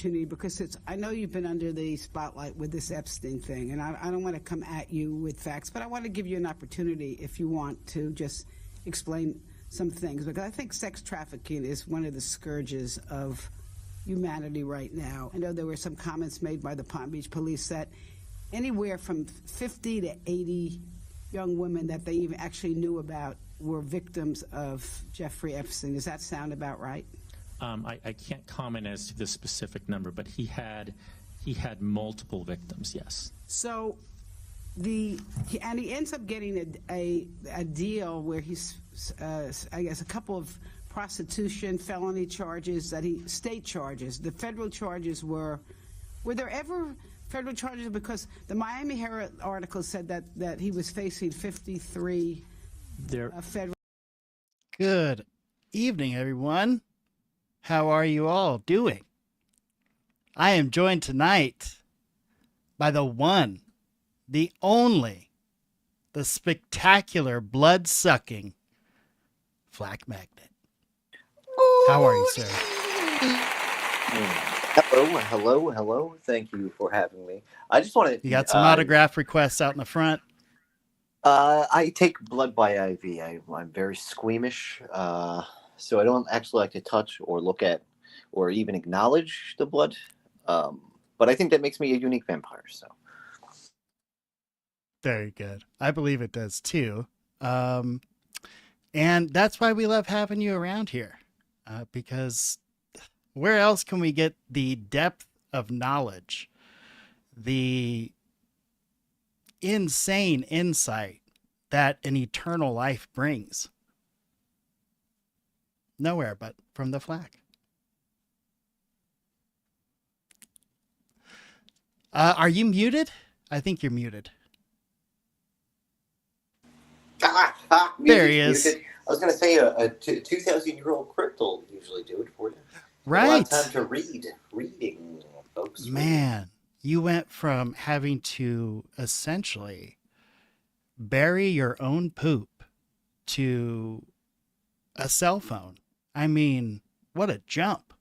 opportunity because I know you've been under the spotlight with this Epstein thing, and I don't want to come at you with facts, but I want to give you an opportunity if you want to just explain some things, because I think sex trafficking is one of the scourges of humanity right now. I know there were some comments made by the Palm Beach police that anywhere from 50 to 80 young women that they even actually knew about were victims of Jeffrey Epstein. Does that sound about right? I can't comment as to the specific number, but he had multiple victims, yes. So he ends up getting a deal where he's, I guess, a couple of prostitution, felony charges state charges. The federal charges were there ever federal charges? Because the Miami Herald article said that he was facing 53 federal. Good evening, everyone. How are you all doing? I am joined tonight by the one, the only, the spectacular, blood-sucking FLAK Magnet. How are you, sir? Hello. Thank you for having me. I just want to... You got some autograph requests out in the front? I take blood by IV. I'm very squeamish, so I don't actually like to touch or look at or even acknowledge the blood. But I think that makes me a unique vampire, so... Very good. I believe it does, too. And that's why we love having you around here, because where else can we get the depth of knowledge, the insane insight that an eternal life brings? Nowhere but from the FLAK. Are you muted? I think you're muted. There he is. Muted. I was going to say a 2,000-year-old crypt will usually do it for you. Right. A lot of time to reading, folks. Man, you went from having to essentially bury your own poop to a cell phone. I mean, what a jump.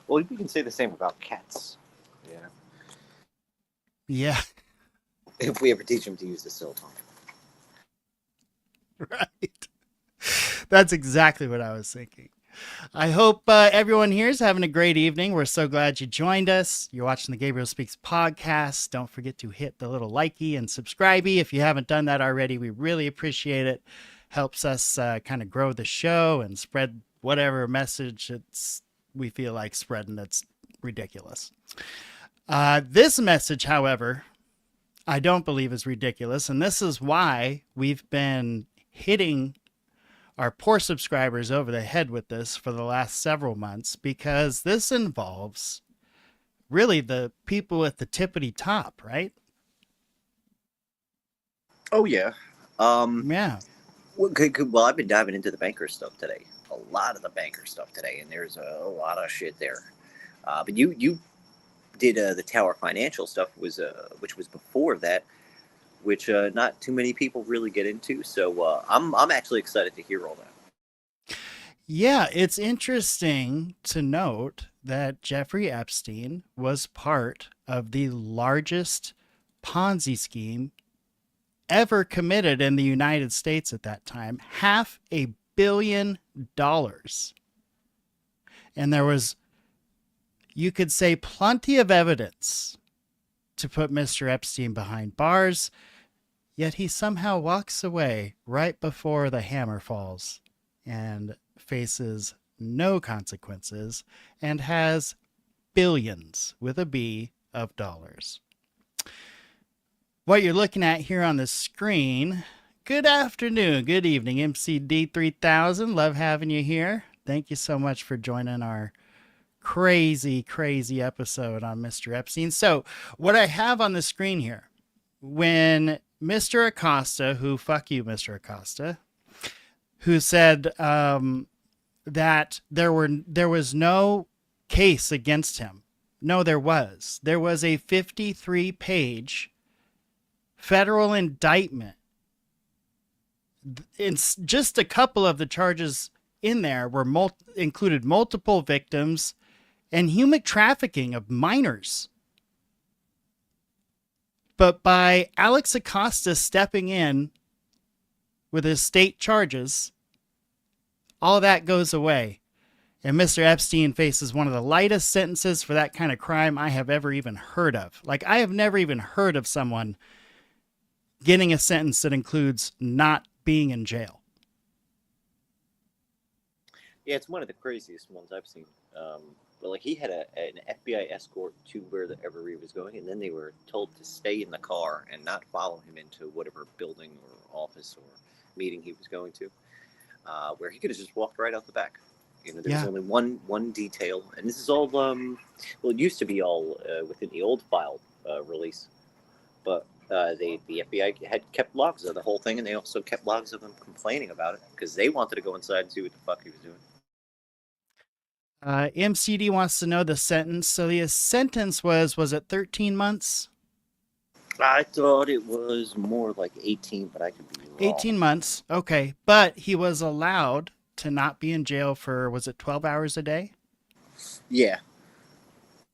Well, we can say the same about cats. Yeah. If we ever teach them to use the cell phone. Right. That's exactly what I was thinking. I hope everyone here is having a great evening. We're so glad you joined us. You're watching the Gabriel Speaks podcast. Don't forget to hit the little likey and subscribey if you haven't done that already. We really appreciate it. Helps us kind of grow the show and spread whatever message we feel like spreading that's ridiculous. This message, however, I don't believe is ridiculous, and this is why we've been hitting our poor subscribers over the head with this for the last several months, because this involves really the people at the tippity top, right? Oh, yeah. Yeah. Well, I've been diving into the banker stuff today. A lot of the banker stuff today, and there's a lot of shit there. But you did the Tower Financial stuff, which was before that, which not too many people really get into. So I'm actually excited to hear all that. Yeah, it's interesting to note that Jeffrey Epstein was part of the largest Ponzi scheme ever committed in the United States at that time. $500 million. And there was, you could say, plenty of evidence to put Mr. Epstein behind bars, yet he somehow walks away right before the hammer falls and faces no consequences and has billions with a B of dollars. What you're looking at here on the screen, good afternoon, good evening, MCD3000. Love having you here. Thank you so much for joining our crazy episode on Mr. Epstein. So what I have on the screen here, when Mr. Acosta, fuck you, Mr. Acosta, who said that there was no case against him. No, there was. There was a 53-page federal indictment. It's just a couple of the charges in there were included multiple victims and human trafficking of minors. But by Alex Acosta stepping in with his state charges, all that goes away. And Mr. Epstein faces one of the lightest sentences for that kind of crime I have ever even heard of. Like, I have never even heard of someone getting a sentence that includes not being in jail. Yeah, it's one of the craziest ones I've seen. But like, he had an FBI escort to wherever he was going, and then they were told to stay in the car and not follow him into whatever building or office or meeting he was going to, where he could have just walked right out the back. You know, there was only one detail, and this is all. Well, it used to be all within the old file release, but the FBI had kept logs of the whole thing, and they also kept logs of him complaining about it because they wanted to go inside and see what the fuck he was doing. MCD wants to know the sentence. So the sentence was it 13 months? I thought it was more like 18, but I could be wrong. 18 months. Okay. But he was allowed to not be in jail for, was it 12 hours a day? Yeah.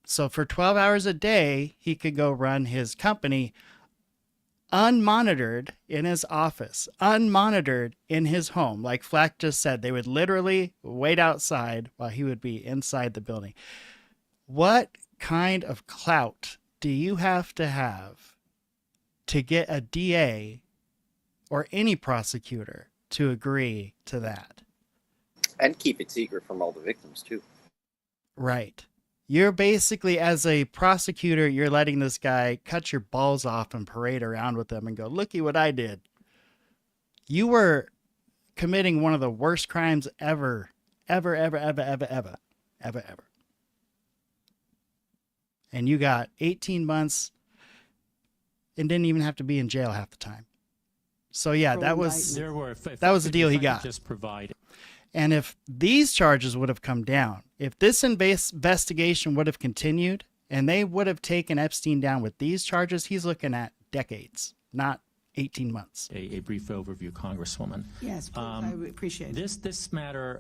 So for 12 hours a day, he could go run his company unmonitored in his office, unmonitored in his home. Like FLAK just said, they would literally wait outside while he would be inside the building. What kind of clout do you have to get a DA or any prosecutor to agree to that? And keep it secret from all the victims, too. Right. You're basically, as a prosecutor, you're letting this guy cut your balls off and parade around with them and go, looky what I did. You were committing one of the worst crimes ever. And you got 18 months and didn't even have to be in jail half the time. So yeah, that was the deal he got. Just provide. And if these charges would have come down, if this investigation would have continued and they would have taken Epstein down with these charges, he's looking at decades, not 18 months. A brief overview, Congresswoman. Yes, please, I would appreciate it. This matter,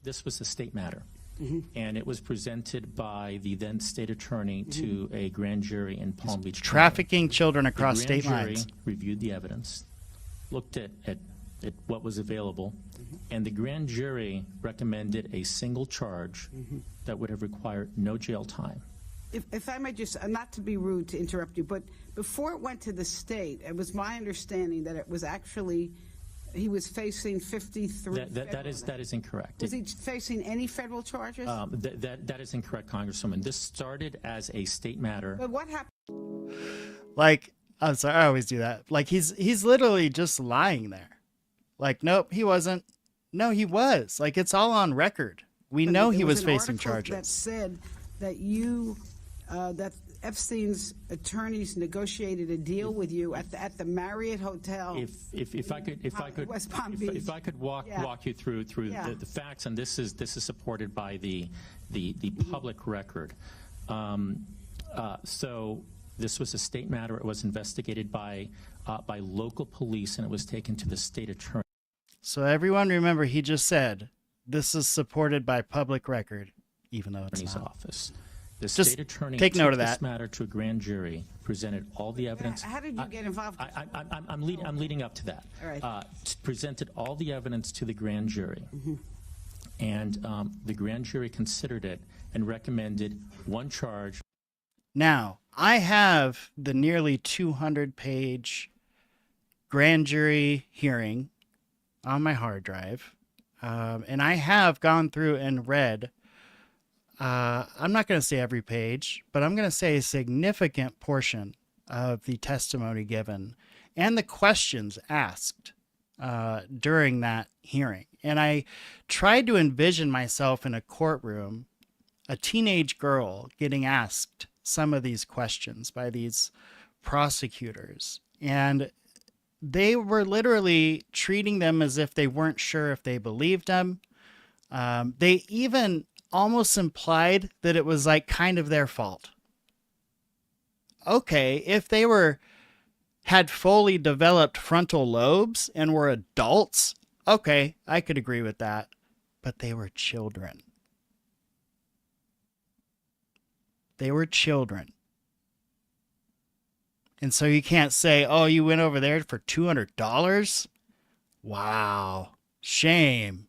this was a state matter. Mm-hmm. And it was presented by the then state attorney to a grand jury in Palm Beach. Trafficking children across state lines. The grand jury reviewed the evidence, looked at what was available, and the grand jury recommended a single charge that would have required no jail time. If I might just, not to be rude to interrupt you, but before it went to the state, it was my understanding that it was actually, he was facing 53. That is incorrect. Was he facing any federal charges? That is incorrect, Congresswoman. This started as a state matter. But what happened? Like, I'm sorry, I always do that. Like, he's literally just lying there. Like, nope, he wasn't. No, he was. Like, it's all on record. We know he was facing charges. That said that that Epstein's attorneys negotiated a deal with you at the Marriott Hotel. If I could West Palm Beach. If I could walk you through the facts, and this is supported by the public record. So this was a state matter. It was investigated by local police, and it was taken to the state attorney. So everyone remember, he just said this is supported by public record, even though it's not. Office. The Just state attorney take note took of that. This matter to a grand jury, presented all the evidence. How did you get involved? I'm leading up to that. All right. Presented all the evidence to the grand jury, and the grand jury considered it and recommended one charge. Now, I have the nearly 200-page grand jury hearing on my hard drive, and I have gone through and read, I'm not going to say every page, but I'm going to say a significant portion of the testimony given and the questions asked during that hearing. And I tried to envision myself in a courtroom, a teenage girl getting asked some of these questions by these prosecutors. And they were literally treating them as if they weren't sure if they believed them. They even almost implied that it was like kind of their fault. Okay, if they had fully developed frontal lobes and were adults, okay, I could agree with that. But they were children. They were children. And so you can't say, oh, you went over there for $200? Wow. Shame.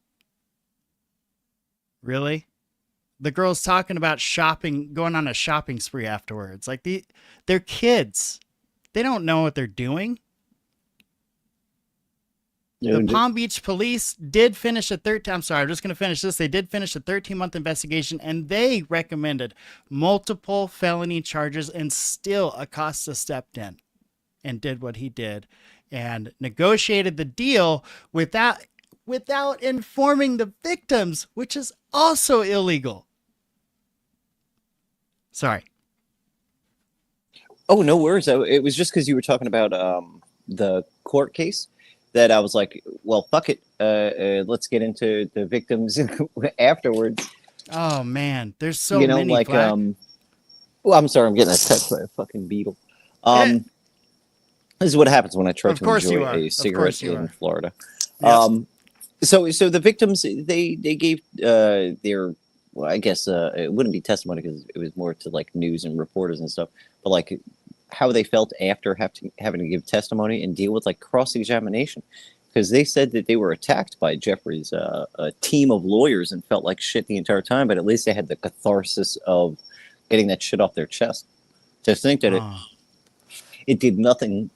Really? The girl's talking about shopping, going on a shopping spree afterwards. Like, they're kids. They don't know what they're doing. The Palm Beach police did finish I'm sorry, I'm just going to finish this. They did finish a 13-month investigation, and they recommended multiple felony charges, and still Acosta stepped in and did what he did and negotiated the deal without informing the victims, which is also illegal. Sorry. Oh, no worries. It was just because you were talking about the court case that I was like, well, fuck it. Let's get into the victims afterwards. Oh, man. There's so many. Like, well, I'm sorry. I'm getting attacked by a fucking beetle. This is what happens when I try to enjoy a cigarette in Florida. Yes. So the victims, they gave their, well, I guess it wouldn't be testimony because it was more to like news and reporters and stuff, but like how they felt after having to give testimony and deal with like cross-examination, because they said that they were attacked by Jeffrey's a team of lawyers and felt like shit the entire time, but at least they had the catharsis of getting that shit off their chest. To think that it did nothing,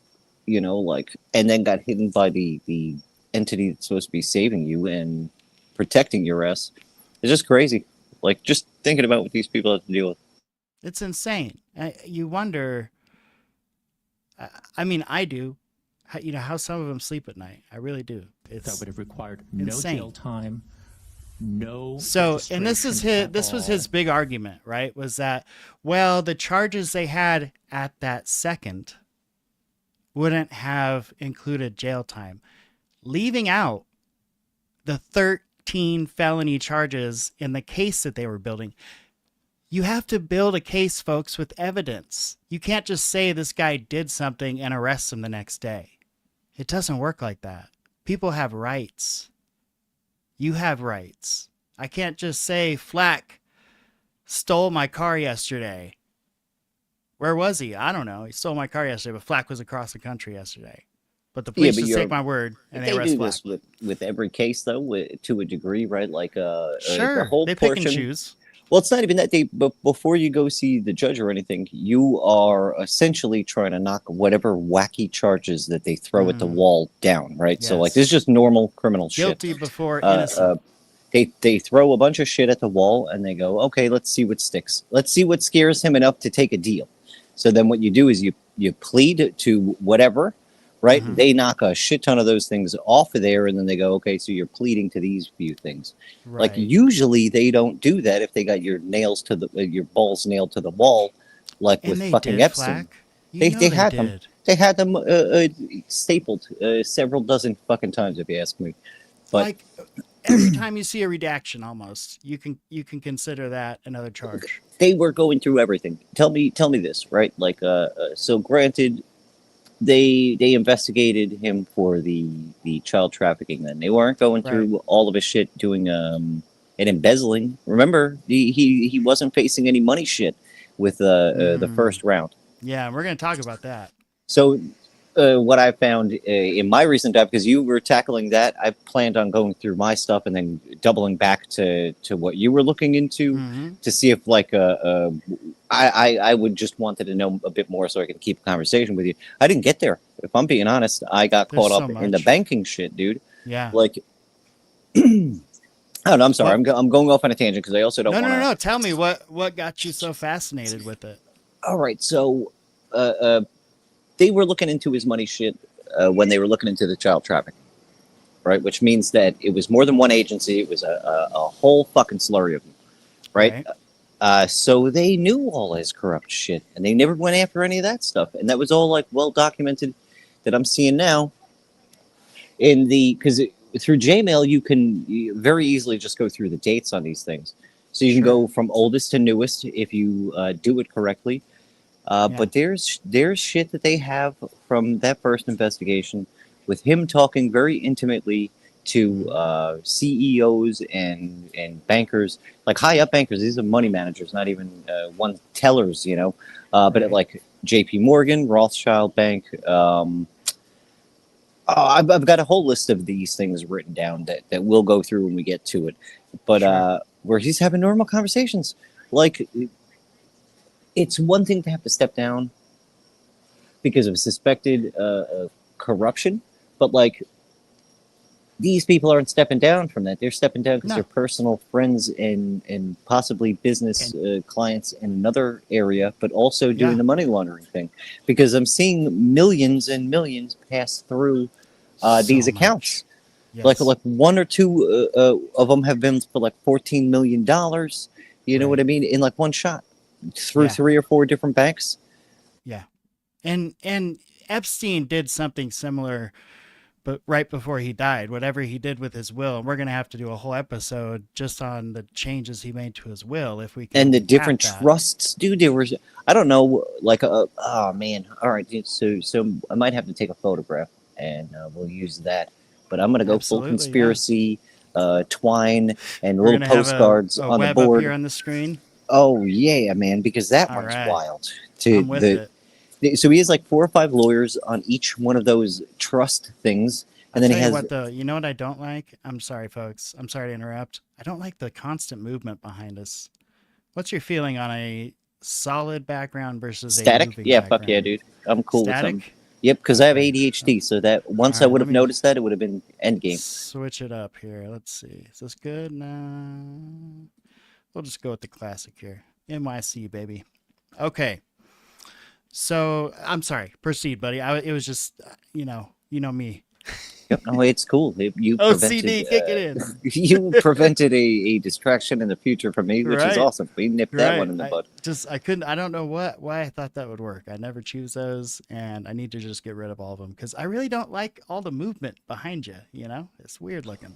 like, and then got hidden by the entity that's supposed to be saving you and protecting your ass. It's just crazy. Like, just thinking about what these people have to deal with. It's insane. You wonder. I mean, I do. How some of them sleep at night. I really do. That would have required insane. no jail time, no. So, and this was his big argument, right? Was that, well, the charges they had at that second wouldn't have included jail time, leaving out the 13 felony charges in the case that they were building. You have to build a case, folks, with evidence. You can't just say this guy did something and arrest him the next day. It doesn't work like that. People have rights. You have rights. I can't just say FLAK stole my car yesterday. Where was he? I don't know. He stole my car yesterday, but FLAK was across the country yesterday. But the police just take my word and they arrest FLAK. Do this with every case, though, to a degree, right? Like, sure, the whole they portion, pick and choose. Well, it's not even that. But before you go see the judge or anything, you are essentially trying to knock whatever wacky charges that they throw at the wall down, right? Yes. So, like, this is just normal criminal shit. Guilty before innocent. They throw a bunch of shit at the wall and they go, okay, let's see what sticks. Let's see what scares him enough to take a deal. So then what you do is you plead to whatever, right? Mm-hmm. They knock a shit ton of those things off of there, and then they go, okay, so you're pleading to these few things. Right. Like, usually they don't do that if they got your balls nailed to the wall, like and with fucking Epstein. They had them. They had them stapled several dozen fucking times, if you ask me. But like every time you see a redaction, almost you can consider that another charge. They were going through everything. Tell me this, right? Like, so granted, they investigated him for the child trafficking. Then they weren't going through all of his shit doing and embezzling. Remember, he wasn't facing any money shit with the first round. Yeah, we're gonna talk about that. So what I found in my recent dive, because you were tackling that, I planned on going through my stuff and then doubling back to what you were looking into to see if, like, I would just wanted to know a bit more so I could keep a conversation with you. I didn't get there. If I'm being honest, I got caught up in the banking shit, dude. Yeah. Like, I don't know. I'm sorry. I'm going off on a tangent because I also don't want to. No. Tell me what got you so fascinated with it. All right. So, they were looking into his money shit when they were looking into the child trafficking, right? Which means that it was more than one agency. It was a whole fucking slurry of them, right? So they knew all his corrupt shit, and they never went after any of that stuff. And that was all, like, well documented that I'm seeing now. Because through Gmail, you can very easily just go through the dates on these things. So you can go from oldest to newest if you do it correctly. But there's shit that they have from that first investigation with him talking very intimately to CEOs and bankers, like high up bankers. These are money managers, not even one tellers, you know. But at like JPMorgan, Rothschild Bank. I've got a whole list of these things written down that we'll go through when we get to it. But where he's having normal conversations, like it's one thing to have to step down because of suspected corruption, but like these people aren't stepping down from that. They're stepping down because they're personal friends and possibly business clients in another area, but also doing the money laundering thing. Because I'm seeing millions and millions pass through these accounts. Yes. Like one or two of them have been for like $14 million. You know what I mean? In like one shot through 3 or 4 different banks. Yeah. And Epstein did something similar, but right before he died, whatever he did with his will, and we're going to have to do a whole episode just on the changes he made to his will, if we can. And the different trusts, dude. There was, I don't know, like oh man. All right, so I might have to take a photograph, and we'll use that. But I'm going to go full conspiracy, twine, and we're little postcards a on web the board. Up here on the screen. Oh yeah, man, because that one's wild. I'm with it. So he has like 4 or 5 lawyers on each one of those trust things, and then he has. You know what I don't like? I'm sorry, folks. I'm sorry to interrupt. I don't like the constant movement behind us. What's your feeling on a solid background versus static? A moving Yeah, background? Fuck yeah, dude. I'm cool Static? with them. Yep, because I have ADHD, so that once I would have noticed that, it would have been endgame. Switch it up here. Let's see. Is this good? No. We'll just go with the classic here. NYC, baby. Okay. So I'm sorry. Proceed, buddy. It was just, you know me. Yep. No, it's cool. You OCD, kick it in. You prevented a distraction in the future from me, which is awesome. We nipped that one in the bud. I don't know why I thought that would work. I never choose those, and I need to just get rid of all of them because I really don't like all the movement behind you. You know, it's weird looking.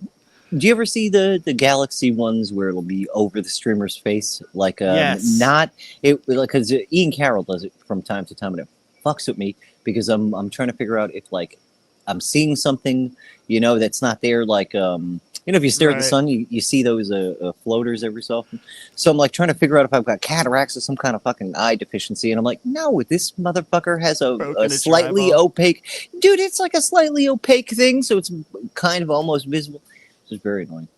Do you ever see the Galaxy ones where it'll be over the streamer's face? Like, because Ian Carroll does it from time to time, and it fucks with me because I'm trying to figure out if like I'm seeing something, you know, that's not there. Like, if you stare at the sun, you see those floaters every so often. So I'm like trying to figure out if I've got cataracts or some kind of fucking eye deficiency, and I'm like, no, this motherfucker has a slightly opaque, dude. It's like a slightly opaque thing, so it's kind of almost visible. It's very annoying.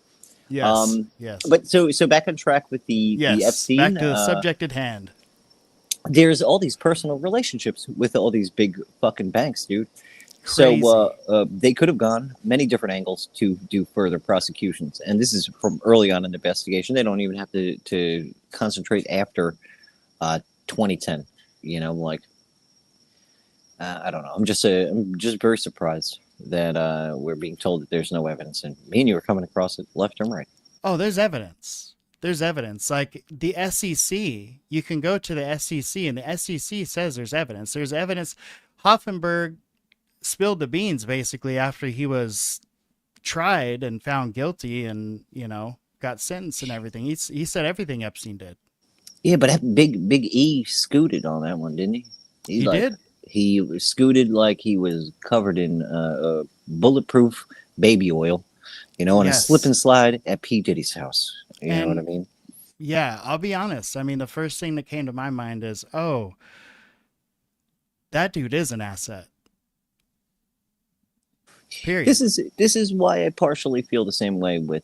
Yes. Yes. But so back on track with the Epstein. Back to the subject at hand. There's all these personal relationships with all these big fucking banks, dude. Crazy. So they could have gone many different angles to do further prosecutions, and this is from early on in the investigation. They don't even have to concentrate after 2010. You know, like I don't know. I'm just very surprised that we're being told that there's no evidence, and me and you are coming across it left and right. Oh, there's evidence. There's evidence. Like the SEC, you can go to the SEC, and the SEC says there's evidence. There's evidence. Hoffenberg spilled the beans basically after he was tried and found guilty, and got sentenced and everything. He said everything Epstein did. Yeah, but that big E scooted on that one, didn't he? He did. He was scooted like he was covered in bulletproof baby oil, on a slip and slide at P. Diddy's house. You know what I mean? Yeah, I'll be honest. I mean, the first thing that came to my mind is, oh, that dude is an asset. Period. This is why I partially feel the same way with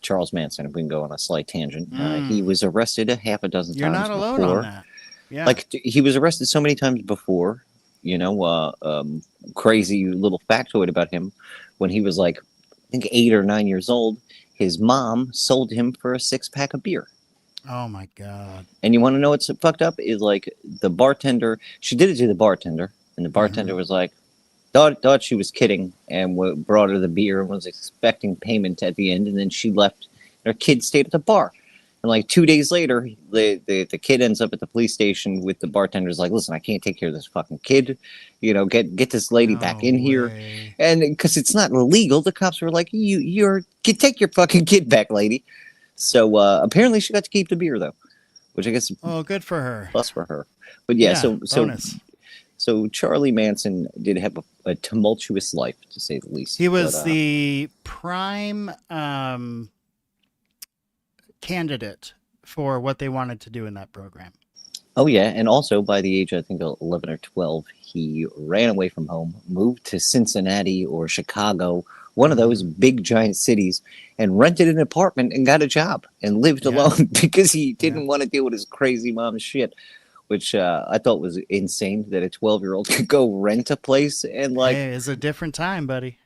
Charles Manson. If we can go on a slight tangent, he was arrested a half a dozen times. You're not alone on that. Yeah. Like he was arrested so many times before. Crazy little factoid about him: when he was like, I think 8 or 9 years old, his mom sold him for a 6-pack of beer. Oh my God! And you want to know what's fucked up is like the bartender. She did it to the bartender, and the bartender was like, thought she was kidding, and brought her the beer and was expecting payment at the end, and then she left. And her kid stayed at the bar. And like 2 days later, the kid ends up at the police station with the bartender's like, listen, I can't take care of this fucking kid. Get this lady back in here. And because it's not illegal, the cops were like, take your fucking kid back, lady. So apparently she got to keep the beer though, which I guess. Oh, good for her. Plus for her. But yeah, so bonus. So Charlie Manson did have a tumultuous life, to say the least. He was the prime candidate for what they wanted to do in that program. Oh, yeah. And also, by the age, I think, 11 or 12, he ran away from home, moved to Cincinnati or Chicago, one of those big, giant cities, and rented an apartment and got a job and lived alone because he didn't want to deal with his crazy mom's shit, which I thought was insane that a 12-year-old could go rent a place and, like... Hey, it's a different time, buddy.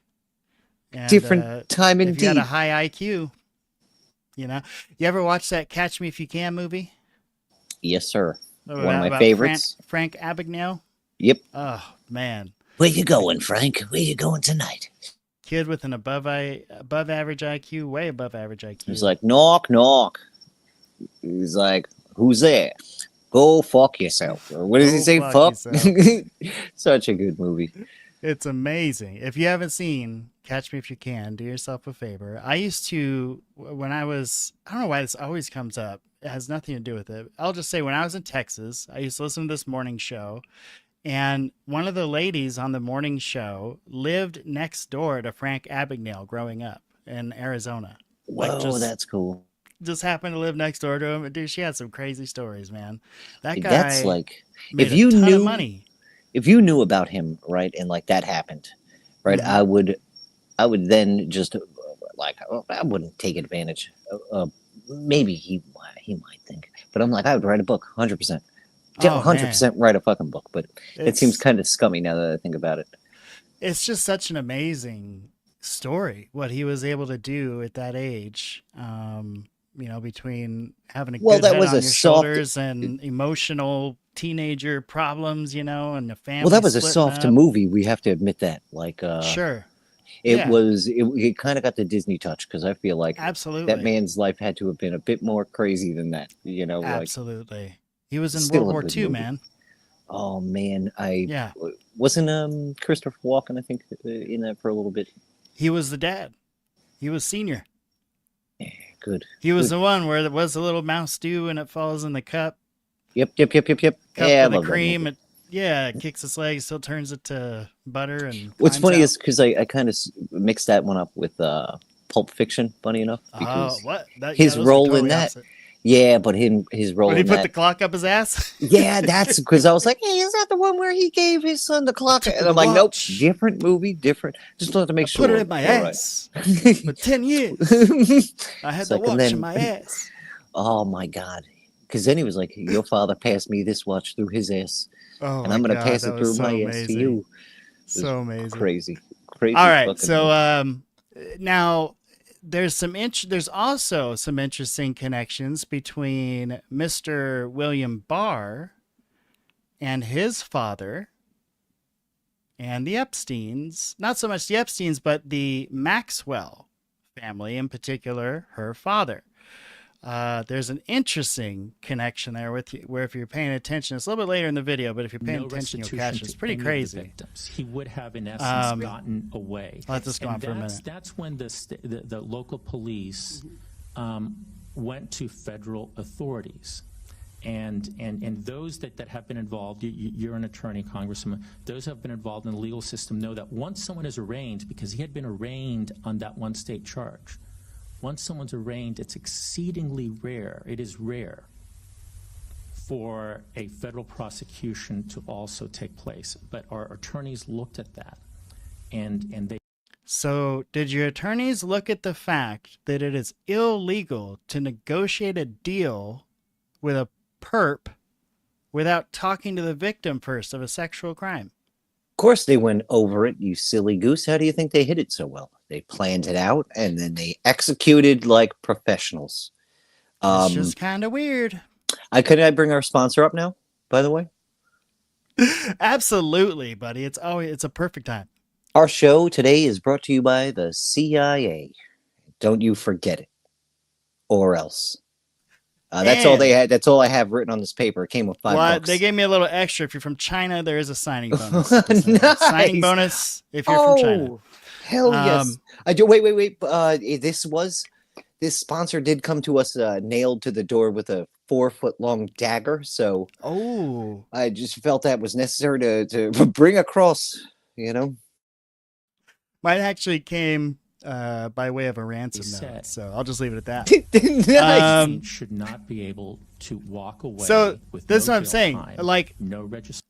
And, different time indeed. If you had a high IQ, you know. You ever watch that Catch Me If You Can movie? Yes, sir. Oh, one of my favorites. Frank Abagnale? Yep. Oh, man. Where you going, Frank? Where you going tonight? Kid with an above average IQ, way above average IQ. He's like, knock, knock. He's like, who's there? Go fuck yourself. Or what does he say? Fuck? Such a good movie. It's amazing. If you haven't seen Catch Me If You Can, do yourself a favor. I used to, when I was, I don't know why this always comes up. It has nothing to do with it. I'll just say when I was in Texas, I used to listen to this morning show. And one of the ladies on the morning show lived next door to Frank Abagnale growing up in Arizona. Whoa, that's cool. Just happened to live next door to him. Dude, she had some crazy stories, man. That guy that's like, made if you a ton knew of money. If you knew about him, right, and like that happened, right, I would then just like, I wouldn't take advantage. Maybe he might think, but I'm like, I would write a book, 100%. 100% write a fucking book, but it seems kind of scummy now that I think about it. It's just such an amazing story, what he was able to do at that age. You know, between having a good head on your shoulders and emotional teenager problems, you know, and the family. Well, that was a soft movie. We have to admit that. Like, sure. It kind of got the Disney touch because I feel like absolutely that man's life had to have been a bit more crazy than that, you know. Absolutely. Like, he was in World War II, man. Oh man, wasn't Christopher Walken, I think, in that for a little bit. He was the dad. He was senior. Yeah, good. He was the one where there was a little mouse stew and it falls in the cup. Yep. Cup with the cream. It kicks its legs, still turns it to butter. And what's funny is because I kind of mixed that one up with Pulp Fiction. Funny enough, because his role in that. Yeah, but his role. When he in put that, the clock up his ass. Yeah, that's because I was like, hey, is that the one where he gave his son the clock? And I'm like, nope, different movie, different. Just wanted to make sure. Put it in my ass for 10 years. I had the watch in my ass. Oh my God. Because then he was like, your father passed me this watch through his ass. Oh, and I'm going to pass it through my ass to you. So amazing. Crazy. All right. So now there's also some interesting connections between Mr. William Barr and his father and the Epsteins. Not so much the Epsteins, but the Maxwell family, in particular, her father. There's an interesting connection there where if you're paying attention, it's a little bit later in the video, but if you're paying attention, you'll catch it. It's pretty crazy. He would have, in essence, gotten away. Let this go on for a minute. That's when the local police went to federal authorities. And those that have been involved, you're an attorney, Congressman, those who have been involved in the legal system know that once someone is arraigned, because he had been arraigned on that one state charge, once someone's arraigned, it's exceedingly rare. It is rare for a federal prosecution to also take place. But our attorneys looked at that, and they. So, did your attorneys look at the fact that it is illegal to negotiate a deal with a perp without talking to the victim first of a sexual crime? Of course they went over it, you silly goose. How do you think they hit it so well? They planned it out, and then they executed like professionals. It's just kind of weird. Can I bring our sponsor up now, by the way? Absolutely, buddy. It's a perfect time. Our show today is brought to you by the CIA. Don't you forget it. Or else. That's all they had. That's all I have written on this paper. It came with $5. They gave me a little extra. If you're from China, there is a signing bonus. Nice. Signing bonus if you're from China. Hell yes. I do. Wait. This sponsor did come to us nailed to the door with a 4-foot-long dagger. So Oh, I just felt that was necessary to bring across, you know. mine actually came by way of a ransom said. note, so I'll just leave it at that. Nice. Should not be able to walk away So with this is no what I'm jail saying. time, Like, no registration.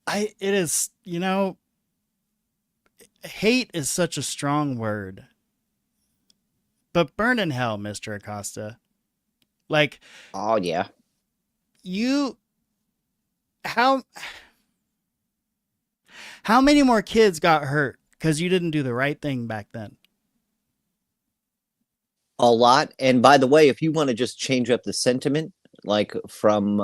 it is, you know, hate is such a strong word, but burn in hell, Mr. Acosta. Like, Oh yeah. how many more kids got hurt because you didn't do the right thing back then? A lot. And by the way, if you want to just change up the sentiment, like from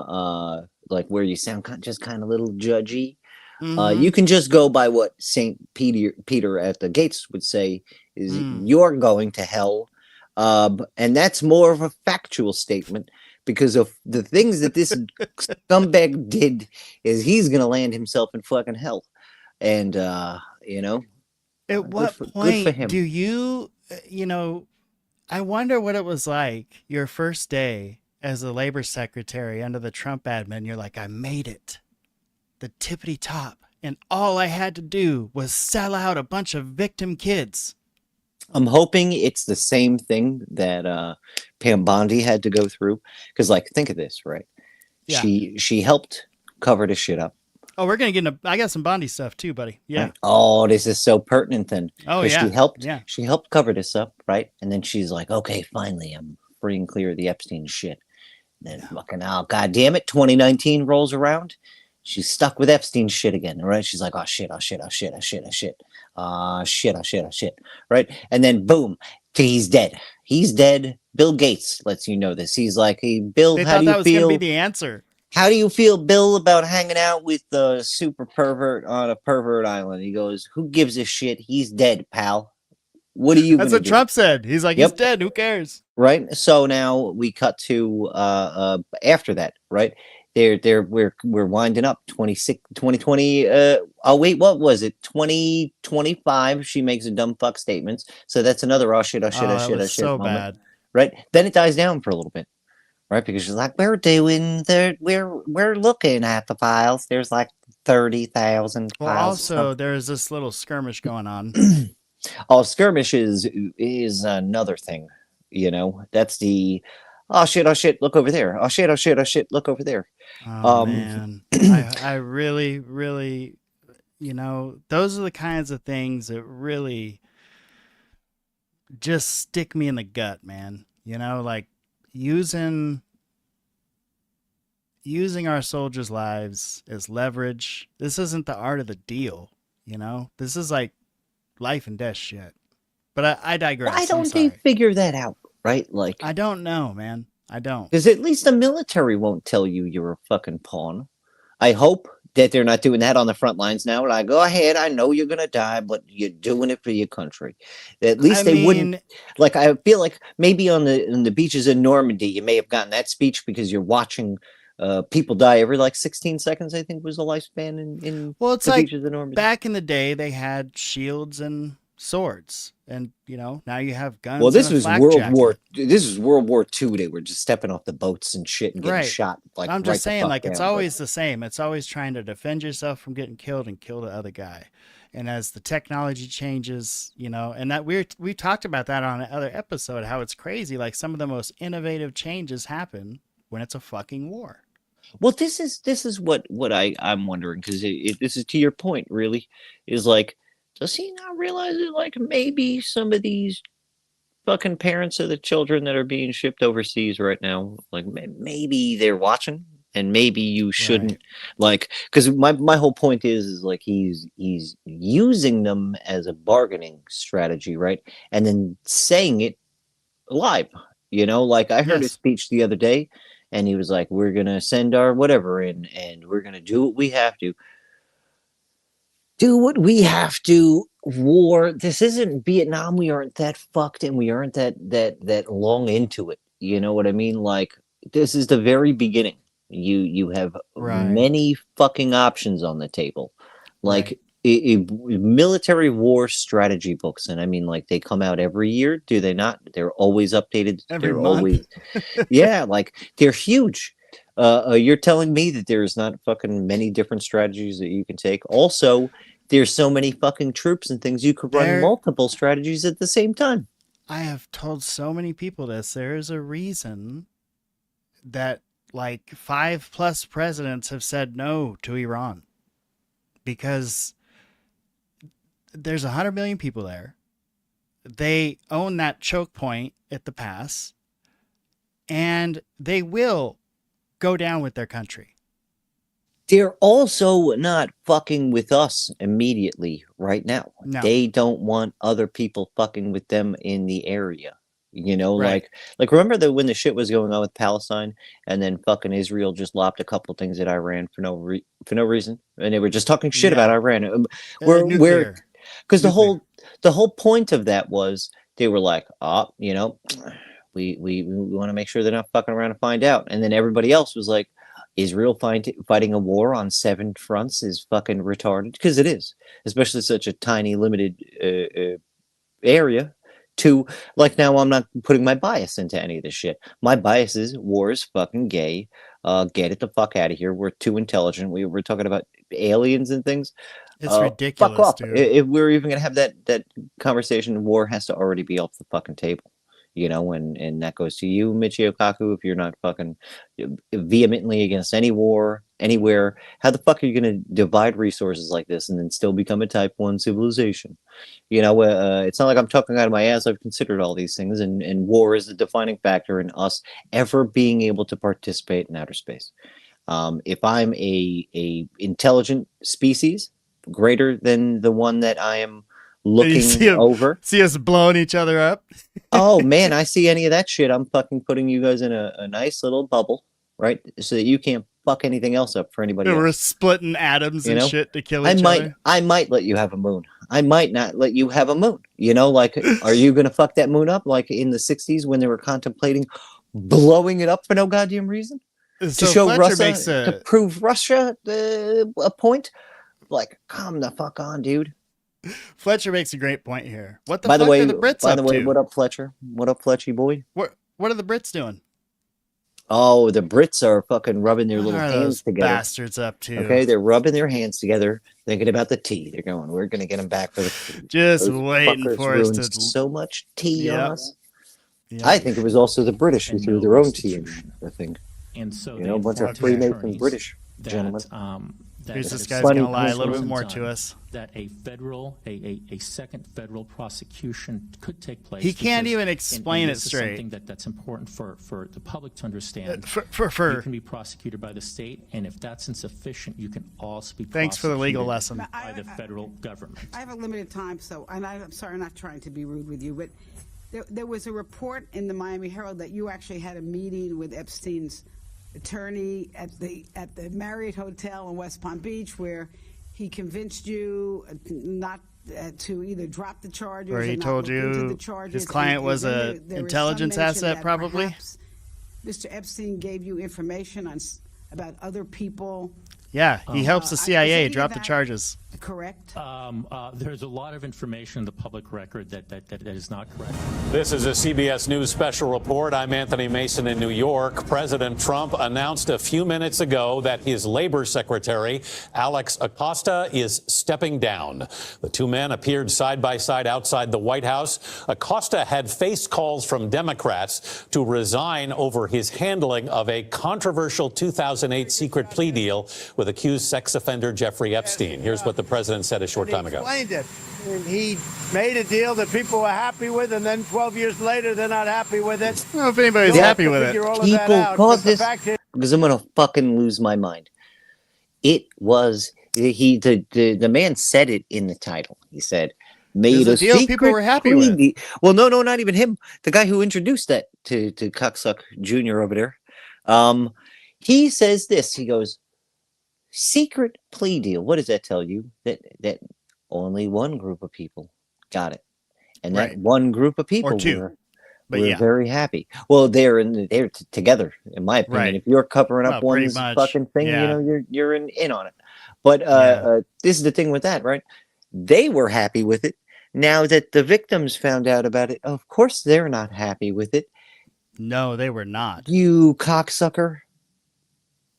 like where you sound just kind of a little judgy, you can just go by what Saint Peter at the gates would say is you're going to hell. And that's more of a factual statement because of the things that this scumbag did is he's going to land himself in fucking hell. And, you know, At what good for point him. do you, you know, I wonder what it was like your first day as a labor secretary under the Trump admin. You're like, I made it, the tippity top, and all I had to do was sell out a bunch of victim kids. I'm hoping it's the same thing that Pam Bondi had to go through. Because, like, think of this, right? Yeah. She helped cover the shit up. Oh, we're gonna get into. I got some Bondi stuff too, buddy. Yeah. Right? Oh, this is so pertinent then. Oh 'Cause yeah. She helped cover this up, right? And then she's like, okay, finally, I'm free and clear of the Epstein shit. And then fucking, oh, God damn it, 2019 rolls around. She's stuck with Epstein shit again, right? She's like, oh shit, oh shit, oh shit, oh shit, oh shit. Shit, oh shit, oh shit. Right? And then boom, he's dead. He's dead. Bill Gates lets you know this. He's like, hey, Bill, They how thought do that you was feel? gonna be the answer. How do you feel, Bill, about hanging out with the super pervert on a pervert island? He goes, who gives a shit? He's dead, pal. What are you That's gonna what do? Trump said. He's like, Yep. he's dead. Who cares? Right. So now we cut to after that, right? We're winding up 2020. Oh wait, what was it? 2025. She makes a dumb fuck statements. So that's another oh shit, oh shit, oh that shit, oh was shit so moment. bad. Right. Then it dies down for a little bit. Right, because she's like, we're looking at the files. There's like 30,000 Well, files. also there's this little skirmish going on. Oh, skirmish is another thing. You know, that's the oh shit, look over there. Oh shit, look over there. Oh man, I really, really, you know, those are the kinds of things that really just stick me in the gut, man. You know, like using our soldiers' lives as leverage. This isn't the art of the deal, you know? This is like life and death shit. But I digress. Why don't they figure that out, right? Like, I don't know, man. I don't. Because at least the military won't tell you you're a fucking pawn. I hope that they're not doing that on the front lines now. Like, go ahead, I know you're gonna die, but you're doing it for your country. At least they wouldn't. Like, I feel like maybe on the beaches in Normandy, you may have gotten that speech because you're watching people die every like 16 seconds. I think was the lifespan in well, it's the like beaches in Normandy. Back in the day, they had shields and swords, and you know, now you have guns. Well, this and was flak World jacket. War. This was World War II. They were just stepping off the boats and shit and getting Right. shot. Like, I'm just saying, like, it's down, always the same. It's always trying to defend yourself from getting killed and kill the other guy. And as the technology changes, you know, and that we talked about that on another episode, how it's crazy. Like, some of the most innovative changes happen when it's a fucking war. Well, this is what I'm wondering, because this is to your point, really, is like, does he not realize that, like, maybe some of these fucking parents of the children that are being shipped overseas right now, like, maybe they're watching, and maybe you shouldn't, Right. like, because my whole point is like he's using them as a bargaining strategy, right? And then saying it live, you know, like I heard his Yes. speech the other day. And he was like, we're going to send our whatever in, and we're going to do what we have to. Do what we have to. War. This isn't Vietnam. We aren't that fucked, and we aren't that long into it. You know what I mean? Like, this is the very beginning. You have Right. many fucking options on the table. Like, Right. military war strategy books, and I mean, like, they come out every year, do they not? They're always updated. Every They're month. always, yeah, like, they're huge. You're telling me that there's not fucking many different strategies that you can take. Also, there's so many fucking troops and things, you could run multiple strategies at the same time. I have told so many people this. There is a reason that like 5+ presidents have said no to Iran, because there's 100 million people there. They own that choke point at the pass, and they will go down with their country. They're also not fucking with us immediately right now. No. They don't want other people fucking with them in the area. You know, Right. like remember when the shit was going on with Palestine, and then fucking Israel just lobbed a couple things at Iran for no reason, and they were just talking shit about Iran. Nuclear. Because the whole point of that was they were like, oh, you know, we want to make sure they're not fucking around to find out, and then everybody else was like, Israel fighting a war on 7 fronts is fucking retarded, because it is, especially such a tiny limited area. To, like, now I'm not putting my bias into any of this shit. My bias is war is fucking gay. Get it the fuck out of here. We're too intelligent. We're talking about aliens and things. It's ridiculous, fuck off. dude. If we're even gonna have that conversation, war has to already be off the fucking table. You know, and that goes to you, Michio Kaku, if you're not fucking vehemently against any war anywhere. How the fuck are you going to divide resources like this and then still become a type 1 civilization? You know, it's not like I'm talking out of my ass. I've considered all these things, and war is the defining factor in us ever being able to participate in outer space. If I'm a intelligent species greater than the one that I am looking over, see us blowing each other up. Oh man, I see any of that shit, I'm fucking putting you guys in a nice little bubble, right? So that you can't fuck anything else up for anybody else. We're splitting atoms and shit to kill each other. I might let you have a moon. I might not let you have a moon. You know, like, are you gonna fuck that moon up like in the 60s when they were contemplating blowing it up for no goddamn reason? So to show Fletcher Russia, to prove Russia a point? Like, come the fuck on, dude. Fletcher makes a great point here. What the fuck are the Brits by up the way, to? what up, Fletcher? What up, Fletchy boy? What are the Brits doing? Oh, the Brits are fucking rubbing their little What are hands those together. bastards up to? Okay, they're rubbing their hands together, thinking about the tea. They're going, we're going to get them back for the tea. Just Those waiting fuckers for us ruined to so much tea on us. Yep. I think it was also the British who threw their own tea in there, I think. And so, you know, a bunch of Freemason British gentlemen. Here's this guy's going to lie a little bit more to us. That a second federal prosecution could take place. He can't even explain it straight. Something that's important for the public to understand. You can be prosecuted by the state, and if that's insufficient, you can also be Thanks for the legal lesson. By the federal government. I have a limited time, so, and I'm sorry, I'm not trying to be rude with you, but there was a report in the Miami Herald that you actually had a meeting with Epstein's attorney at the Marriott Hotel in West Palm Beach, where he convinced you not to either drop the charges, or he told you his client was an intelligence asset, probably. Mr. Epstein gave you information about other people. Yeah, he helps the CIA drop the charges. Correct. There's a lot of information in the public record that is not correct. This is a CBS News special report. I'm Anthony Mason in New York. President Trump announced a few minutes ago that his labor secretary, Alex Acosta, is stepping down. The two men appeared side by side outside the White House. Acosta had faced calls from Democrats to resign over his handling of a controversial 2008 secret plea deal with accused sex offender Jeffrey Epstein. Here's what the president said a short time ago. He explained it. He made a deal that people were happy with, and then 12 years later, they're not happy with it. I don't know if anybody's happy with it. People cause this because I'm going to fucking lose my mind. It was, the man said it in the title. He said, made a deal people were happy with. Well, no, not even him. The guy who introduced that to Cocksuck Jr. over there. He says this. He goes, secret plea deal. What does that tell you? That only one group of people got it, and that one group of people were very happy. Well, they're together, in my opinion. If you're covering up one's fucking thing, you know, you're in on it. But this is the thing with that, right? They were happy with it. Now that the victims found out about it, of course they're not happy with it. No, they were not. You cocksucker.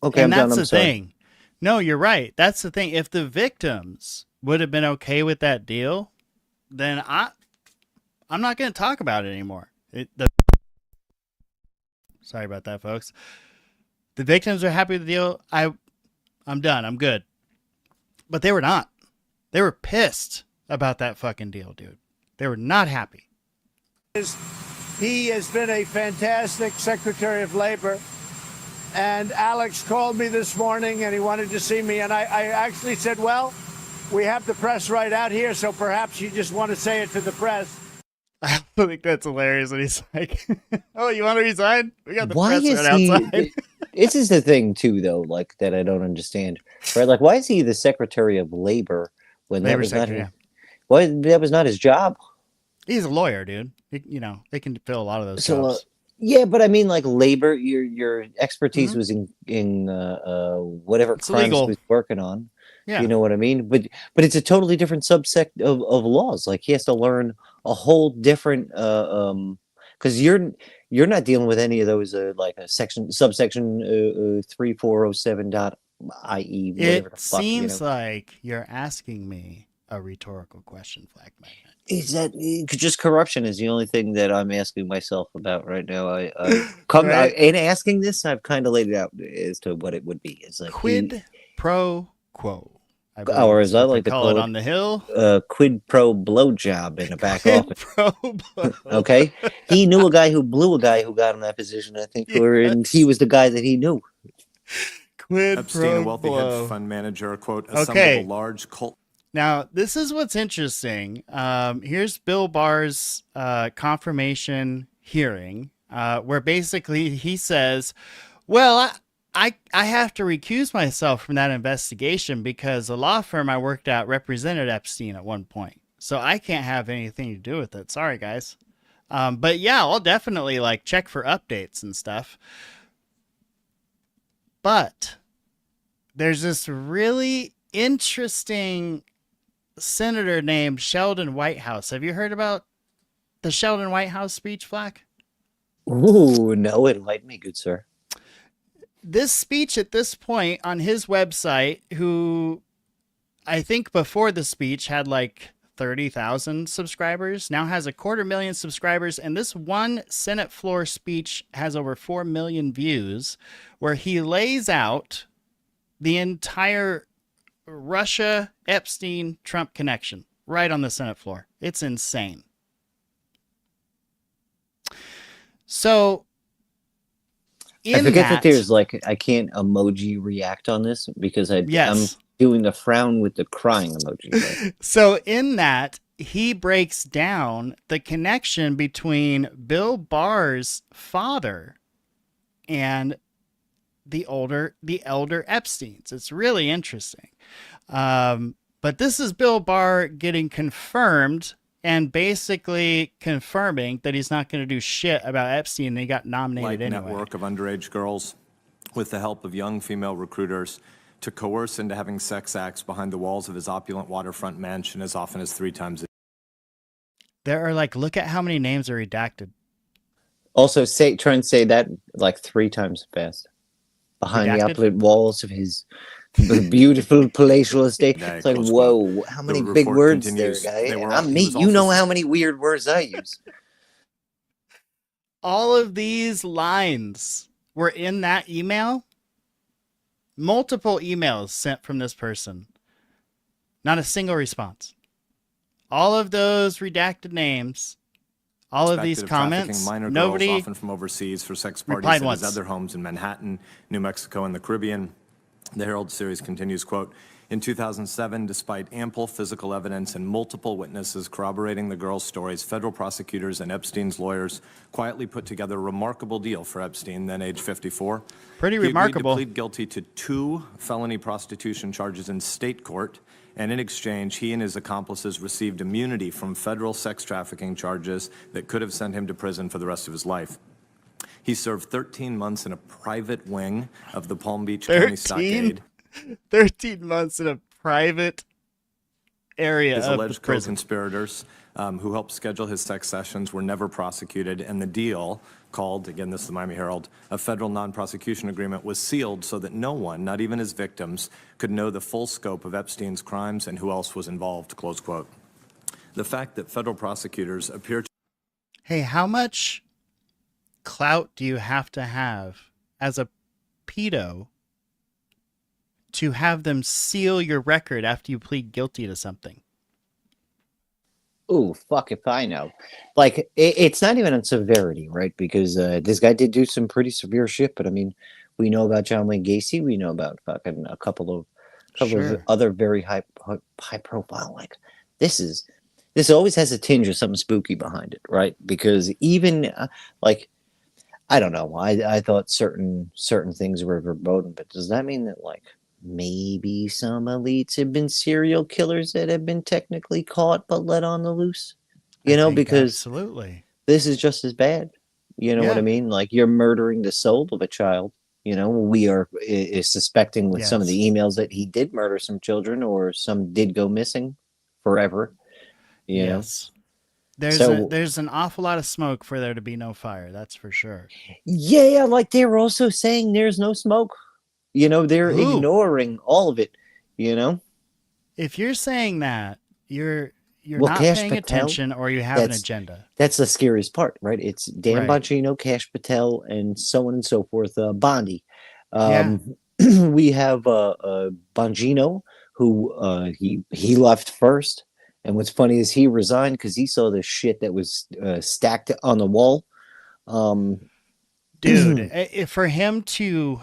Okay, And I'm done. that's I'm the sorry. thing. No, you're right. That's the thing. If the victims would have been okay with that deal, then I'm not going to talk about it anymore. Sorry about that, folks. The victims are happy with the deal. I'm done. I'm good. But they were not. They were pissed about that fucking deal, dude. They were not happy. He has been a fantastic Secretary of Labor. And Alex called me this morning and he wanted to see me. And I actually said, well, we have the press right out here, so perhaps you just want to say it to the press. I think that's hilarious. And he's like, oh, you want to resign? We got the Why press is right outside. This is the thing, too, though, like, that I don't understand. Right? Like, why is he the Secretary of Labor when that was not his, why that was not his job? He's a lawyer, dude. They can fill a lot of those jobs. Yeah, but I mean, like, labor, your expertise was in whatever crimes he was working on. Yeah. You know what I mean? But it's a totally different subsect of laws. Like, he has to learn a whole different because you're not dealing with any of those like a subsection 3407.ie. It seems like you're asking me a rhetorical question, FLAK Magnet. Is that just corruption is the only thing that I'm asking myself about right now. In asking this, I've kind of laid it out as to what it would be. It's like quid pro quo. Or as I like to call it on the Hill, quid pro blowjob in a back office. Okay, he knew a guy who blew a guy who got in that position. I think, and he was the guy that he knew. Quid Epstein, pro a wealthy blow. hedge fund manager, quote, assembled a large cult. Now, this is what's interesting. Here's Bill Barr's confirmation hearing, where basically he says, well, I have to recuse myself from that investigation because the law firm I worked at represented Epstein at one point. So I can't have anything to do with it. Sorry, guys. But yeah, I'll definitely like check for updates and stuff. But there's this really interesting senator named Sheldon Whitehouse. Have you heard about the Sheldon Whitehouse speech, FLAK? Ooh, no, enlighten me, good sir. This speech at this point on his website, who I think before the speech had like 30,000 subscribers, now has 250,000 subscribers. And this one Senate floor speech has over 4 million views, where he lays out the entire Russia, Epstein, Trump connection right on the Senate floor. It's insane. So I forget that there's like, I can't emoji react on this because I'm doing the frown with the crying emoji. Right? So in that, he breaks down the connection between Bill Barr's father and the elder Epsteins. It's really interesting. But this is Bill Barr getting confirmed and basically confirming that he's not going to do shit about Epstein, and he got nominated anyway. Network of underage girls with the help of young female recruiters to coerce into having sex acts behind the walls of his opulent waterfront mansion as often as 3 times a day. There are like, look at how many names are redacted. Also, try and say that like 3 times fast. Behind the opulent walls of his beautiful palatial estate. It's like, whoa, how many big words there, guy? I'm me. You know how many weird words I use. All of these lines were in that email. Multiple emails sent from this person. Not a single response. All of those redacted names, all of these comments, nobody often from overseas for sex parties at his other homes in Manhattan, New Mexico, and the Caribbean. The Herald series continues, quote, in 2007, despite ample physical evidence and multiple witnesses corroborating the girl's stories, federal prosecutors and Epstein's lawyers quietly put together a remarkable deal for Epstein, then age 54. Pretty remarkable. He agreed to plead guilty to 2 felony prostitution charges in state court, and in exchange, he and his accomplices received immunity from federal sex trafficking charges that could have sent him to prison for the rest of his life. He served 13 months in a private wing of the Palm Beach County Stockade. 13 months in a private area His of alleged the prison. co-conspirators who helped schedule his sex sessions were never prosecuted, and the deal, called, again, this is the Miami Herald, a federal non-prosecution agreement, was sealed so that no one, not even his victims, could know the full scope of Epstein's crimes and who else was involved, close quote. The fact that federal prosecutors appear to... Hey, how much clout do you have to have as a pedo to have them seal your record after you plead guilty to something? Ooh, fuck if I know. Like, it's not even on severity, right? Because this guy did do some pretty severe shit, but I mean, we know about John Wayne Gacy. We know about fucking a couple of other very high profile. Like, this always has a tinge of something spooky behind it, right? Because even like, I don't know. I thought certain things were verboten, but does that mean that, like, maybe some elites have been serial killers that have been technically caught but let on the loose? You know, because absolutely, this is just as bad. You know what I mean? Like, you're murdering the soul of a child. You know, we are suspecting with some of the emails that he did murder some children, or some did go missing forever. You know? There's an awful lot of smoke for there to be no fire. That's for sure. Yeah, like, they're also saying there's no smoke. You know, they're ignoring all of it, you know? If you're saying that, you're not paying attention, or you have an agenda. That's the scariest part, right? It's Dan Bongino, Cash Patel, and so on and so forth. Bondi. We have Bongino, who he left first. And what's funny is he resigned because he saw the shit that was stacked on the wall. Dude, for him to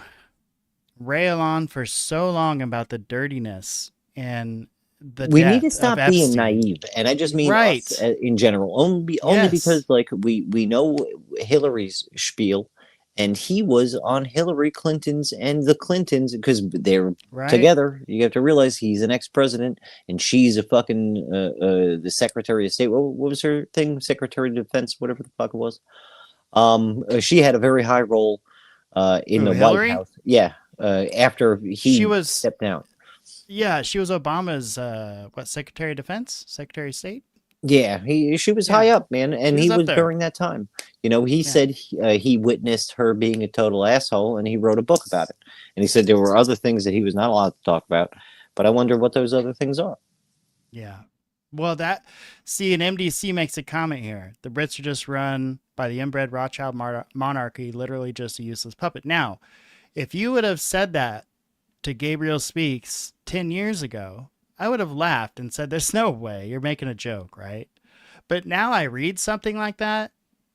rail on for so long about the dirtiness and the we need to stop being naive, and I just mean us, in general, only because, like, we know Hillary's spiel, and he was on Hillary Clinton's and the Clintons because they're together. You have to realize he's an ex-president and she's a fucking the Secretary of State. What was her thing? Secretary of Defense, whatever the fuck it was. She had a very high role in the Hillary? White House. Yeah. After she stepped down. Yeah, she was Obama's Secretary of Defense, Secretary of State. Yeah, she was high up, man, and he was during that time. You know, he said he witnessed her being a total asshole, and he wrote a book about it. And he said there were other things that he was not allowed to talk about, but I wonder what those other things are. Yeah, well, an MDC makes a comment here. The Brits are just run by the inbred Rothschild monarchy, literally just a useless puppet. Now, if you would have said that to Gabriel Speaks 10 years ago, I would have laughed and said, there's no way, you're making a joke, right? But now I read something like that,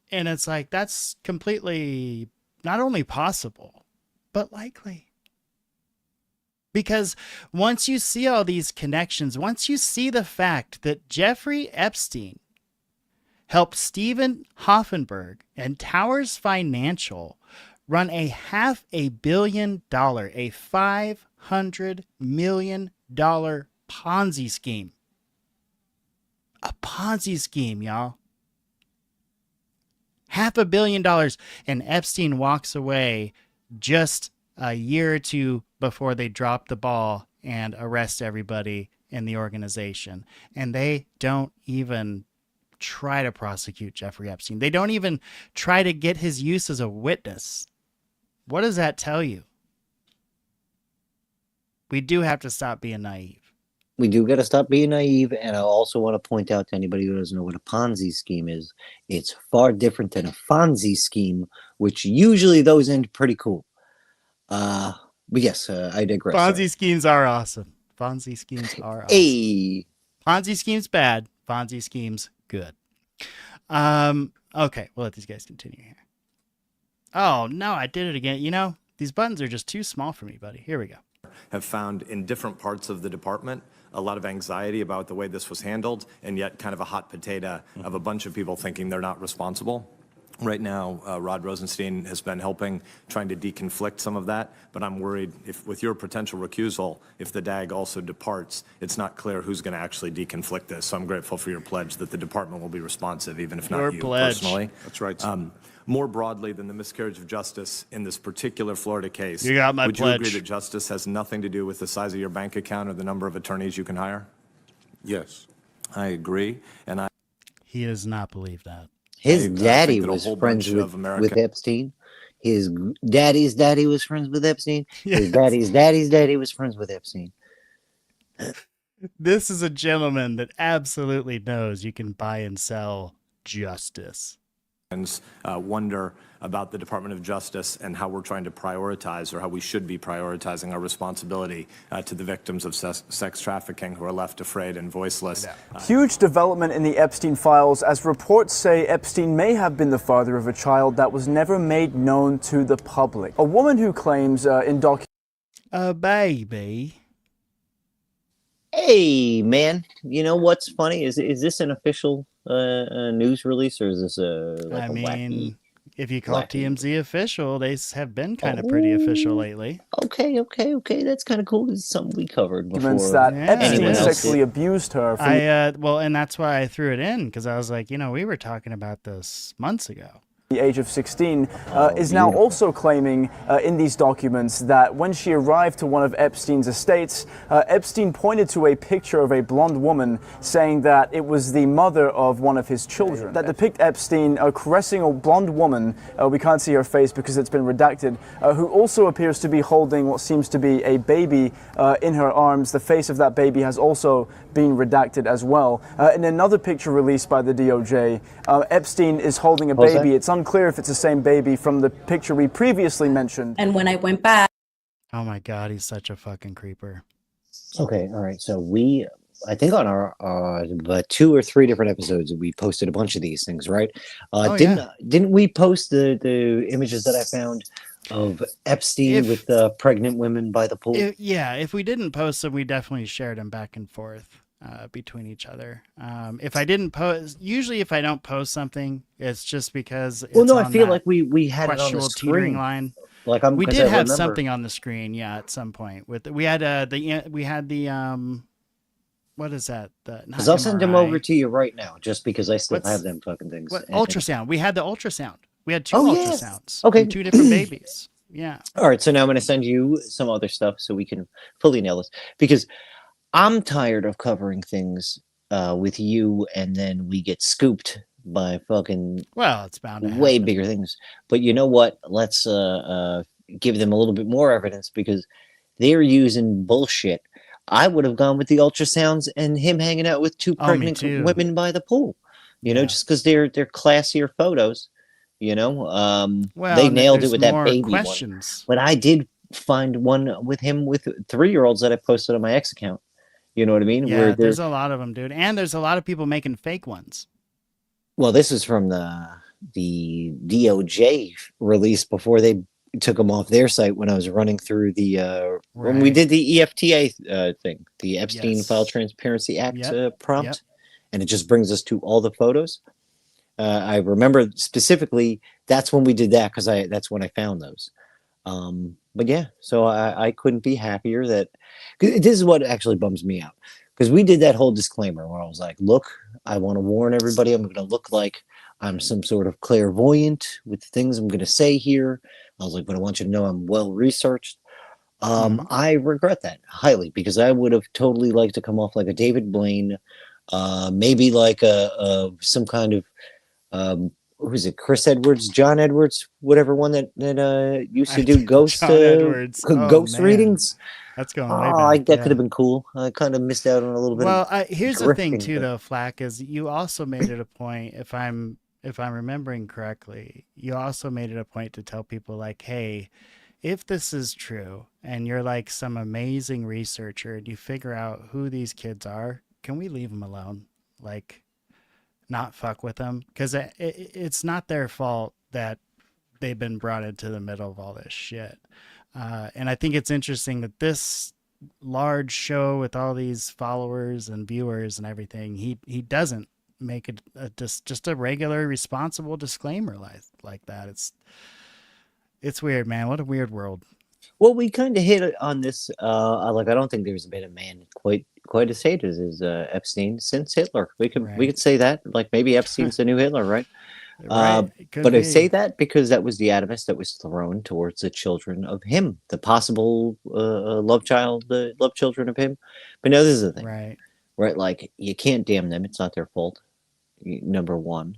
and it's like, that's completely not only possible, but likely. Because once you see all these connections, once you see the fact that Jeffrey Epstein helped Stephen Hoffenberg and Towers Financial run a $500 million, a $500 million Ponzi scheme. A Ponzi scheme, y'all. $500 million, and Epstein walks away just a year or two before they drop the ball and arrest everybody in the organization. And they don't even try to prosecute Jeffrey Epstein. They don't even try to get his use as a witness. What does that tell you? We do have to stop being naive. We do got to stop being naive, and I also want to point out to anybody who doesn't know what a Ponzi scheme is, it's far different than a Fonzie scheme, which usually those end pretty cool. But yes, I digress. Ponzi schemes are awesome. Ponzi schemes are awesome. Hey. Ponzi schemes bad. Ponzi schemes good. Okay, we'll let these guys continue here. Oh, no, I did it again. You know, these buttons are just too small for me, buddy. Here we go. Have found in different parts of the department a lot of anxiety about the way this was handled, and yet kind of a hot potato of a bunch of people thinking they're not responsible. Right now, Rod Rosenstein has been helping, trying to deconflict some of that, but I'm worried if, with your potential recusal, if the DAG also departs, it's not clear who's going to actually deconflict this. So I'm grateful for your pledge that the department will be responsive, even if not you personally. That's right. More broadly than the miscarriage of justice in this particular Florida case, You got my would pledge. you agree that justice has nothing to do with the size of your bank account or the number of attorneys you can hire? Yes. I agree, and He does not believe that. His I daddy think that a was whole friends bunch of with Epstein. His daddy's daddy was friends with Epstein. His Yes. daddy's daddy was friends with Epstein. This is a gentleman that absolutely knows you can buy and sell justice. Wonder about the Department of Justice and how we're trying to prioritize, or how we should be prioritizing our responsibility to the victims of sex trafficking who are left afraid and voiceless. Huge development in the Epstein files, as reports say Epstein may have been the father of a child that was never made known to the public. A woman who claims in documents... A baby. Hey, man, you know what's funny? Is this an official news release, or is this I mean, wacky? if you call wacky- TMZ official, they have been kind of pretty official lately. Okay, that's kind of cool. It's something we covered before. that Yeah. Epstein Anyone else sexually did. abused her. Well, and that's why I threw it in, because I was like, we were talking about this months ago. The age of 16, is now also claiming in these documents that when she arrived to one of Epstein's estates, Epstein pointed to a picture of a blonde woman, saying that it was the mother of one of his children. That depict Epstein caressing a blonde woman, we can't see her face because it's been redacted, who also appears to be holding what seems to be a baby in her arms. The face of that baby has also been redacted as well. In another picture released by the DOJ, Epstein is holding a baby. It's unclear if it's the same baby from the picture we previously mentioned. And when I went back... Oh my God, he's such a fucking creeper. Okay, all right. So I think on our 2 or 3 different episodes, we posted a bunch of these things, right? Didn't we post the images that I found of Epstein with the pregnant women by the pool? If we didn't post them, we definitely shared them back and forth between each other. If I didn't post, usually if I don't post something, it's just because it's I feel like we had it on the teetering screen. line. We did have something on the screen, at some point. We had the what is that? Because I'll send them over to you right now, just because I still have them fucking things. Ultrasound. We had the ultrasound. We had 2 yes. ultrasounds. Okay. From 2 different babies. Yeah. All right, so now I'm going to send you some other stuff so we can fully nail this, because I'm tired of covering things with you, and then we get scooped by fucking it's bound to way happen. bigger things. But you know what? Let's give them a little bit more evidence, because they're using bullshit. I would have gone with the ultrasounds and him hanging out with 2 pregnant women by the pool. Just because they're classier photos. They nailed it with that baby questions. one. But I did find one with him with 3-year-olds that I posted on my ex account. You know what I mean? Yeah, there's a lot of them, dude. And there's a lot of people making fake ones. Well, this is from the DOJ release before they took them off their site, when I was running through the when we did the EFTA thing, the Epstein File Transparency Act prompt, and it just brings us to all the photos. I remember specifically that's when we did that, because that's when I found those. But yeah, so I couldn't be happier that this is what actually bums me out, because we did that whole disclaimer where I was like, look, I want to warn everybody, I'm going to look like I'm some sort of clairvoyant with the things I'm going to say here. I was like, but I want you to know I'm well researched. I regret that highly, because I would have totally liked to come off like a David Blaine, maybe like some kind of who is it? Chris Edwards, John Edwards, whatever one that used to do ghost readings. That's going way back. That could have been cool. I kind of missed out on a little bit. Well, here's the thing too, though, Flack, is you also made it a point, if I'm remembering correctly, you also made it a point to tell people like, hey, if this is true and you're like some amazing researcher and you figure out who these kids are, can we leave them alone? Like, not fuck with them? Because it's not their fault that they've been brought into the middle of all this shit. And I think it's interesting that this large show with all these followers and viewers and everything, he doesn't make just a regular responsible disclaimer like that. It's weird, man. What a weird world. Well, we kind of hit on this. Like, I don't think there's been a man quite as hated as Epstein since Hitler. We could say that. Like, maybe Epstein's the new Hitler, right? But I say that because that was the animus that was thrown towards the children of him, the possible love children of him. But no, this is the thing, right? Like, you can't damn them; it's not their fault. Number one,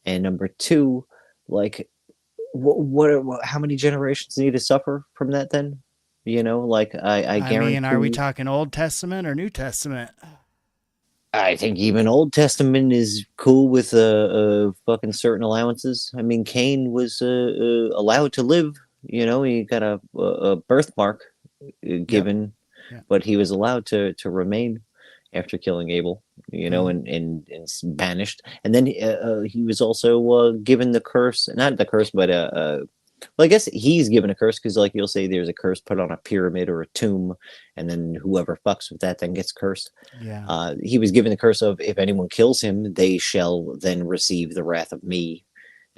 and number two, like, how many generations need to suffer from that? Then, like, I guarantee. mean, are we talking Old Testament or New Testament? I think even Old Testament is cool with fucking certain allowances. I mean, Cain was allowed to live. He got a birthmark given, but he was allowed to remain after killing Abel. And banished. And then he was also given the curse, not the curse, but well, I guess he's given a curse because, like, you'll say there's a curse put on a pyramid or a tomb, and then whoever fucks with that then gets cursed. Yeah. He was given the curse of, if anyone kills him, they shall then receive the wrath of me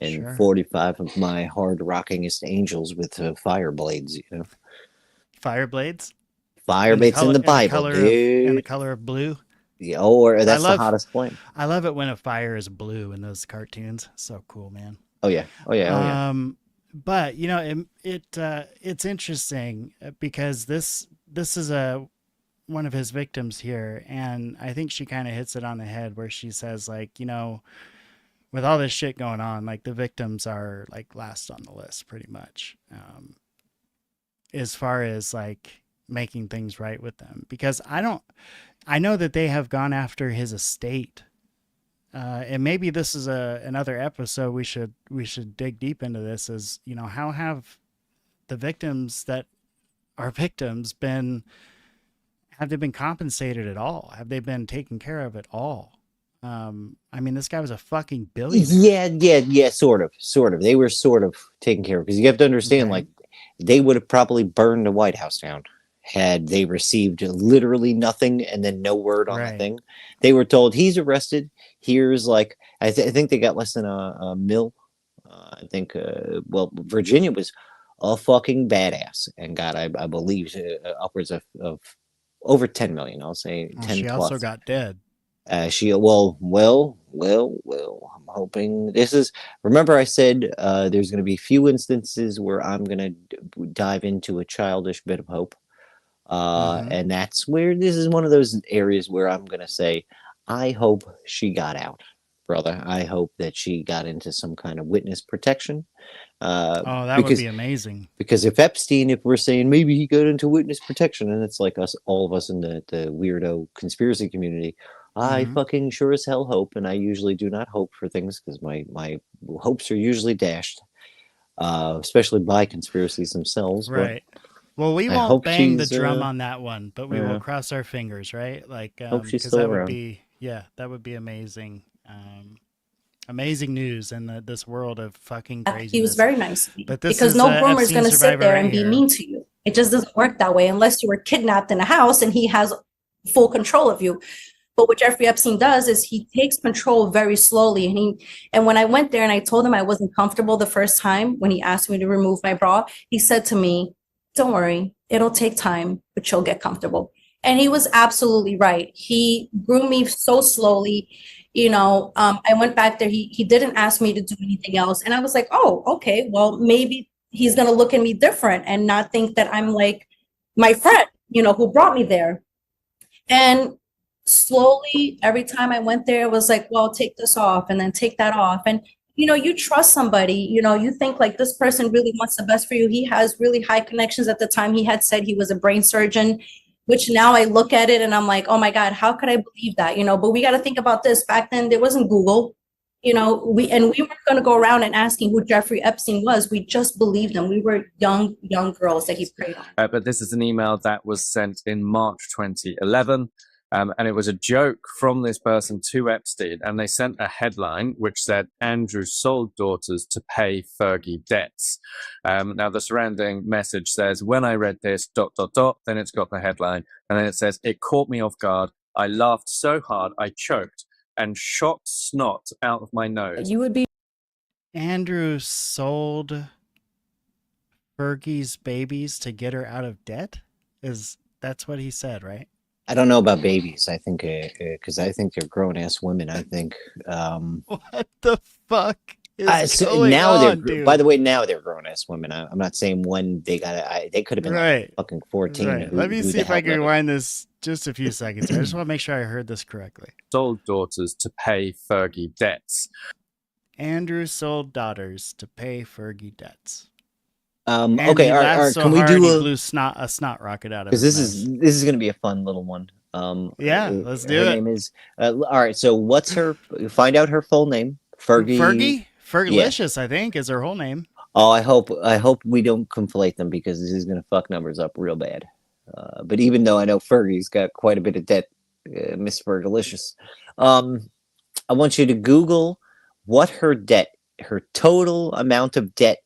and 45 of my hard-rockingest angels with fire blades. Fire blades? Fire blades in the Bible, dude. In the color of blue? Yeah, or that's the hottest flame. I love it when a fire is blue in those cartoons. So cool, man. Oh yeah. But it's interesting because this is one of his victims here, and I think she kind of hits it on the head where she says, like, with all this shit going on, like, the victims are like last on the list pretty much, as far as like making things right with them, because I know that they have gone after his estate. And maybe this is another episode we should dig deep into this, is, how have the victims that are victims have they been compensated at all? Have they been taken care of at all? I mean, this guy was a fucking billionaire. Yeah, sort of. They were sort of taken care of, because you have to understand, like, they would have probably burned the White House down had they received literally nothing and then no word on the thing. They were told, he's arrested. Here's, like, I think they got less than a mil. I think, Virginia was a fucking badass and got, I believe, upwards of over 10 million. I'll say 10 she plus. Also got dead. I'm hoping this is, remember I said there's going to be few instances where I'm going to dive into a childish bit of hope. And that's where this is one of those areas where I'm going to say, I hope she got out, brother. I hope that she got into some kind of witness protection. That would be amazing. Because if we're saying maybe he got into witness protection, and it's like all of us in the weirdo conspiracy community, I fucking sure as hell hope, and I usually do not hope for things because my hopes are usually dashed, especially by conspiracies themselves. Right. Well, we won't bang the drum on that one, but we will cross our fingers, right? Like, hope she's still around. That would be amazing. Amazing news in this world of fucking craziness. He was very nice to me, but because no groomer is going to sit there and be mean to you. It just doesn't work that way unless you were kidnapped in a house and he has full control of you. But what Jeffrey Epstein does is he takes control very slowly. And when I went there and I told him I wasn't comfortable the first time when he asked me to remove my bra, he said to me, "Don't worry, it'll take time, but you'll get comfortable." And he was absolutely right. He groomed me so slowly. I went back there. He didn't ask me to do anything else. And I was like, oh, okay, well, maybe he's going to look at me different and not think that I'm like my friend, who brought me there. And slowly, every time I went there, it was like, well, take this off and then take that off. And, you trust somebody, you think like this person really wants the best for you. He has really high connections. At the time, he had said he was a brain surgeon, which now I look at it and I'm like, oh my God, how could I believe that? But we got to think about this. Back then, there wasn't Google. We weren't going to go around and asking who Jeffrey Epstein was. We just believed him. We were young girls that he preyed on. But this is an email that was sent in March 2011. And it was a joke from this person to Epstein. And they sent a headline which said, "Andrew sold daughters to pay Fergie debts." Now, the surrounding message says, "When I read this, ... then it's got the headline. And then it says, "It caught me off guard. I laughed so hard, I choked. and shot snot out of my nose. You would be. Andrew sold Fergie's babies to get her out of debt? That's what he said, right? I don't know about babies. I think because I think they're grown ass women. I think. What the fuck is going now on, they're. dude? By the way, now they're grown ass women. I'm not saying when they got it. They could have been Right. like fucking 14. Right. Let me see if I can rewind this just a few seconds. I just want to make sure I heard this correctly. Sold daughters to pay Fergie debts. Andrew sold daughters to pay Fergie debts. Okay, all right. Can we do he blew a snot rocket out of? Because this is going to be a fun little one. Yeah, let's do her it. Name is all right. So what's her? Find out her full name. Fergie. Fergalicious, I think, is her whole name. Oh, I hope we don't conflate them because this is going to fuck numbers up real bad. But even though I know Fergie's got quite a bit of debt, Miss Fergalicious, I want you to Google what her total amount of debt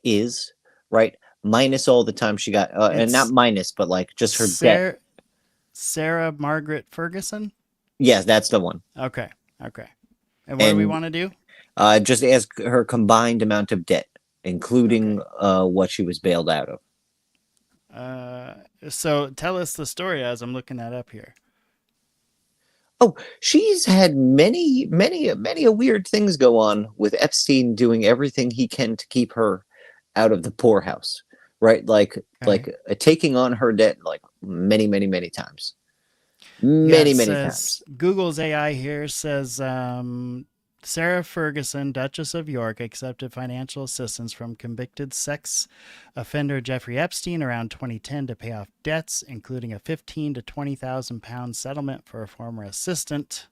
is, right? Minus all the time she got, and not minus, but like just her debt. Sarah Margaret Ferguson? Yes, that's the one. Okay. And what do we want to do? Just ask her combined amount of debt, including what she was bailed out of. So tell us the story as I'm looking that up here. Oh, she's had many weird things go on with Epstein doing everything he can to keep her out of the poorhouse, right? Like taking on her debt like many times. Many times. Google's AI here says Sarah Ferguson, Duchess of York, accepted financial assistance from convicted sex offender Jeffrey Epstein around 2010 to pay off debts, including a £15,000 to £20,000 settlement for a former assistant.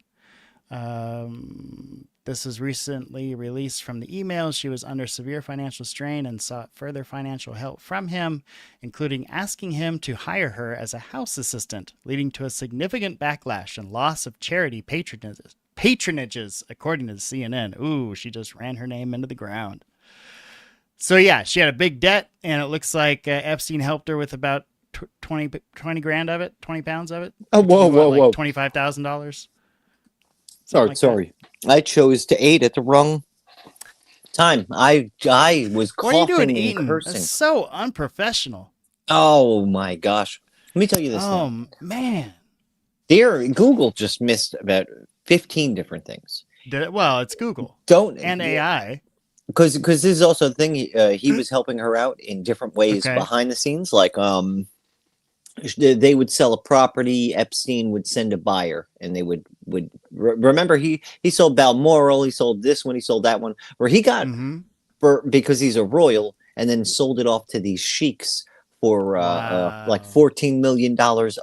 This is recently released from the emails. She was under severe financial strain and sought further financial help from him, including asking him to hire her as a house assistant, leading to a significant backlash and loss of charity patronages, according to CNN. Ooh, she just ran her name into the ground. So yeah, she had a big debt, and it looks like Epstein helped her with about 20 grand of it, 20 pounds of it. Oh, whoa. $25,000. Sorry. I chose to eat at the wrong time. I was coughing. What are you doing and eating? cursing. That's so unprofessional. Oh my gosh. Let me tell you this. Man. Google just missed about 15 different things. Did it? Well, it's Google. And AI. Because this is also the thing. He was helping her out in different ways behind the scenes. Like they would sell a property. Epstein would send a buyer, and they would remember he sold Balmoral. He sold this one. He sold that one. Where he got because he's a royal, and then sold it off to these sheiks for like $14 million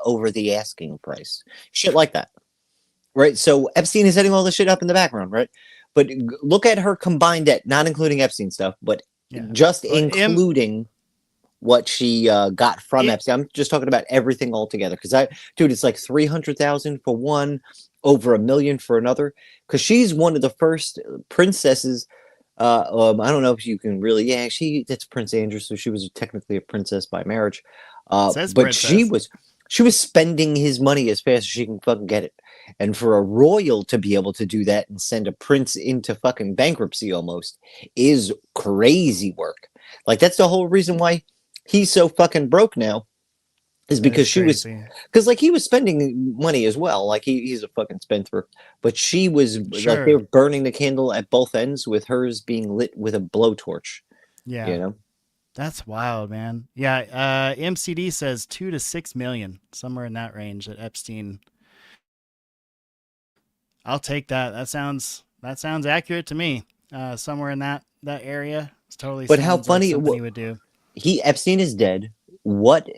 over the asking price. Shit like that. Right. So Epstein is setting all this shit up in the background. Right. But look at her combined debt, not including Epstein stuff, but just including what she got from Epstein. I'm just talking about everything all together. Because it's like $300,000 for one, over $1 million for another. Because she's one of the first princesses. I don't know if you can really. Yeah, that's Prince Andrew, so she was technically a princess by marriage. But princess. she was spending his money as fast as she can fucking get it. And for a royal to be able to do that and send a prince into fucking bankruptcy almost is crazy work. Like that's the whole reason why he's so fucking broke now, is because he was spending money as well. Like he's a fucking spendthrift, but she was like they were burning the candle at both ends with hers being lit with a blowtorch. Yeah, you know, that's wild, man. Yeah, MCD says 2 to 6 million, somewhere in that range that Epstein. I'll take that. That sounds accurate to me. Somewhere in that area, it's totally. But how funny like he would do. Epstein is dead. What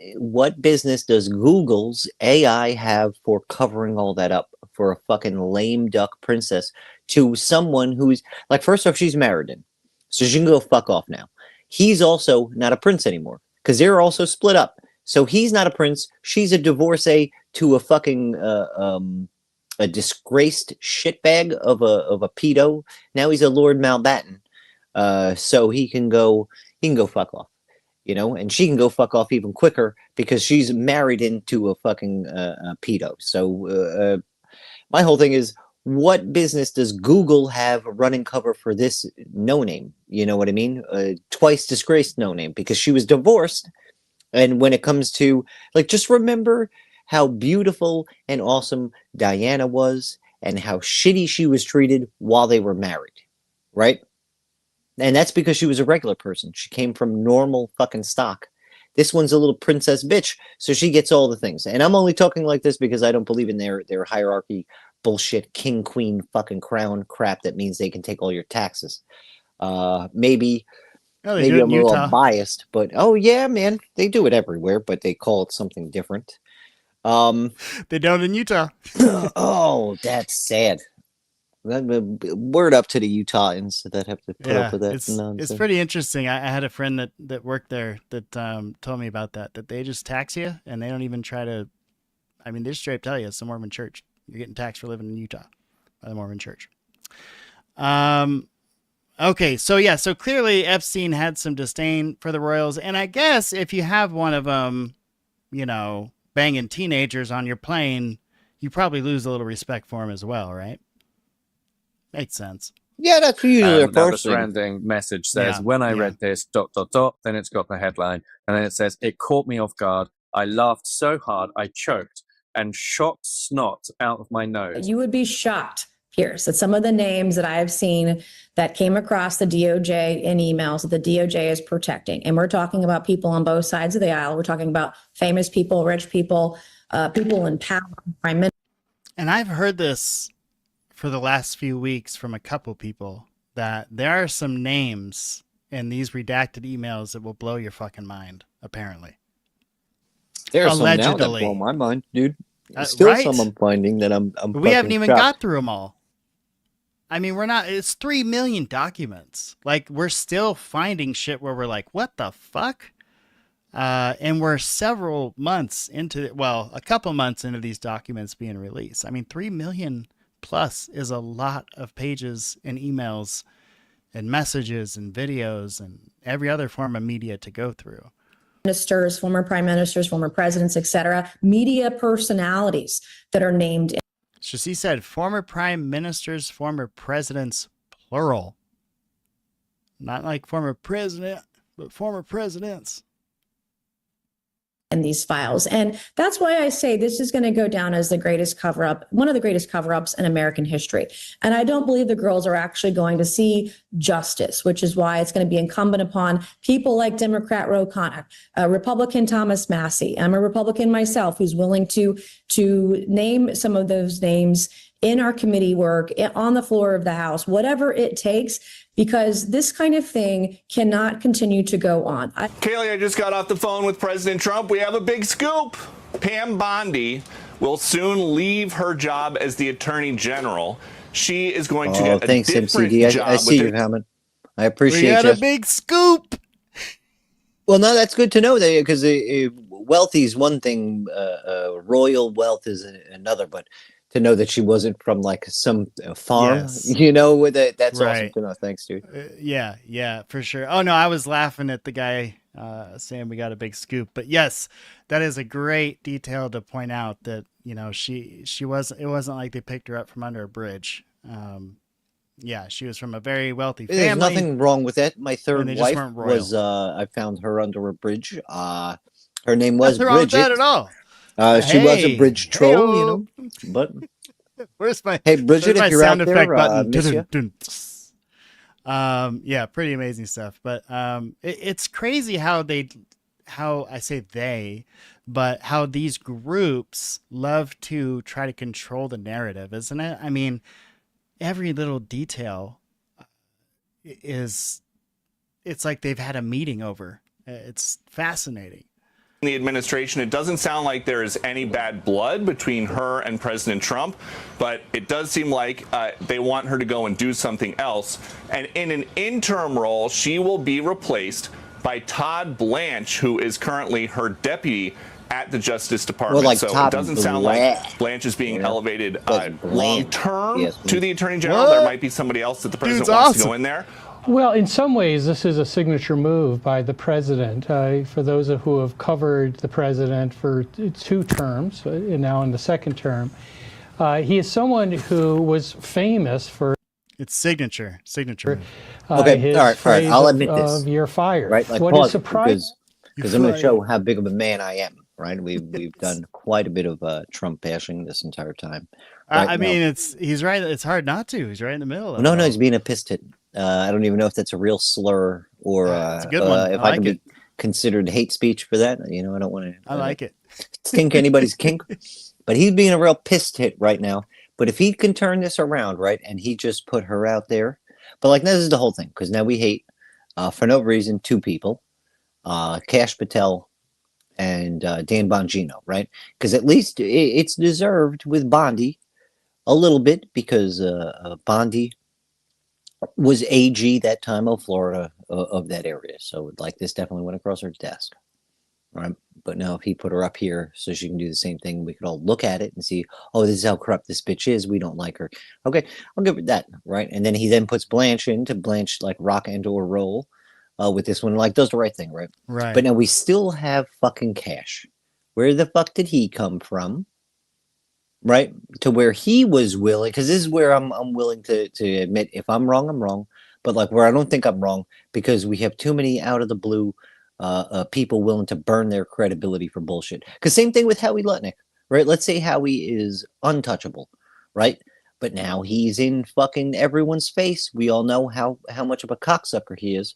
business does Google's AI have for covering all that up for a fucking lame duck princess to someone who's like, first off, she's married him, so she can go fuck off now. He's also not a prince anymore because they're also split up. So he's not a prince. She's a divorcee to a fucking a disgraced shitbag of a pedo. Now he's a Lord Mountbatten. So he can go fuck off. You know, and she can go fuck off even quicker because she's married into a fucking pedo. So my whole thing is, what business does Google have running cover for this no name? You know what I mean? Twice disgraced no name, because she was divorced. And when it comes to, like, just remember how beautiful and awesome Diana was and how shitty she was treated while they were married, right? And that's because she was a regular person. She came from normal fucking stock. This one's a little princess bitch, so she gets all the things. And I'm only talking like this because I don't believe in their hierarchy bullshit, king, queen, fucking crown crap that means they can take all your taxes. Maybe I'm a little biased, but oh yeah, man, they do it everywhere, but they call it something different. They don't in Utah. Oh, that's sad. Word up to the Utahns that have to put up with that. It's pretty interesting. I had a friend that worked there that told me about that they just tax you and they don't even try to. I mean, they just straight up tell you it's the Mormon Church. You're getting taxed for living in Utah by the Mormon Church. Okay, so clearly Epstein had some disdain for the royals, and I guess if you have one of them, banging teenagers on your plane, you probably lose a little respect for him as well, right? Makes sense. Yeah, that's usually a the surrounding message says, when I read this, ... then it's got the headline, and then it says, it caught me off guard. I laughed so hard, I choked and shot snot out of my nose. You would be shocked, Pierce, that some of the names that I have seen that came across the DOJ in emails that the DOJ is protecting. And we're talking about people on both sides of the aisle. We're talking about famous people, rich people, people in power, prime minister. And I've heard this for the last few weeks from a couple people that there are some names in these redacted emails that will blow your fucking mind, apparently. There's some now that blow my mind, dude. Still right? some I'm finding that I'm we haven't even shocked. got through them all. I mean, it's 3 million documents. Like, we're still finding shit where we're like, what the fuck? And we're several months into, a couple months into these documents being released. I mean, 3 million plus is a lot of pages and emails and messages and videos and every other form of media to go through. Ministers, former prime ministers, former presidents, etc., media personalities that are named. So he said former prime ministers, former presidents, plural. Not like former president, but former presidents. In these files. And that's why I say this is going to go down as the greatest cover-up, one of the greatest cover-ups in American history. And I don't believe the girls are actually going to see justice, which is why it's going to be incumbent upon people like Democrat Ro Khanna, Republican Thomas Massey. I'm a Republican myself who's willing to name some of those names in our committee work, on the floor of the House, whatever it takes, because this kind of thing cannot continue to go on. Kaylee, I just got off the phone with President Trump. We have a big scoop. Pam Bondi will soon leave her job as the Attorney General. She is going to get a different job. I see you, Hammond. I appreciate you. We got a big scoop. Well, no, that's good to know, because wealthy is one thing, royal wealth is another, but to know that she wasn't from like some farm, with it, that's awesome to know. Thanks, dude. Yeah, for sure. Oh no, I was laughing at the guy saying we got a big scoop, but yes, that is a great detail to point out that she wasn't. It wasn't like they picked her up from under a bridge. She was from a very wealthy family. There's nothing wrong with that. My third wife was. I found her under a bridge. Her name was Nothing wrong with that at all. She was a bridge troll, but where's my Bridget? If you're out there, yeah, pretty amazing stuff. But it's crazy how I say they, but how these groups love to try to control the narrative, isn't it? I mean, every little detail it's like they've had a meeting over. It's fascinating. The administration, it doesn't sound like there is any bad blood between her and President Trump, but it does seem like they want her to go and do something else. And in an interim role, she will be replaced by Todd Blanche, who is currently her deputy at the Justice Department. Well, like so Todd it doesn't sound like Blanche is being elevated long-term to the Attorney General. What? There might be somebody else that the president wants to go in there. Well, in some ways, this is a signature move by the president. For those who have covered the president for 2 terms, and now in the second term, He is someone who was famous for It's signature. Okay, his all right. phrase I'll admit this. of "you're fired." Right, like What pause is surprising? because I'm going to show how big of a man I am. Right, we've done quite a bit of Trump bashing this entire time. Right I mean, he's right. It's hard not to. He's right in the middle of it. No, he's being a piss tit. I don't even know if that's a real slur or it's a good one. if I like can it. be considered hate speech for that. I don't want to. I like it. Stink anybody's kink, but he's being a real piss tit right now. But if he can turn this around, right, and he just put her out there, but like this is the whole thing because now we hate for no reason two people, Kash Patel and Dan Bongino, right? Because at least it's deserved with Bondi a little bit because Bondi was AG that time of Florida of that area. So like this definitely went across her desk, right? But now if he put her up here so she can do the same thing, we could all look at it and see, oh, this is how corrupt this bitch is. We don't like her. Okay, I'll give it that, right? And then he then puts Blanche in to Blanche like rock and or roll with this one, like does the right thing, right? Right. But now we still have fucking Kash. Where the fuck did he come from? Right, to where he was willing, because this is where I'm willing to admit if I'm wrong, but like where I don't think I'm wrong because we have too many out of the blue people willing to burn their credibility for bullshit. Because same thing with Howie Lutnick, right? Let's say Howie is untouchable, right? But now he's in fucking everyone's face. We all know how much of a cocksucker he is,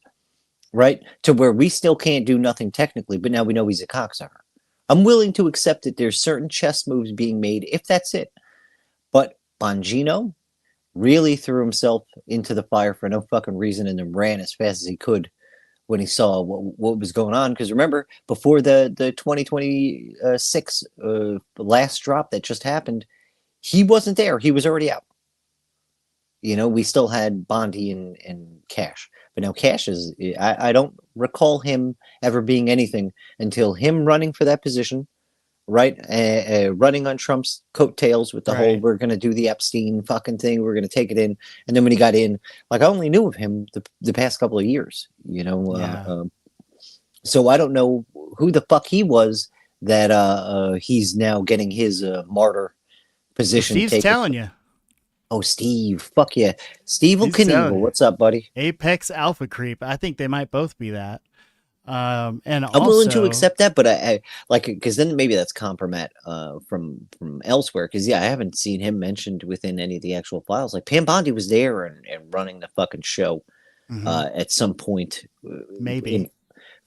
right? To where we still can't do nothing technically, but now we know he's a cocksucker. I'm willing to accept that there's certain chess moves being made if that's it. But Bongino really threw himself into the fire for no fucking reason and then ran as fast as he could when he saw what was going on. Because remember, before the 2026 last drop that just happened, he wasn't there. He was already out. We still had Bondi and Kash. But now Kash is, I don't recall him ever being anything until him running for that position, right? Running on Trump's coattails with the whole, we're going to do the Epstein fucking thing. We're going to take it in. And then when he got in, like I only knew of him the past couple of years, so I don't know who the fuck he was that he's now getting his martyr position. Well, Steve's telling you. Oh, Steve. Fuck yeah. Steve Knievel. What's up, buddy? Apex Alpha Creep. I think they might both be that. And I'm willing to accept that, but I like it because then maybe that's compromat from elsewhere. Because I haven't seen him mentioned within any of the actual files. Like Pam Bondi was there and running the fucking show at some point. Maybe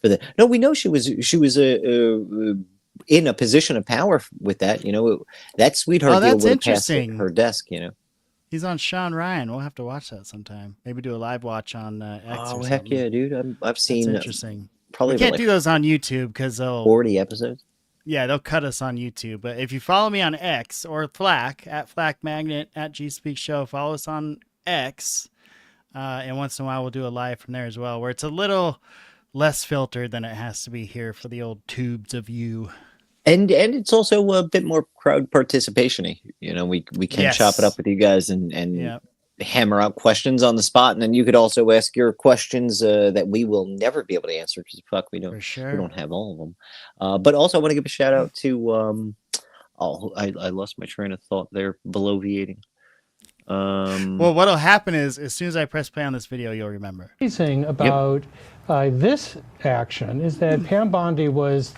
for the no, we know she was in a position of power with that. That sweetheart deal would have passed her desk. He's on Sean Ryan. We'll have to watch that sometime. Maybe do a live watch on X. Oh, heck yeah, dude. I've seen. That's interesting. Probably we can't do those on YouTube because they'll 40 episodes. Yeah, they'll cut us on YouTube. But if you follow me on X or FLAK at FLAK Magnet at G Speak Show, follow us on X. And once in a while, we'll do a live from there as well, where it's a little less filtered than it has to be here for the old tubes of you. And it's also a bit more crowd participation-y. We can chop it up with you guys and hammer out questions on the spot, and then you could also ask your questions that we will never be able to answer because we don't have all of them. But also, I want to give a shout out to I lost my train of thought there. Bloviating. Well, what'll happen is as soon as I press play on this video, you'll remember. Amazing about this action is that Pam Bondi was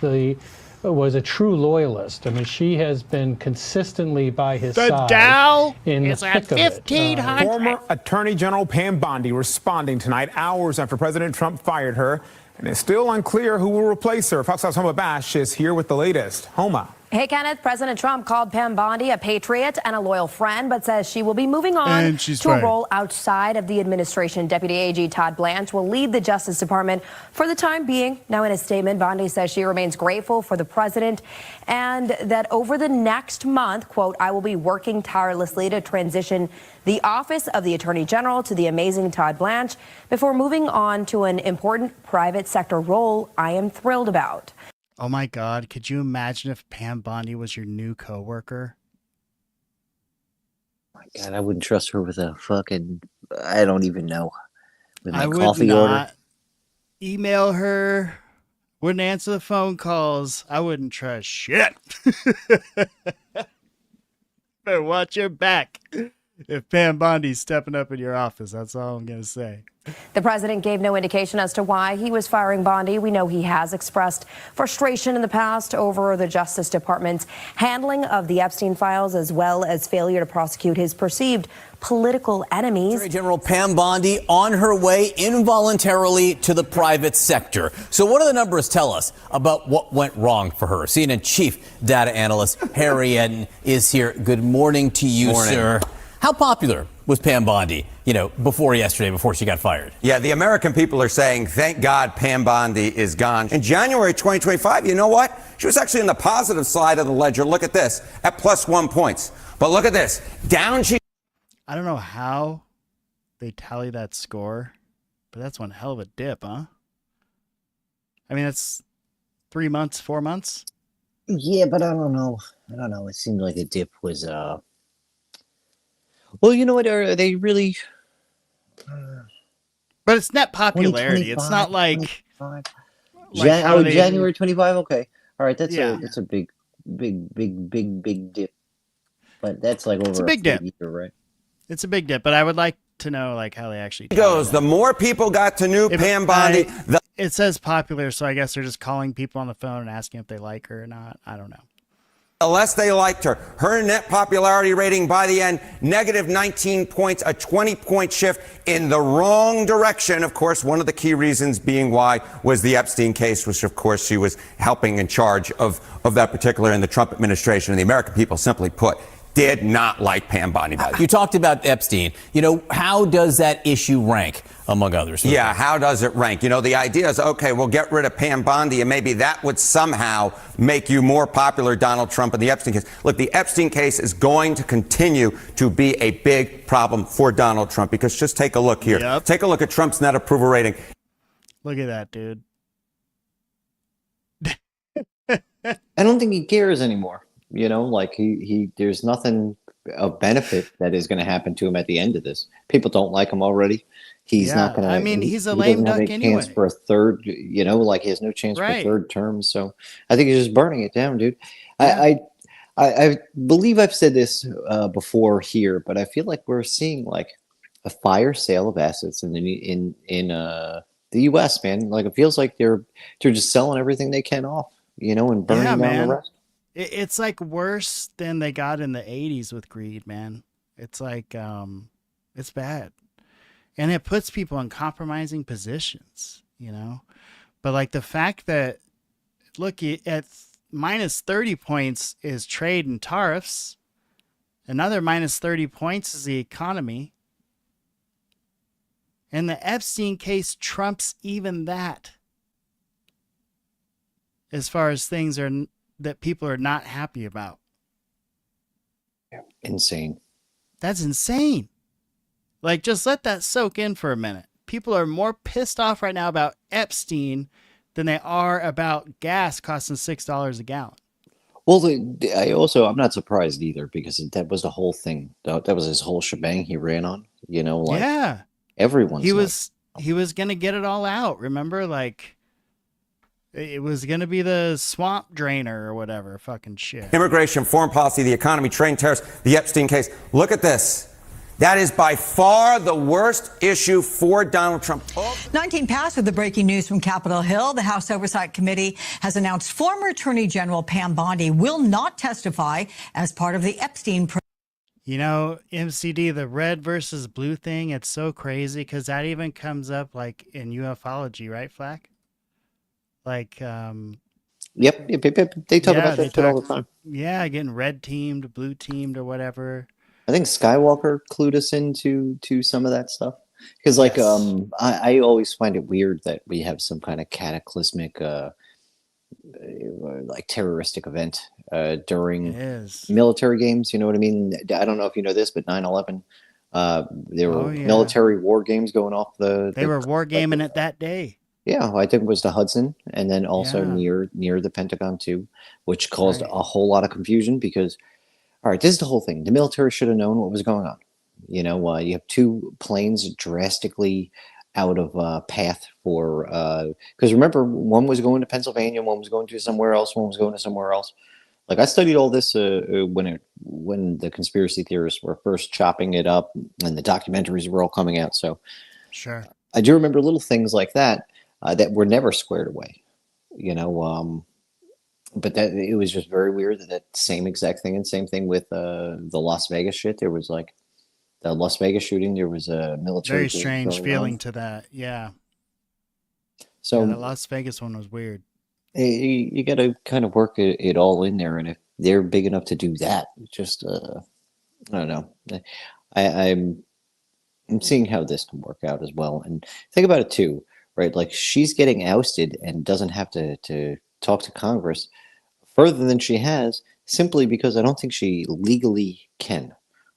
a true loyalist. I mean, she has been consistently by his side. The Dow in is the at thick of it. 1,500. Former Attorney General Pam Bondi responding tonight, hours after President Trump fired her, and it's still unclear who will replace her. Fox News' Homa Bash is here with the latest. Homa. Hey, Kenneth, President Trump called Pam Bondi a patriot and a loyal friend, but says she will be moving on to a role outside of the administration. Deputy AG Todd Blanche will lead the Justice Department for the time being. Now, in a statement, Bondi says she remains grateful for the president and that over the next month, quote, I will be working tirelessly to transition the office of the Attorney General to the amazing Todd Blanche before moving on to an important private sector role I am thrilled about. Oh my God, could you imagine if Pam Bondi was your new coworker? Oh my God, I wouldn't trust her with a fucking, I don't even know. With my I would coffee not order. email her, wouldn't answer the phone calls. I wouldn't trust shit. Better watch your back if Pam Bondi's stepping up in your office. That's all I'm going to say. The president gave no indication as to why he was firing Bondi. We know he has expressed frustration in the past over the Justice Department's handling of the Epstein files, as well as failure to prosecute his perceived political enemies. Attorney General Pam Bondi on her way involuntarily to the private sector. So what do the numbers tell us about what went wrong for her? CNN chief data analyst Harry Eden is here. Good morning to you, sir. How popular was Pam Bondi, before yesterday, before she got fired? Yeah, the American people are saying, thank God Pam Bondi is gone. In January 2025, you know what? She was actually on the positive side of the ledger. Look at this, at +1 points. But look at this, down she... I don't know how they tally that score, but that's one hell of a dip, huh? I mean, it's 3 months, 4 months? Yeah, but I don't know. It seemed like the dip was... Well, you know what? Are they really? But it's net popularity. It's not like January 25. Okay, all right. That's a big dip. But that's like over it's a big dip, year, right? It's a big dip. But I would like to know like how they actually goes. The more people got to know Pam Bondi, it says popular, so I guess they're just calling people on the phone and asking if they like her or not. I don't know. The less they liked her. Her net popularity rating by the end, -19 points, a 20-point shift in the wrong direction. Of course, one of the key reasons being why was the Epstein case, which, of course, she was helping in charge of that particular in the Trump administration. And the American people, simply put, did not like Pam Bondi. You talked about Epstein. How does that issue rank, among others? Yeah, how does it rank? The idea is, okay, we'll get rid of Pam Bondi, and maybe that would somehow make you more popular, Donald Trump, in the Epstein case. Look, the Epstein case is going to continue to be a big problem for Donald Trump, because just take a look here. Yep. Take a look at Trump's net approval rating. Look at that, dude. I don't think he cares anymore. There's nothing of benefit that is going to happen to him at the end of this. People don't like him already. He's not going to. I mean, he's a lame duck anyway. Chance for a third, he has no chance for a third term. So I think he's just burning it down, dude. Yeah. I believe I've said this before here, but I feel like we're seeing like a fire sale of assets in the U.S. Man, like it feels like they're just selling everything they can off, and burning down the rest. It's like worse than they got in the 80s with greed, man. It's like, it's bad. And it puts people in compromising positions, But like the fact that, look, at -30 points is trade and tariffs. Another -30 points is the economy. And the Epstein case trumps even that. As far as things are that people are not happy about. Insane. That's insane. Like, just let that soak in for a minute. People are more pissed off right now about Epstein than they are about gas costing $6 a gallon. Well, I'm not surprised either, because that was the whole thing. That was his whole shebang he ran on. Everyone. He was going to get it all out. Remember, like, it was going to be the swamp drainer or whatever fucking shit. Immigration, foreign policy, the economy, trade, tariffs, the Epstein case. Look at this. That is by far the worst issue for Donald Trump. 19 past with the breaking news from Capitol Hill. The House Oversight Committee has announced former Attorney General Pam Bondi will not testify as part of the Epstein probe. MCD, the red versus blue thing, it's so crazy because that even comes up like in ufology, right, FLAK? Like, Yep. They talk about that all the time. Yeah, getting red teamed, blue teamed, or whatever. I think Skywalker clued us into some of that stuff. Because, like, I always find it weird that we have some kind of cataclysmic, like, terroristic event during military games. You know what I mean? I don't know if you know this, but 9/11, there were military war games going off They were wargaming it that day. Yeah, I think it was the Hudson, and then also near the Pentagon too, which caused a whole lot of confusion because, all right, this is the whole thing. The military should have known what was going on. You know, you have two planes drastically out of path for, because remember, one was going to Pennsylvania, one was going to somewhere else, one was going to somewhere else. Like I studied all this when the conspiracy theorists were first chopping it up and the documentaries were all coming out. So Sure. I do remember little things like that that were never squared away. You know, but that it was just very weird that same exact thing, and same thing with the Las Vegas shit. There was like the Las Vegas shooting. There was a military. Very strange feeling to that. Yeah. So yeah, the Las Vegas one was weird. You got to kind of work it all in there, and if they're big enough to do that, just I don't know. I'm seeing how this can work out as well, and think about it too, right? Like she's getting ousted and doesn't have to talk to Congress further than she has, simply because I don't think she legally can,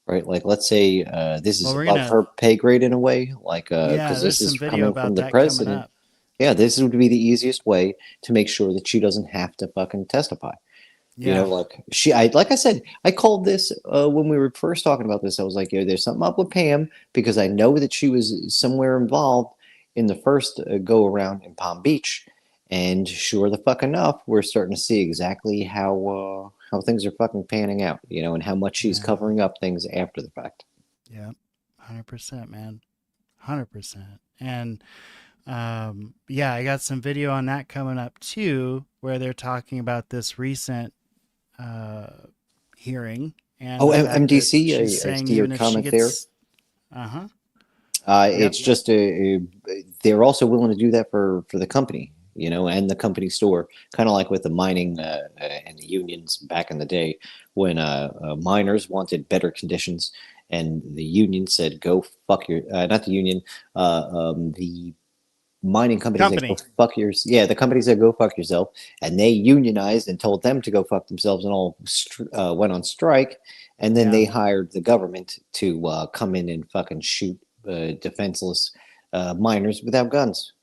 right? Like let's say this is above her pay grade in a way, like because this is coming from the president. Yeah, this would be the easiest way to make sure that she doesn't have to fucking testify. Yeah. You know, like like I said, I called this when we were first talking about this. I was like, there's something up with Pam, because I know that she was somewhere involved in the first go around in Palm Beach, and sure the fuck enough, we're starting to see exactly how things are fucking panning out. You know, and how much she's covering up things after the fact. Yeah, 100%, man, 100%, and. Yeah, I got some video on that coming up too, where they're talking about this recent hearing. And MDC, I see your comment there. It's just they're also willing to do that for the company, you know, and the company store, kind of like with the mining and the unions back in the day, when miners wanted better conditions, and the union said, "Go fuck your," not the union, the mining companies said, "Go fuck yours." Yeah, the company said, "Go fuck yourself," and they unionized and told them to go fuck themselves, and all went on strike. And then they hired the government to come in and fucking shoot defenseless miners without guns.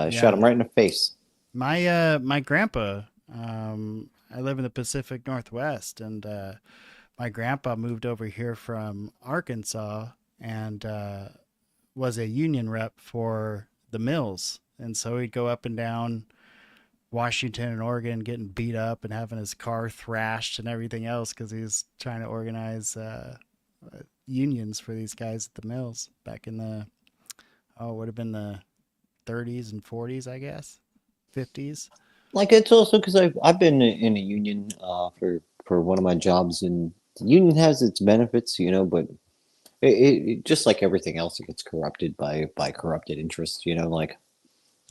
Shot them right in the face. My grandpa, I live in the Pacific Northwest, and my grandpa moved over here from Arkansas and was a union rep for the mills, and so he'd go up and down Washington and Oregon getting beat up and having his car thrashed and everything else because he was trying to organize unions for these guys at the mills back in the would have been the 30s and 40s, I guess, 50s. Like, it's also because I've been in a union for one of my jobs, and the union has its benefits, you know, but it just like everything else, it gets corrupted by corrupted interests, you know. Like,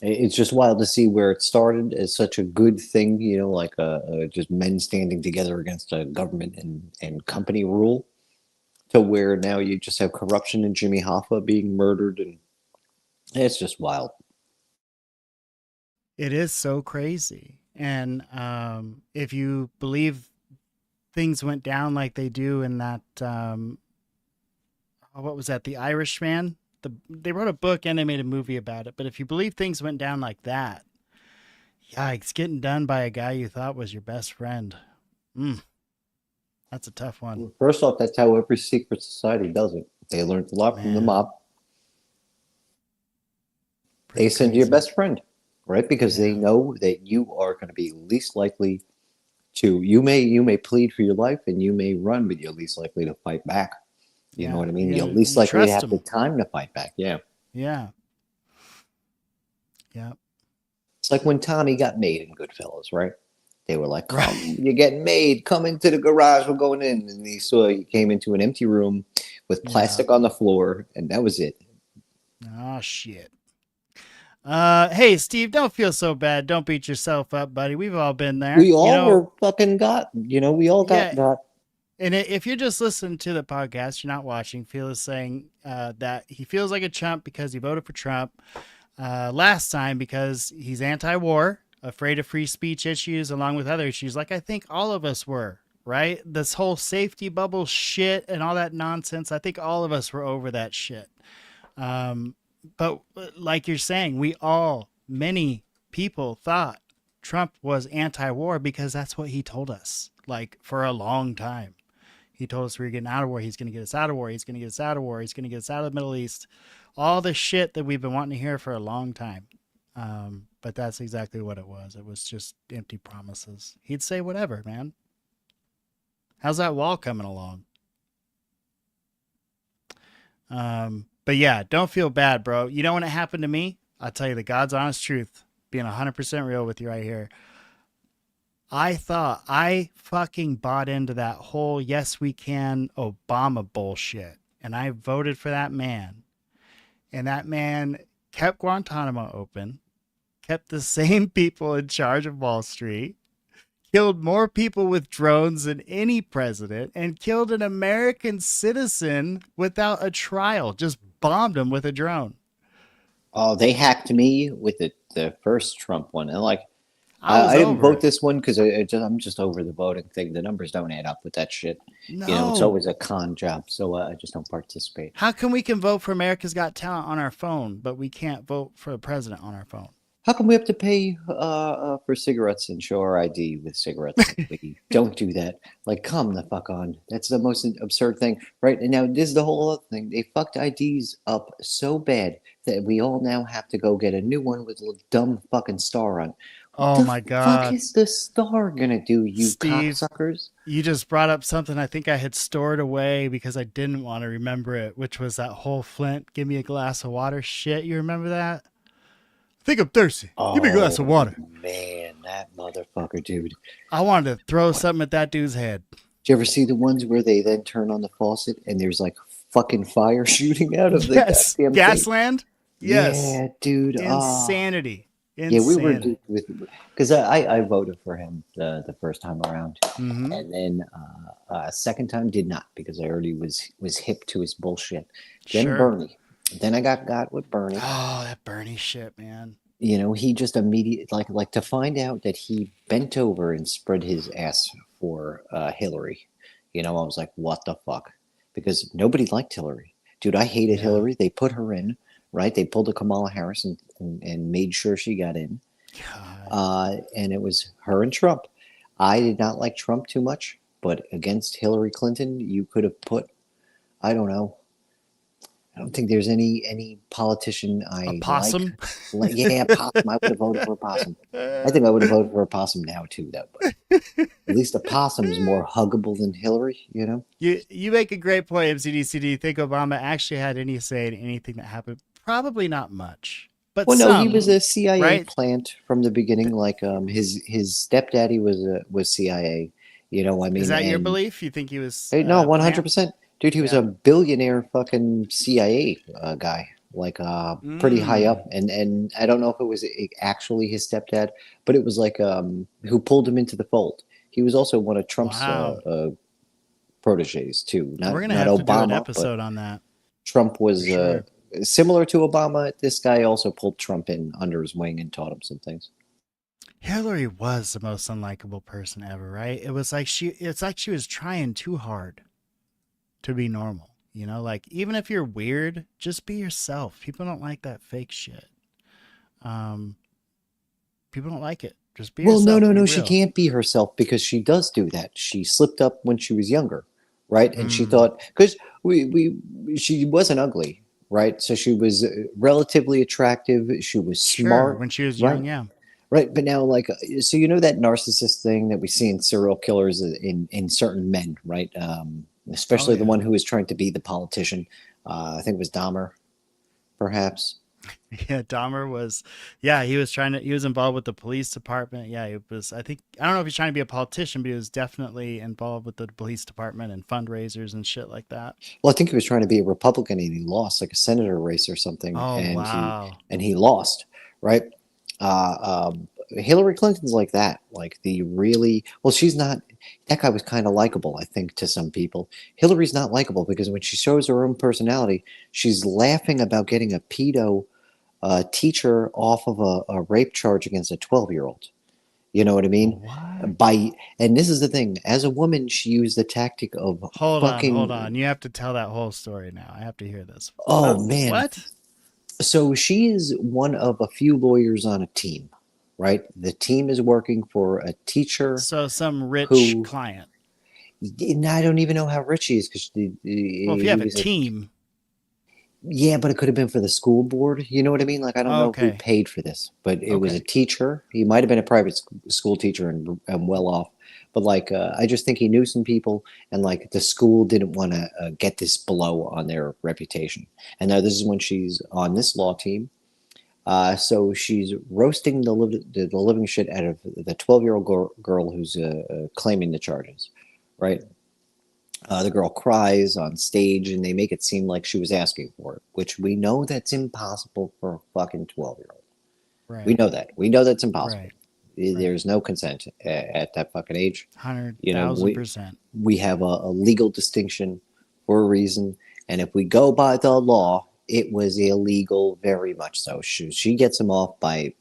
it's just wild to see where it started as such a good thing, you know, like just men standing together against a government and company rule, to where now you just have corruption and Jimmy Hoffa being murdered, and it's just wild. It is so crazy. And if you believe things went down like they do in that what was that, The Irishman? They wrote a book and they made a movie about it. But if you believe things went down like that, yikes, getting done by a guy you thought was your best friend. That's a tough one. First off, that's how every secret society does it. They learned a lot from the mob. They send you your best friend, right? Because they know that you are going to be least likely to, you may plead for your life and you may run, but you're least likely to fight back. You know what I mean? You're least likely to have the time to fight back. Yeah. Yeah. Yeah. It's like when Tommy got made in Goodfellas, right? They were like, "Come, you're getting made. Come into the garage. We're going in." And he came into an empty room with plastic on the floor, and that was it. Oh, shit. Hey, Steve, don't feel so bad. Don't beat yourself up, buddy. We've all been there. We all were fucking got, you know, we all got got. And if you're just listening to the podcast, you're not watching, Phil is saying that he feels like a chump because he voted for Trump last time because he's anti-war, afraid of free speech issues, along with other issues, like I think all of us were, right? This whole safety bubble shit and all that nonsense, I think all of us were over that shit. But like you're saying, many people thought Trump was anti-war because that's what he told us, like, for a long time. He told us we were getting out of war. He's going to get us out of war. He's going to get us out of war. He's going to get us out of the Middle East. All the shit that we've been wanting to hear for a long time. But that's exactly what it was. It was just empty promises. He'd say whatever, man. How's that wall coming along? But yeah, don't feel bad, bro. You know when it happened to me? I'll tell you the God's honest truth, being 100% real with you right here. I thought I fucking bought into that whole yes we can Obama bullshit. And I voted for that man. And that man kept Guantanamo open, kept the same people in charge of Wall Street, killed more people with drones than any president, and killed an American citizen without a trial. Just bombed him with a drone. Oh, they hacked me with the first Trump one. And like, I didn't vote this one because I'm just over the voting thing. The numbers don't add up with that shit. No. You know, it's always a con job. So I just don't participate. How come we can vote for America's Got Talent on our phone, but we can't vote for the president on our phone? How come we have to pay for cigarettes and show our ID with cigarettes? We don't do that. Like, come the fuck on. That's the most absurd thing, right? And now this is the whole other thing. They fucked IDs up so bad that we all now have to go get a new one with a little dumb fucking star on. Oh my God. What is the star gonna do, you Steve, cocksuckers? You just brought up something I think I had stored away because I didn't want to remember it, which was that whole Flint, give me a glass of water shit. You remember that? I think I'm thirsty. Give me a glass of water. Man, that motherfucker, dude. I wanted to throw something at that dude's head. Did you ever see the ones where they then turn on the faucet and there's like fucking fire shooting out of the goddamn Gasland? thing? Yes. Yeah, dude. Insanity. Yeah, we were because I voted for him the first time around, and then second time did not because I already was hip to his bullshit. Then Sure. Bernie, then I got with Bernie. Oh, that Bernie shit, man. You know, he just immediately like to find out that he bent over and spread his ass for Hillary. You know, I was like, what the fuck? Because nobody liked Hillary, dude. I hated Hillary. They put her in. Right, they pulled a Kamala Harris and made sure she got in, and it was her and Trump. I did not like Trump too much, but against Hillary Clinton, you could have put, I don't know. I don't think there's any politician I possum. Like, yeah, possum. I would have voted for a possum. I think I would have voted for a possum now too, though. But at least a possum is more huggable than Hillary. You know. You make a great point, MCDC. Do you think Obama actually had any say in anything that happened? Probably not much, but well, no, some, he was a CIA right? plant from the beginning. Like his stepdaddy was CIA. You know, I mean, Is that your belief? You think he was? No, 100%, dude. He was a billionaire fucking CIA guy, like pretty high up. And I don't know if it was actually his stepdad, but it was like who pulled him into the fold. He was also one of Trump's proteges too. Not, We're gonna not have Obama, to do an episode on that. Trump was Sure. Similar to Obama. This guy also pulled Trump in under his wing and taught him some things. Hillary was the most unlikable person ever, right? It's like she was trying too hard to be normal. You know, like even if you're weird, just be yourself. People don't like that fake shit. People don't like it. Just be yourself. Well, no. Be She real. can't be herself because she does do that. She slipped up when she was younger, right? And she thought because she wasn't ugly. Right, so she was relatively attractive. She was smart when she was young, yeah. Right, but now, like, so you know that narcissist thing that we see in serial killers in certain men, right? Especially the one who was trying to be the politician. I think it was Dahmer, perhaps. Yeah, Dahmer was. Yeah, he was involved with the police department. Yeah, he was. I don't know if he's trying to be a politician, but he was definitely involved with the police department and fundraisers and shit like that. Well, I think he was trying to be a Republican and he lost, like a senator race or something. Oh, and wow. He lost, right? Hillary Clinton's like that. Like she's not. That guy was kind of likable, I think, to some people. Hillary's not likable because when she shows her own personality, she's laughing about getting a pedo teacher off of a rape charge against a 12-year-old. You know what I mean? What? And this is the thing. As a woman, she used the tactic of Hold on. You have to tell that whole story now. I have to hear this. Oh, man. What? So she is one of a few lawyers on a team, right? The team is working for a teacher. So some rich client. And I don't even know how rich he is. Well, if you have a team. Yeah, but it could have been for the school board. You know what I mean? Like, I don't know who paid for this, but it was a teacher. He might have been a private school teacher and well off. But like, I just think he knew some people, and like the school didn't want to get this blow on their reputation. And now this is when she's on this law team. So she's roasting the living shit out of the 12-year-old girl who's claiming the charges, right? The girl cries on stage, and they make it seem like she was asking for it, which we know that's impossible for a fucking 12-year-old. Right. We know that. We know that's impossible. Right. There's no consent at that fucking age. 100,000%. We have a legal distinction for a reason, and if we go by the law, it was illegal, very much so. She gets him off by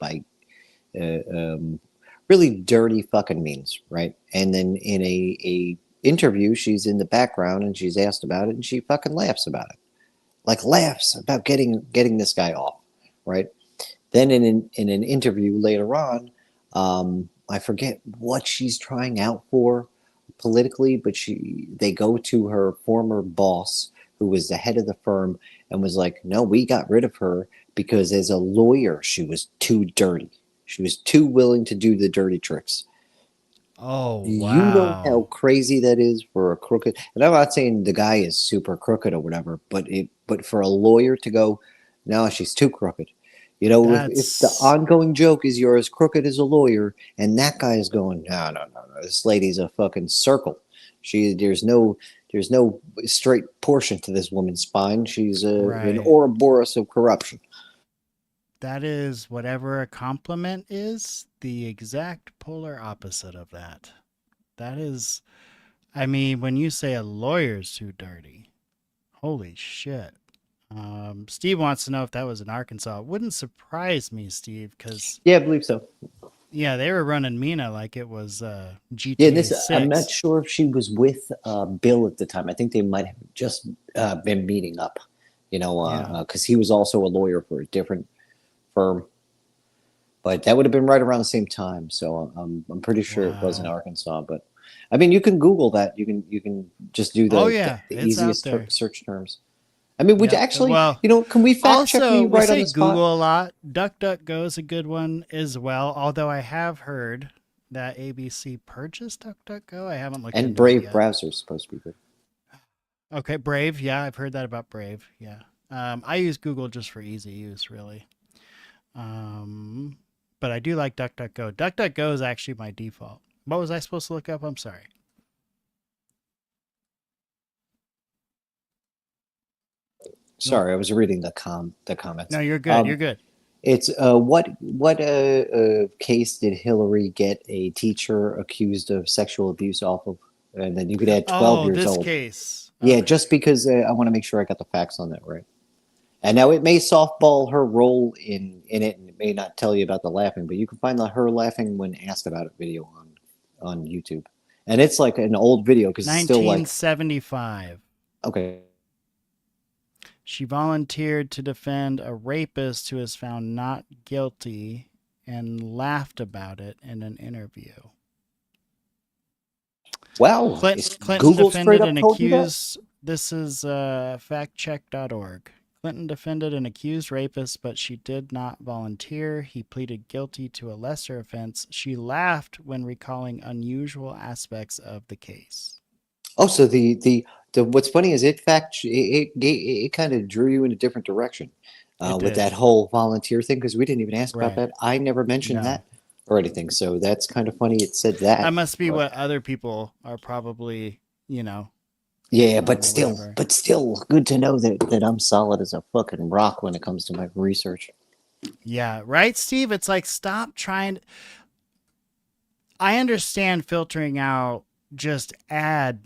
really dirty fucking means, right? And then in a interview, she's in the background and she's asked about it, and she fucking laughs about it, like laughs about getting this guy off, right? Then in an interview later on, I forget what she's trying out for politically, but they go to her former boss, who was the head of the firm, and was like, no, we got rid of her because as a lawyer, she was too dirty. She was too willing to do the dirty tricks. Oh, wow. You know how crazy that is for a crooked, and I'm not saying the guy is super crooked or whatever, but for a lawyer to go, no, she's too crooked. You know, if the ongoing joke is you're as crooked as a lawyer, and that guy is going, no, this lady's a fucking circle. There's no straight portion to this woman's spine. She's an Ouroboros of corruption. That is, whatever a compliment is, the exact polar opposite of that. That is, I mean, when you say a lawyer's too dirty, holy shit. Steve wants to know if that was in Arkansas. It wouldn't surprise me, Steve, because yeah, I believe so. Yeah, they were running Mina like it was GTA. Yeah, I'm not sure if she was with Bill at the time. I think they might have just been meeting up, you know, because he was also a lawyer for a different firm. But that would have been right around the same time. So I'm pretty sure it was in Arkansas. But I mean, you can Google that. You can just do the easiest search terms. I mean, would you actually, you know, can we fact check me right on the spot? Google a lot. DuckDuckGo is a good one as well. Although I have heard that ABC purchased DuckDuckGo. I haven't looked into it And Brave yet. browser is supposed to be good. Okay, Brave. Yeah, I've heard that about Brave. Yeah. I use Google just for easy use, really. But I do like DuckDuckGo. DuckDuckGo is actually my default. What was I supposed to look up? I'm sorry. Sorry, I was reading the comments. No, you're good. You're good. It's what case did Hillary get a teacher accused of sexual abuse off of? And then you could add 12 years old. This case. Yeah, just because I want to make sure I got the facts on that right. And now it may softball her role in it, and it may not tell you about the laughing, but you can find her laughing when asked about it video on YouTube. And it's like an old video because it's still like 1975. Okay. She volunteered to defend a rapist who was found not guilty and laughed about it in an interview. Wow. Clinton Google defended straight up an told you that? accused. This is factcheck.org. Clinton defended an accused rapist, but she did not volunteer. He pleaded guilty to a lesser offense. She laughed when recalling unusual aspects of the case. Oh, so the what's funny is it kind of drew you in a different direction with that whole volunteer thing, because we didn't even ask about that. I never mentioned that or anything, so that's kind of funny. It said that. That must be what other people are probably, you know. Yeah, but still good to know that I'm solid as a fucking rock when it comes to my research. Yeah, right, Steve? It's like, stop trying. I understand filtering out just ads and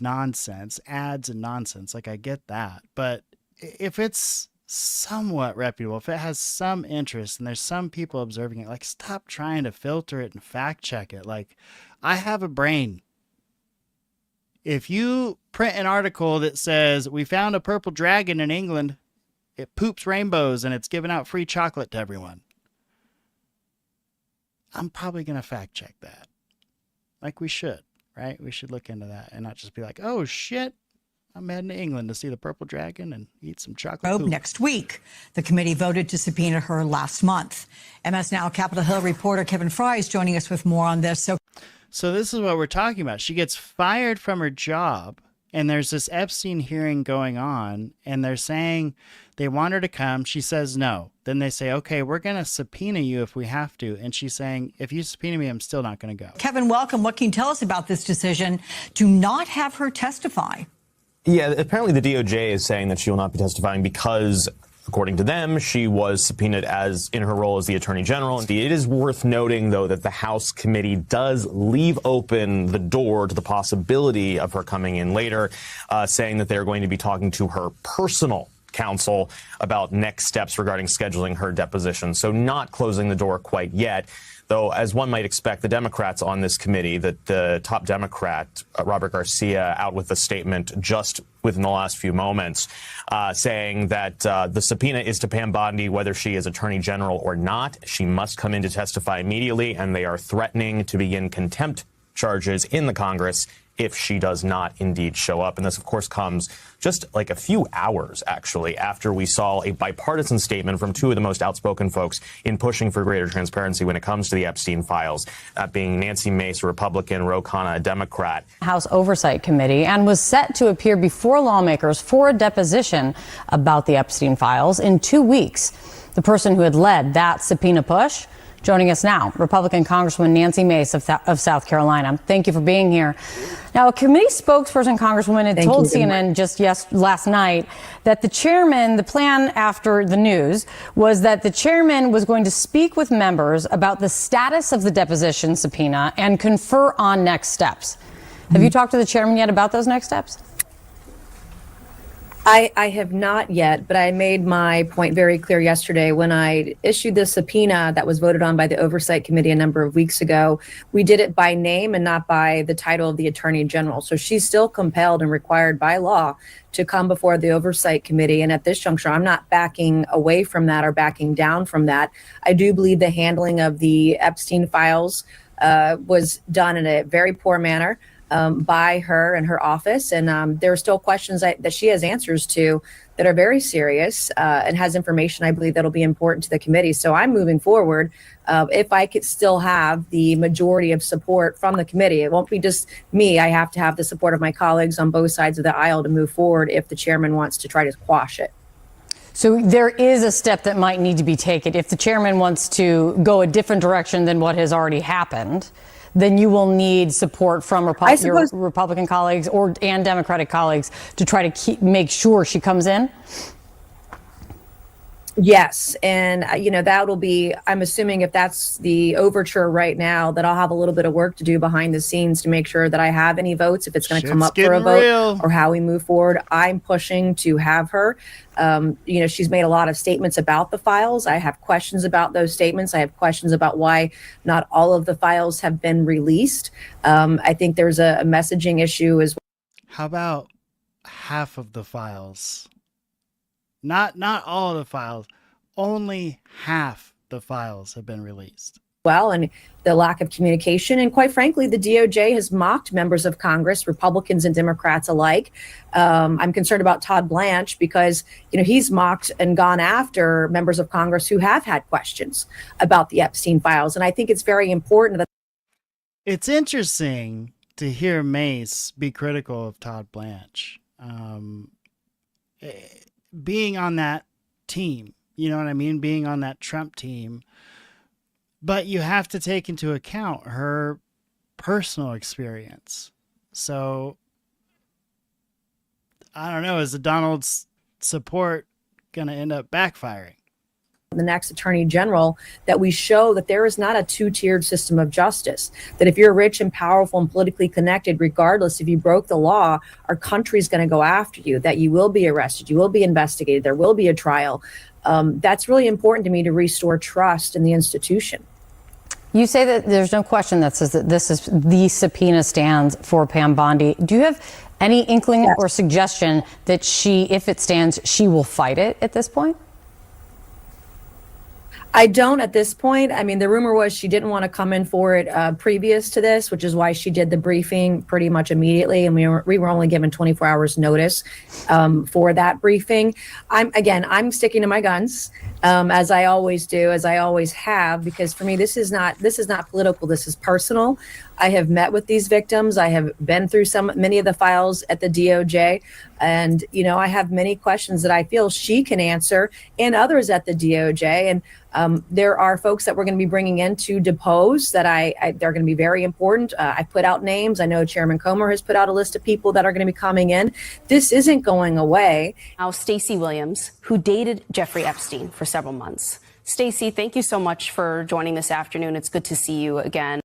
nonsense. Like, I get that. But if it's somewhat reputable, if it has some interest and there's some people observing it, like, stop trying to filter it and fact check it. Like, I have a brain. If you print an article that says, we found a purple dragon in England, it poops rainbows and it's giving out free chocolate to everyone, I'm probably going to fact check that. Like we should, right? We should look into that and not just be like, oh shit, I'm heading to England to see the purple dragon and eat some chocolate poop. Next week, the committee voted to subpoena her last month. MS Now Capitol Hill reporter Kevin Fry is joining us with more on this. So this is what we're talking about. She gets fired from her job, and there's this Epstein hearing going on, and they're saying they want her to come. She says no. Then they say, okay, we're going to subpoena you if we have to. And she's saying, if you subpoena me, I'm still not going to go. Kevin, welcome. What can you tell us about this decision to not have her testify? Yeah, apparently the DOJ is saying that she will not be testifying because, according to them, she was subpoenaed as in her role as the Attorney General. It is worth noting, though, that the House committee does leave open the door to the possibility of her coming in later, saying that they're going to be talking to her personal counsel about next steps regarding scheduling her deposition. So not closing the door quite yet. Though, as one might expect, the Democrats on this committee, that the top Democrat, Robert Garcia, out with a statement just within the last few moments, saying that the subpoena is to Pam Bondi, whether she is Attorney General or not. She must come in to testify immediately, and they are threatening to begin contempt charges in the Congress if she does not indeed show up. And this, of course, comes just like a few hours, actually, after we saw a bipartisan statement from two of the most outspoken folks in pushing for greater transparency when it comes to the Epstein files, that being Nancy Mace, a Republican, Ro Khanna, a Democrat. House Oversight Committee, and was set to appear before lawmakers for a deposition about the Epstein files in 2 weeks. The person who had led that subpoena push, joining us now, Republican Congresswoman Nancy Mace of South Carolina. Thank you for being here. Now, a committee spokesperson, Congresswoman, had told CNN just last night that the chairman, the plan after the news was that the chairman was going to speak with members about the status of the deposition subpoena and confer on next steps. Have you talked to the chairman yet about those next steps? I have not yet, but I made my point very clear yesterday when I issued the subpoena that was voted on by the Oversight Committee a number of weeks ago. We did it by name and not by the title of the Attorney General. So she's still compelled and required by law to come before the Oversight Committee. And at this juncture, I'm not backing away from that or backing down from that. I do believe the handling of the Epstein files was done in a very poor manner by her and her office. And there are still questions that she has answers to that are very serious and has information, I believe, that'll be important to the committee. So I'm moving forward. If I could still have the majority of support from the committee, it won't be just me. I have to have the support of my colleagues on both sides of the aisle to move forward if the chairman wants to try to quash it. So there is a step that might need to be taken. If the chairman wants to go a different direction than what has already happened, then you will need support from your Republican colleagues and Democratic colleagues to try to make sure she comes in? Yes. And, that'll be, I'm assuming if that's the overture right now, that I'll have a little bit of work to do behind the scenes to make sure that I have any votes, if it's going to come up for a vote or how we move forward. I'm pushing to have her. She's made a lot of statements about the files. I have questions about those statements. I have questions about why not all of the files have been released. I think there's a messaging issue as well. How about half of the files? Not all of the files. Only half the files have been released. Well, and the lack of communication. And quite frankly, the DOJ has mocked members of Congress, Republicans and Democrats alike. I'm concerned about Todd Blanche because, he's mocked and gone after members of Congress who have had questions about the Epstein files. And I think it's very important that. It's interesting to hear Mace be critical of Todd Blanche. Being on that team, you know what I mean? Being on that Trump team. But you have to take into account her personal experience. So, I don't know, is the Donald's support going to end up backfiring? The next Attorney General, that we show that there is not a two-tiered system of justice, that if you're rich and powerful and politically connected, regardless if you broke the law, our country's going to go after you, that you will be arrested, you will be investigated, there will be a trial. That's really important to me to restore trust in the institution. You say that there's no question that says that this is the subpoena stands for Pam Bondi. Do you have any inkling or suggestion that if it stands, she will fight it at this point? I don't at this point. I mean, the rumor was she didn't want to come in for it previous to this, which is why she did the briefing pretty much immediately. And we were only given 24 hours notice for that briefing. I'm sticking to my guns. as I always do, as I always have, because for me, this is not political. This is personal. I have met with these victims. I have been through many of the files at the DOJ, and I have many questions that I feel she can answer, and others at the DOJ. And there are folks that we're going to be bringing in to depose that they're going to be very important. I put out names. I know Chairman Comer has put out a list of people that are going to be coming in. This isn't going away. Now, Stacey Williams, who dated Jeffrey Epstein for several months. Stacey, thank you so much for joining this afternoon. It's good to see you again.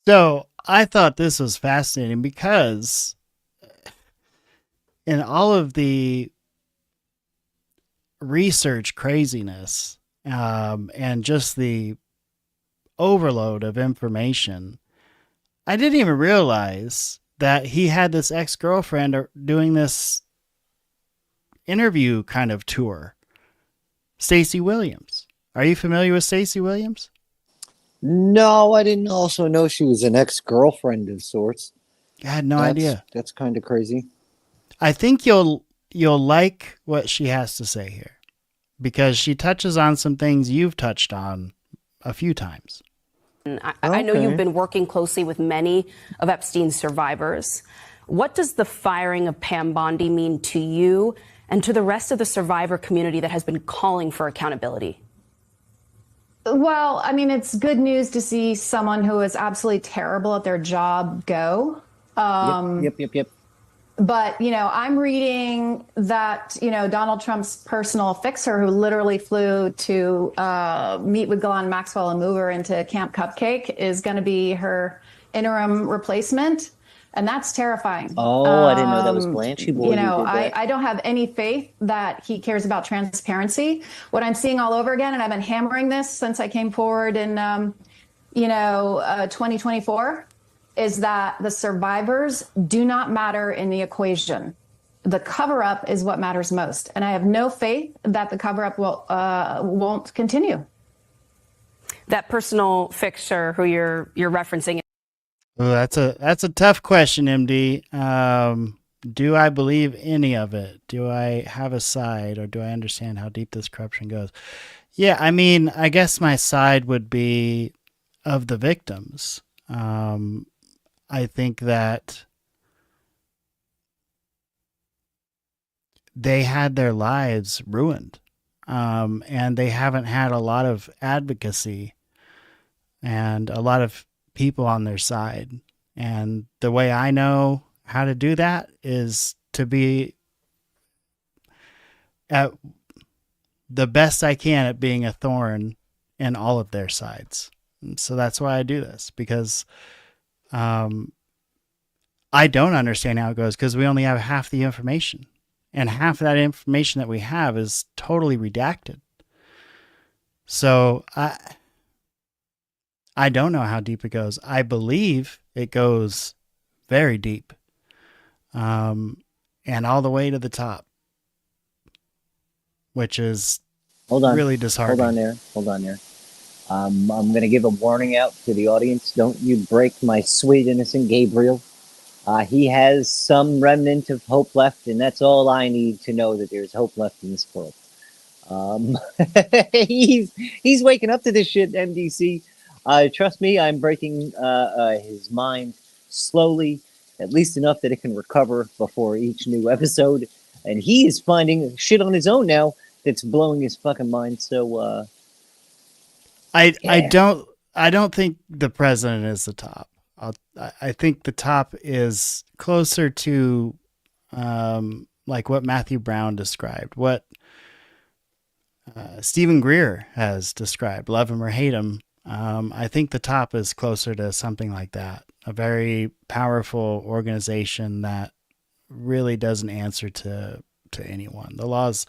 So I thought this was fascinating because in all of the research craziness and just the overload of information, I didn't even realize that he had this ex-girlfriend doing this interview kind of tour. Stacey Williams. Are you familiar with Stacey Williams? No, I didn't also know she was an ex-girlfriend of sorts. I had no idea. That's kind of crazy. I think you'll like what she has to say here, because she touches on some things you've touched on a few times. I know you've been working closely with many of Epstein's survivors. What does the firing of Pam Bondi mean to you and to the rest of the survivor community that has been calling for accountability? Well, I mean, it's good news to see someone who is absolutely terrible at their job go. Yep. But, I'm reading that, Donald Trump's personal fixer, who literally flew to meet with Ghislaine Maxwell and move her into Camp Cupcake, is going to be her interim replacement. And that's terrifying. Oh, I didn't know that was Blanche. I don't have any faith that he cares about transparency. What I'm seeing all over again, and I've been hammering this since I came forward in, 2024, is that the survivors do not matter in the equation. The cover-up is what matters most. And I have no faith that the cover-up won't continue. That personal fixer who you're referencing. Well, that's a tough question, MD. Do I believe any of it? Do I have a side, or do I understand how deep this corruption goes? Yeah, I mean, I guess my side would be of the victims. I think that they had their lives ruined, and they haven't had a lot of advocacy and a lot of people on their side. And the way I know how to do that is to be at the best I can at being a thorn in all of their sides. And so that's why I do this, because I don't understand how it goes, because we only have half the information, and half of that information that we have is totally redacted. So I don't know how deep it goes. I believe it goes very deep, and all the way to the top, which is really disheartening. Hold on there. I'm going to give a warning out to the audience. Don't you break my sweet, innocent Gabriel. He has some remnant of hope left, and that's all I need to know, that there's hope left in this world. He's waking up to this shit, MDC. Trust me, I'm breaking his mind slowly, at least enough that it can recover before each new episode. And he is finding shit on his own now that's blowing his fucking mind. So I don't think the president is the top. I think the top is closer to like what Matthew Brown described, what Stephen Greer has described, love him or hate him. I think the top is closer to something like that, a very powerful organization that really doesn't answer to anyone. The laws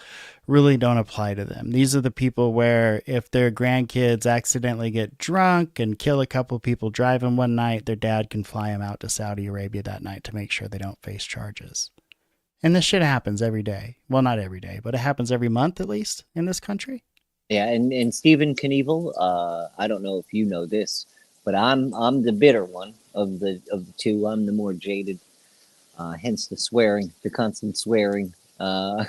really don't apply to them. These are the people where if their grandkids accidentally get drunk and kill a couple people driving one night, their dad can fly them out to Saudi Arabia that night to make sure they don't face charges. And this shit happens every day. Well, not every day, but it happens every month at least in this country. yeah, and Stephen Knievel, I don't know if you know this, but I'm the bitter one of the two. I'm the more jaded, hence the swearing, the constant swearing. Well,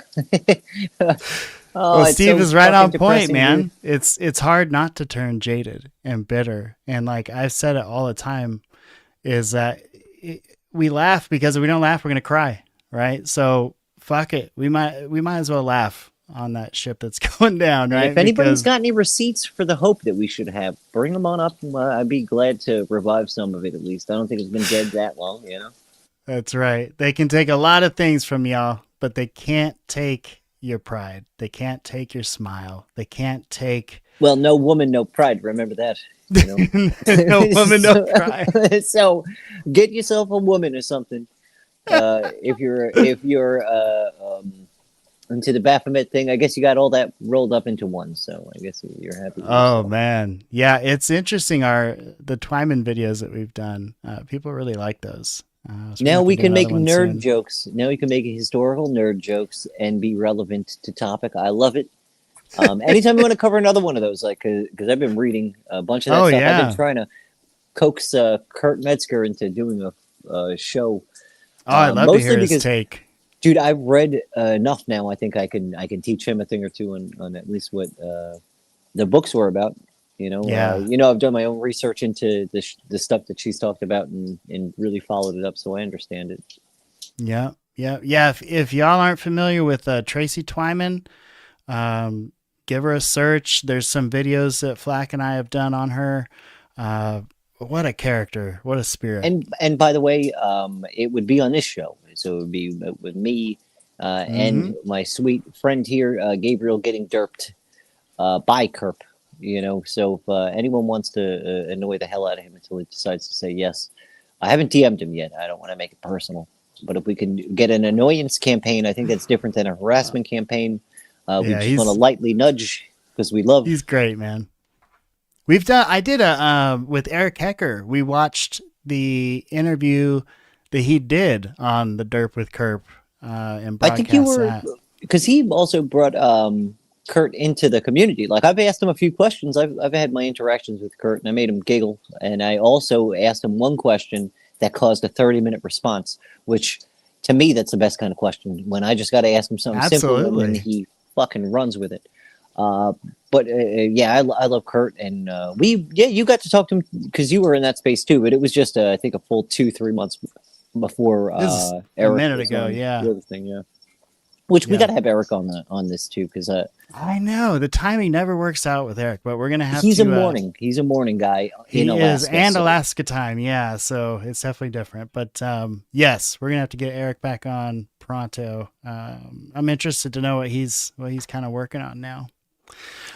Steve so is right on fucking point, depressing, man. dude. It's hard not to turn jaded and bitter. And like I've said it all the time, is that we laugh because if we don't laugh, we're gonna cry, right? So fuck it. We might as well laugh on that ship that's going down, right? If anybody's Because- got any receipts for the hope that we should have, bring them on up. I'd be glad to revive some of it at least. I don't think it's been dead that long, you know? That's right. They can take a lot of things from y'all, but they can't take your pride. They can't take your smile. They can't take... Well, no woman, no pride. Remember that. You know? No woman, no pride. So get yourself a woman or something. If you're into the Baphomet thing, I guess you got all that rolled up into one. So I guess you're happy. Oh man. Yeah. It's interesting. The Twyman videos that we've done, people really like those. Now we can make nerd jokes. Now we can make historical nerd jokes and be relevant to topic. I love it. Anytime you want to cover another one of those, like, because I've been reading a bunch of that stuff. Yeah. I've been trying to coax Kurt Metzger into doing a show. Oh, I'd love to hear his take. Dude, I've read enough now. I think I can teach him a thing or two on at least what the books were about. You know, I've done my own research into the stuff that she's talked about and really followed it up, so I understand it. Yeah. If y'all aren't familiar with Tracy Twyman, give her a search. There's some videos that FLAK and I have done on her. What a character! What a spirit! And by the way, it would be on this show, so it would be with me and my sweet friend here, Gabriel, getting derped by Kerp. You know, so if anyone wants to annoy the hell out of him until he decides to say yes, I haven't DM'd him yet. I don't want to make it personal, but if we can get an annoyance campaign, I think that's different than a harassment campaign. We just want to lightly nudge because we love. He's great, man. I did with Eric Hecker. We watched the interview that he did on the Derp with Kerp and broadcast I think you were because he also brought Kurt into the community. Like I've asked him a few questions. I've had my interactions with Kurt and I made him giggle. And I also asked him one question that caused a 30-minute response, which to me, that's the best kind of question when I just got to ask him something simple and he fucking runs with it. But I love Kurt and you got to talk to him because you were in that space too, but it was just I think a full 2-3 months before Eric a minute ago. The other thing, which we got to have Eric on this too, because I know the timing never works out with Eric, but we're gonna have. He's a morning guy. He in Alaska, is, and Alaska time, so it's definitely different. But yes, we're gonna have to get Eric back on pronto. I'm interested to know what he's kind of working on now.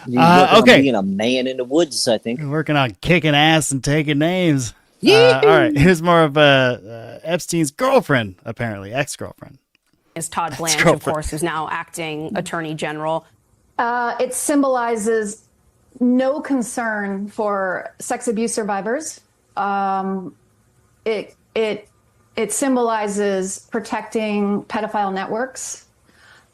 Okay, being a man in the woods, I think. Working on kicking ass and taking names. Yeah. All right, here's more of Epstein's girlfriend, apparently ex-girlfriend. Is Todd Blanche, of course, who's now acting attorney general. It symbolizes no concern for sex abuse survivors. It symbolizes protecting pedophile networks.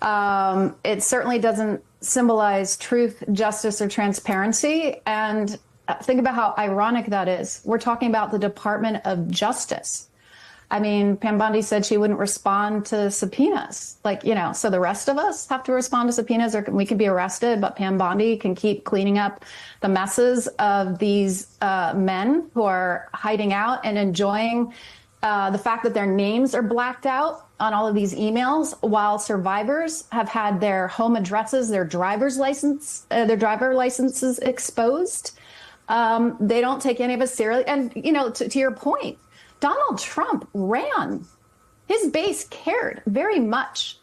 It certainly doesn't symbolize truth, justice, or transparency. And think about how ironic that is. We're talking about the Department of Justice. I mean, Pam Bondi said she wouldn't respond to subpoenas. So the rest of us have to respond to subpoenas or we can be arrested, but Pam Bondi can keep cleaning up the messes of these men who are hiding out and enjoying the fact that their names are blacked out on all of these emails while survivors have had their home addresses, their driver licenses exposed. They don't take any of us seriously. And, to your point, Donald Trump ran. His base cared very much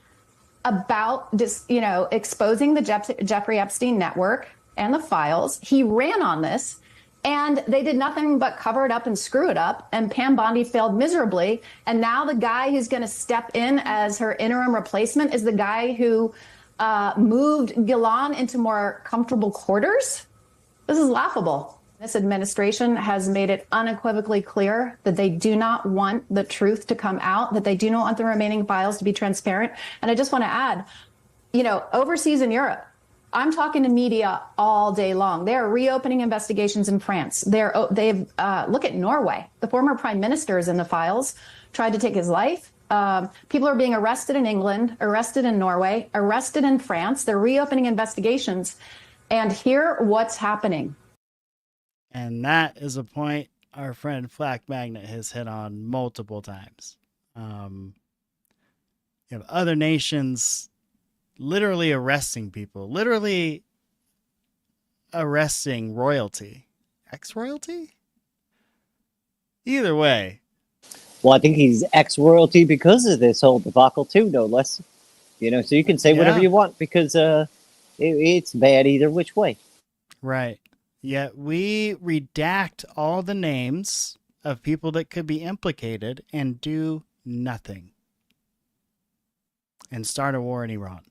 about exposing the Jeffrey Epstein network and the files. He ran on this, and they did nothing but cover it up and screw it up. And Pam Bondi failed miserably. And now the guy who's going to step in as her interim replacement is the guy who moved Ghislaine into more comfortable quarters. This is laughable. This administration has made it unequivocally clear that they do not want the truth to come out, that they do not want the remaining files to be transparent. And I just want to add, overseas in Europe, I'm talking to media all day long. They are reopening look at Norway. The former prime minister is in the files, tried to take his life. People are being arrested in England, arrested in Norway, arrested in France. They're reopening investigations. And hear what's happening. And that is a point our friend FLAK MAGNET has hit on multiple times. You have other nations literally arresting people, literally arresting royalty, ex-royalty. Either way. Well, I think he's ex-royalty because of this whole debacle too, no less. You know, so you can say whatever you want because it's bad either which way. Right. Yet we redact all the names of people that could be implicated and do nothing. And start a war in Iran.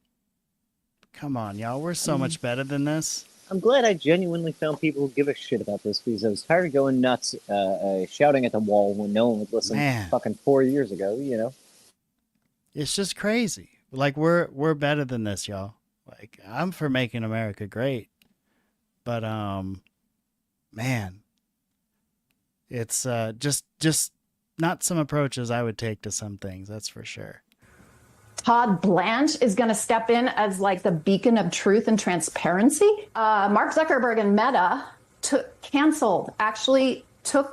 Come on, y'all. We're so much better than this. I'm glad I genuinely found people who give a shit about this because I was tired of going nuts, shouting at the wall when no one would listen. Fucking 4 years ago, you know. It's just crazy. Like we're better than this, y'all. Like I'm for making America great, but man, it's just not some approaches I would take to some things. That's for sure. Todd Blanche is going to step in as like the beacon of truth and transparency. Mark Zuckerberg and Meta took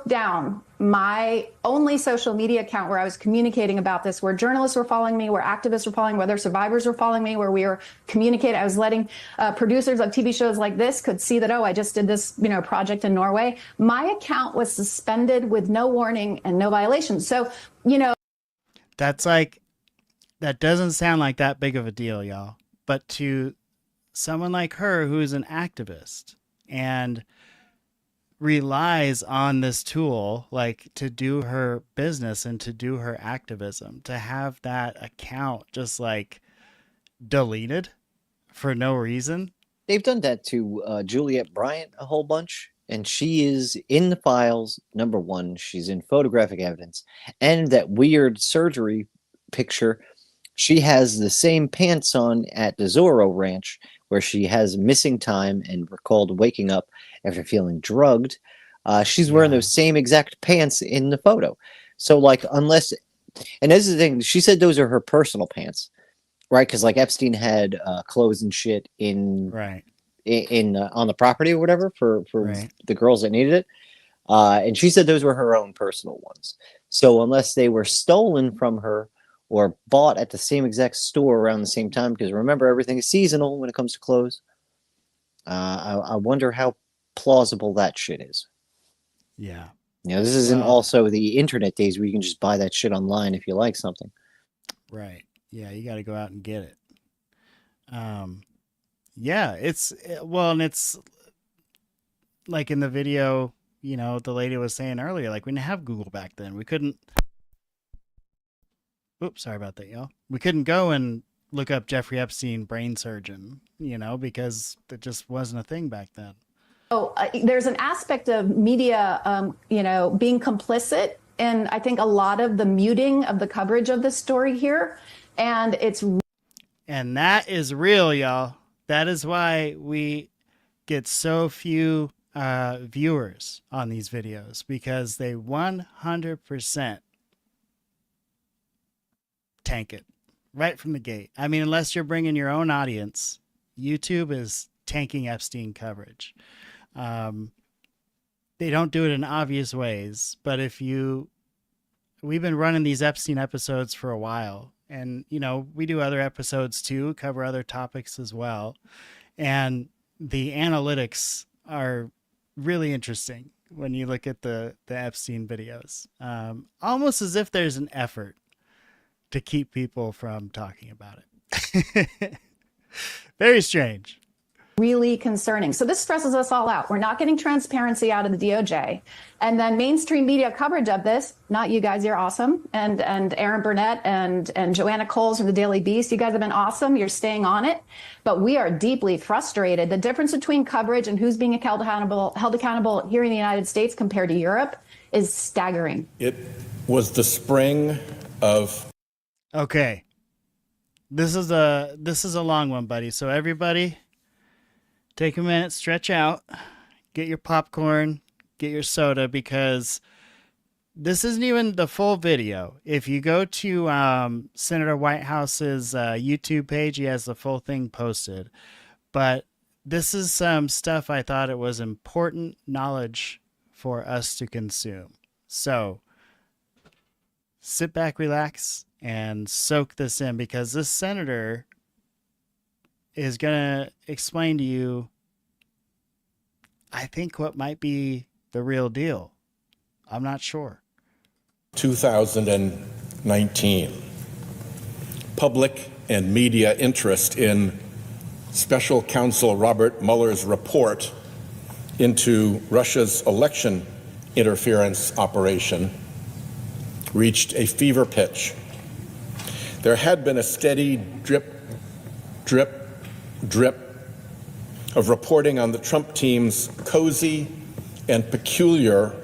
down my only social media account where I was communicating about this, where journalists were following me, where activists were following me, where other survivors were following me, where we were communicating. I was letting producers of TV shows like this could see that, oh, I just did this, project in Norway. My account was suspended with no warning and no violation. So, that doesn't sound like that big of a deal, y'all. But to someone like her who is an activist and relies on this tool like to do her business and to do her activism, to have that account just like deleted for no reason. They've done that to Juliette Bryant a whole bunch, and she is in the files. Number one, she's in photographic evidence, and that weird surgery picture. She has the same pants on at the Zorro Ranch where she has missing time and recalled waking up after feeling drugged. She's wearing those same exact pants in the photo. So, like, unless... And this is the thing. She said those are her personal pants, right? Because, like, Epstein had clothes and shit on the property or whatever for the girls that needed it. And she said those were her own personal ones. So unless they were stolen from her or bought at the same exact store around the same time, because remember, everything is seasonal when it comes to clothes. I wonder how plausible that shit is. Yeah. This isn't also the internet days where you can just buy that shit online if you like something. Right. Yeah, you got to go out and get it. Yeah, it's like in the video, the lady was saying earlier, like we didn't have Google back then. We couldn't. Oops, sorry about that, y'all. We couldn't go and look up Jeffrey Epstein brain surgeon, because it just wasn't a thing back then. Oh, there's an aspect of media, being complicit, and I think a lot of the muting of the coverage of this story here, and that is real, y'all. That is why we get so few viewers on these videos, because they 100% tank it right from the gate. I mean, unless you're bringing your own audience, YouTube is tanking Epstein coverage. They don't do it in obvious ways, but we've been running these Epstein episodes for a while, and we do other episodes too, cover other topics as well, and the analytics are really interesting when you look at the Epstein videos, almost as if there's an effort to keep people from talking about it. Very strange. Really concerning. So this stresses us all out. We're not getting transparency out of the DOJ. And then mainstream media coverage of this, not you guys, you're awesome. And Aaron Burnett and Joanna Coles from the Daily Beast, you guys have been awesome. You're staying on it. But we are deeply frustrated. The difference between coverage and who's being held accountable here in the United States compared to Europe is staggering. It was the spring of... Okay. This is a long one, buddy. So everybody, take a minute, stretch out, get your popcorn, get your soda, because this isn't even the full video. If you go to Senator Whitehouse's YouTube page, he has the full thing posted. But this is some stuff I thought it was important knowledge for us to consume. So sit back, relax, and soak this in, because this senator is going to explain to you, I think, what might be the real deal. I'm not sure. 2019. Public and media interest in Special Counsel Robert Mueller's report into Russia's election interference operation reached a fever pitch. There had been a steady drip, drip, drip of reporting on the Trump team's cozy and peculiar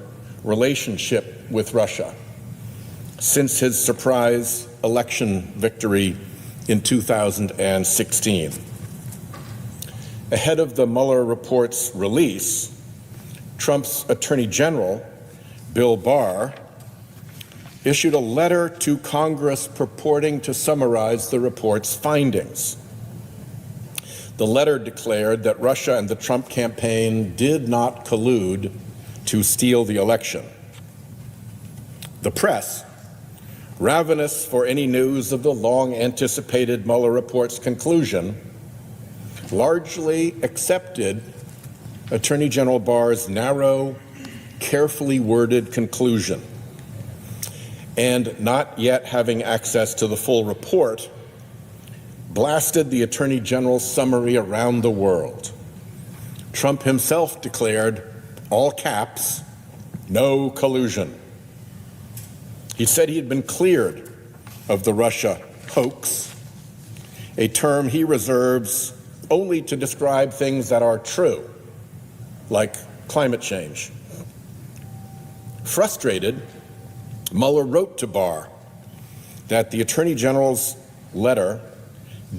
relationship with Russia since his surprise election victory in 2016. Ahead of the Mueller report's release, Trump's Attorney General, Bill Barr, issued a letter to Congress purporting to summarize the report's findings. The letter declared that Russia and the Trump campaign did not collude to steal the election. The press, ravenous for any news of the long-anticipated Mueller report's conclusion, largely accepted Attorney General Barr's narrow, carefully worded conclusion. And not yet having access to the full report, blasted the Attorney General's summary around the world. Trump himself declared, all caps, no collusion. He said he had been cleared of the Russia hoax, a term he reserves only to describe things that are true, like climate change. Frustrated, Mueller wrote to Barr that the Attorney General's letter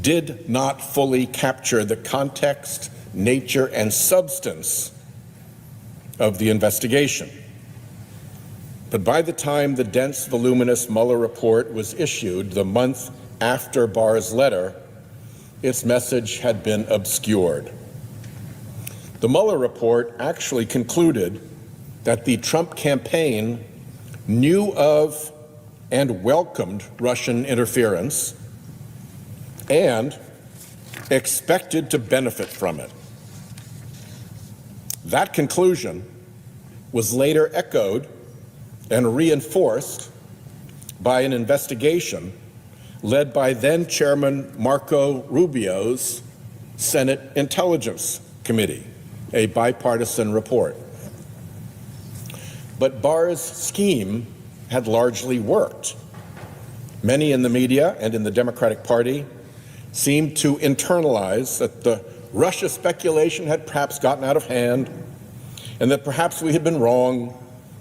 did not fully capture the context, nature, and substance of the investigation. But by the time the dense, voluminous Mueller report was issued the month after Barr's letter, its message had been obscured. The Mueller report actually concluded that the Trump campaign knew of and welcomed Russian interference and expected to benefit from it. That conclusion was later echoed and reinforced by an investigation led by then Chairman Marco Rubio's Senate Intelligence Committee, a bipartisan report. But Barr's scheme had largely worked. Many in the media and in the Democratic Party seemed to internalize that the Russia speculation had perhaps gotten out of hand, and that perhaps we had been wrong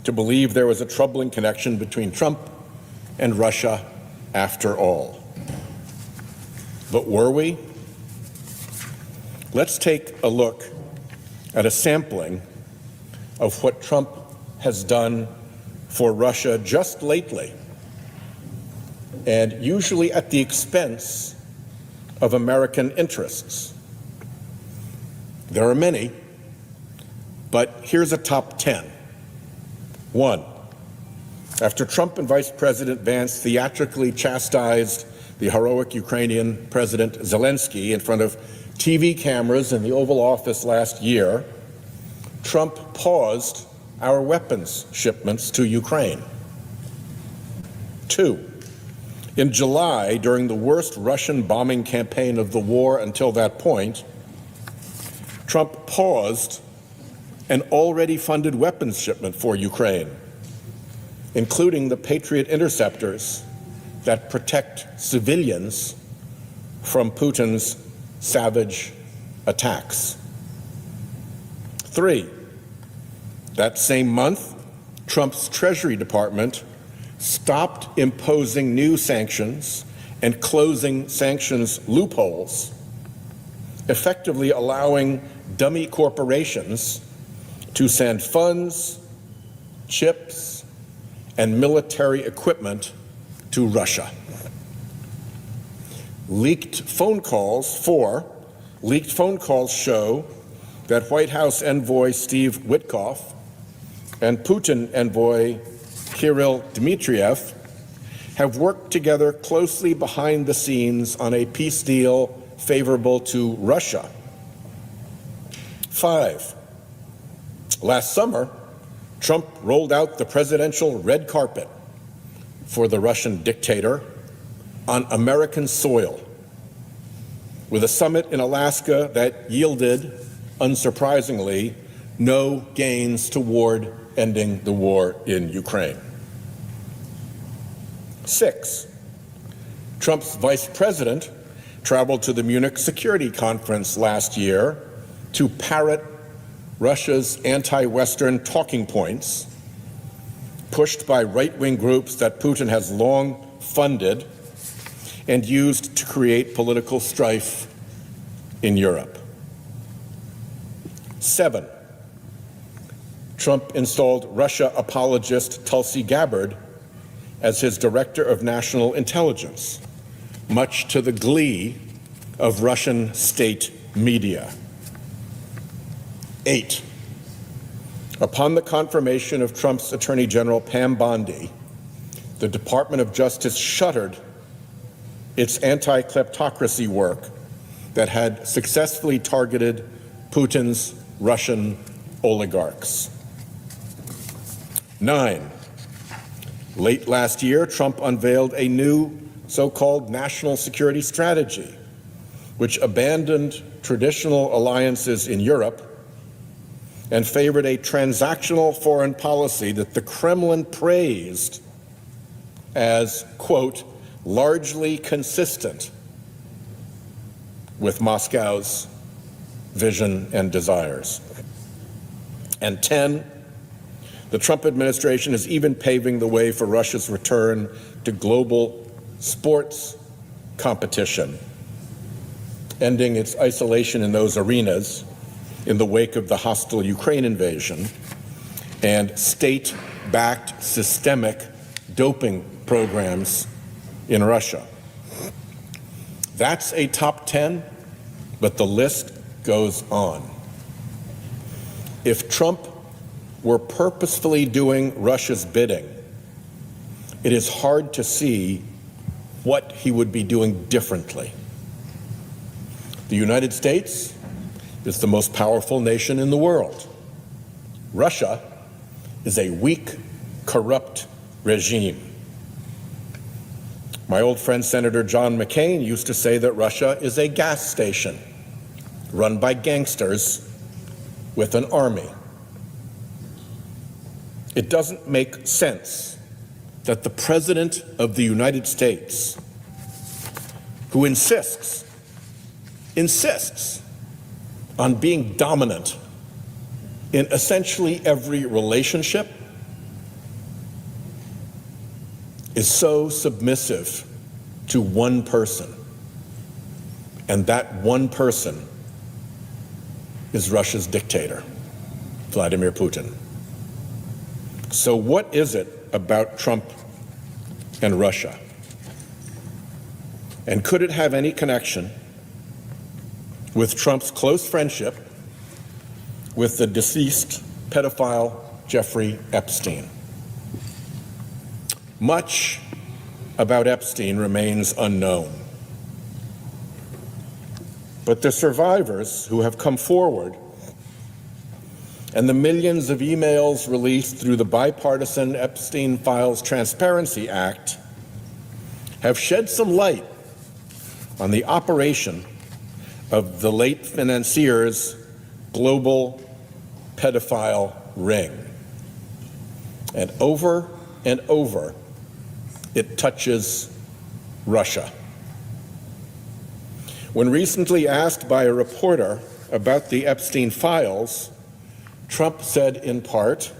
to believe there was a troubling connection between Trump and Russia after all. But were we? Let's take a look at a sampling of what Trump has done for Russia just lately, and usually at the expense of American interests. There are many, but here's a top 10. 1. After Trump and Vice President Vance theatrically chastised the heroic Ukrainian President Zelensky in front of TV cameras in the Oval Office last year, Trump paused our weapons shipments to Ukraine. 2. In July, during the worst Russian bombing campaign of the war until that point, Trump paused an already funded weapons shipment for Ukraine, including the Patriot interceptors that protect civilians from Putin's savage attacks. 3. That same month, Trump's Treasury Department stopped imposing new sanctions and closing sanctions loopholes, effectively allowing dummy corporations to send funds, chips, and military equipment to Russia. Leaked phone calls show that White House envoy Steve Witkoff and Putin envoy Kirill Dmitriev have worked together closely behind the scenes on a peace deal favorable to Russia. 5. Last summer, Trump rolled out the presidential red carpet for the Russian dictator on American soil, with a summit in Alaska that yielded, unsurprisingly, no gains toward ending the war in Ukraine. 6. Trump's vice president traveled to the Munich Security Conference last year to parrot Russia's anti-Western talking points, pushed by right-wing groups that Putin has long funded and used to create political strife in Europe. 7. Trump installed Russia apologist Tulsi Gabbard as his director of national intelligence, much to the glee of Russian state media. 8. Upon the confirmation of Trump's Attorney General Pam Bondi, the Department of Justice shuttered its anti-kleptocracy work that had successfully targeted Putin's Russian oligarchs. 9. Late last year, Trump unveiled a new so-called national security strategy, which abandoned traditional alliances in Europe and favored a transactional foreign policy that the Kremlin praised as, quote, largely consistent with Moscow's vision and desires. And 10, the Trump administration is even paving the way for Russia's return to global sports competition, ending its isolation in those arenas in the wake of the hostile Ukraine invasion and state-backed systemic doping programs in Russia. That's a top 10, but the list goes on. If Trump were purposefully doing Russia's bidding, it is hard to see what he would be doing differently. The United States is the most powerful nation in the world. Russia is a weak, corrupt regime. My old friend Senator John McCain used to say that Russia is a gas station run by gangsters with an army. It doesn't make sense that the President of the United States, who insists on being dominant in essentially every relationship, is so submissive to one person, and that one person is Russia's dictator, Vladimir Putin. So what is it about Trump and Russia? And could it have any connection with Trump's close friendship with the deceased pedophile Jeffrey Epstein? Much about Epstein remains unknown. But the survivors who have come forward and the millions of emails released through the bipartisan Epstein Files Transparency Act have shed some light on the operation of the late financier's global pedophile ring. And over, it touches Russia. When recently asked by a reporter about the Epstein files, Trump said in part,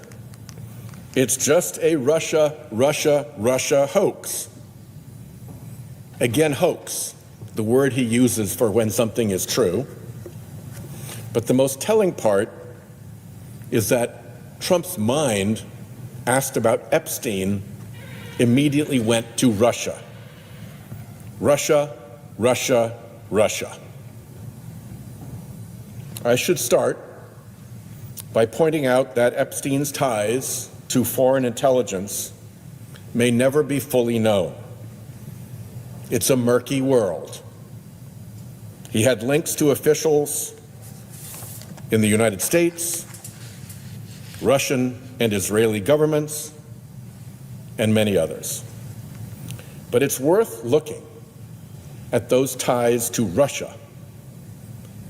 "It's just a Russia hoax." Again, hoax, the word he uses for when something is true. But the most telling part is that Trump's mind asked about Epstein, immediately went to Russia. Russia, Russia, Russia. I should start by pointing out that Epstein's ties to foreign intelligence may never be fully known. It's a murky world. He had links to officials in the United States, Russian and Israeli governments, and many others. But it's worth looking at those ties to Russia,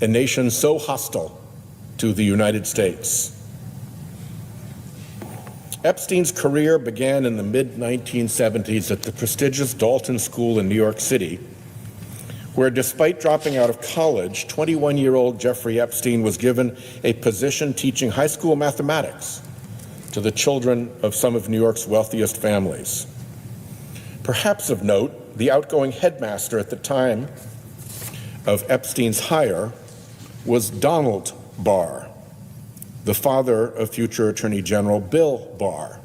a nation so hostile to the United States. Epstein's career began in the mid-1970s at the prestigious Dalton School in New York City, where despite dropping out of college, 21-year-old Jeffrey Epstein was given a position teaching high school mathematics to the children of some of New York's wealthiest families. Perhaps of note, the outgoing headmaster at the time of Epstein's hire was Donald Barr, the father of future Attorney General Bill Barr,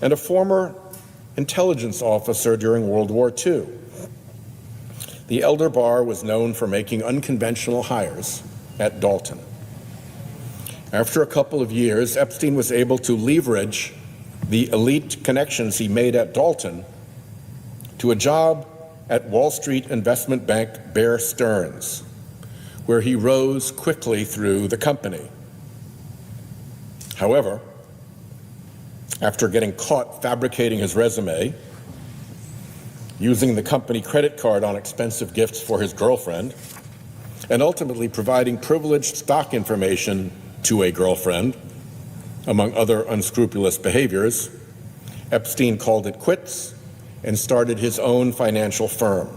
and a former intelligence officer during World War II. The elder Barr was known for making unconventional hires at Dalton. After a couple of years, Epstein was able to leverage the elite connections he made at Dalton to a job at Wall Street investment bank Bear Stearns, where he rose quickly through the company. However, after getting caught fabricating his resume, using the company credit card on expensive gifts for his girlfriend, and ultimately providing privileged stock information to a girlfriend, among other unscrupulous behaviors, Epstein called it quits and started his own financial firm.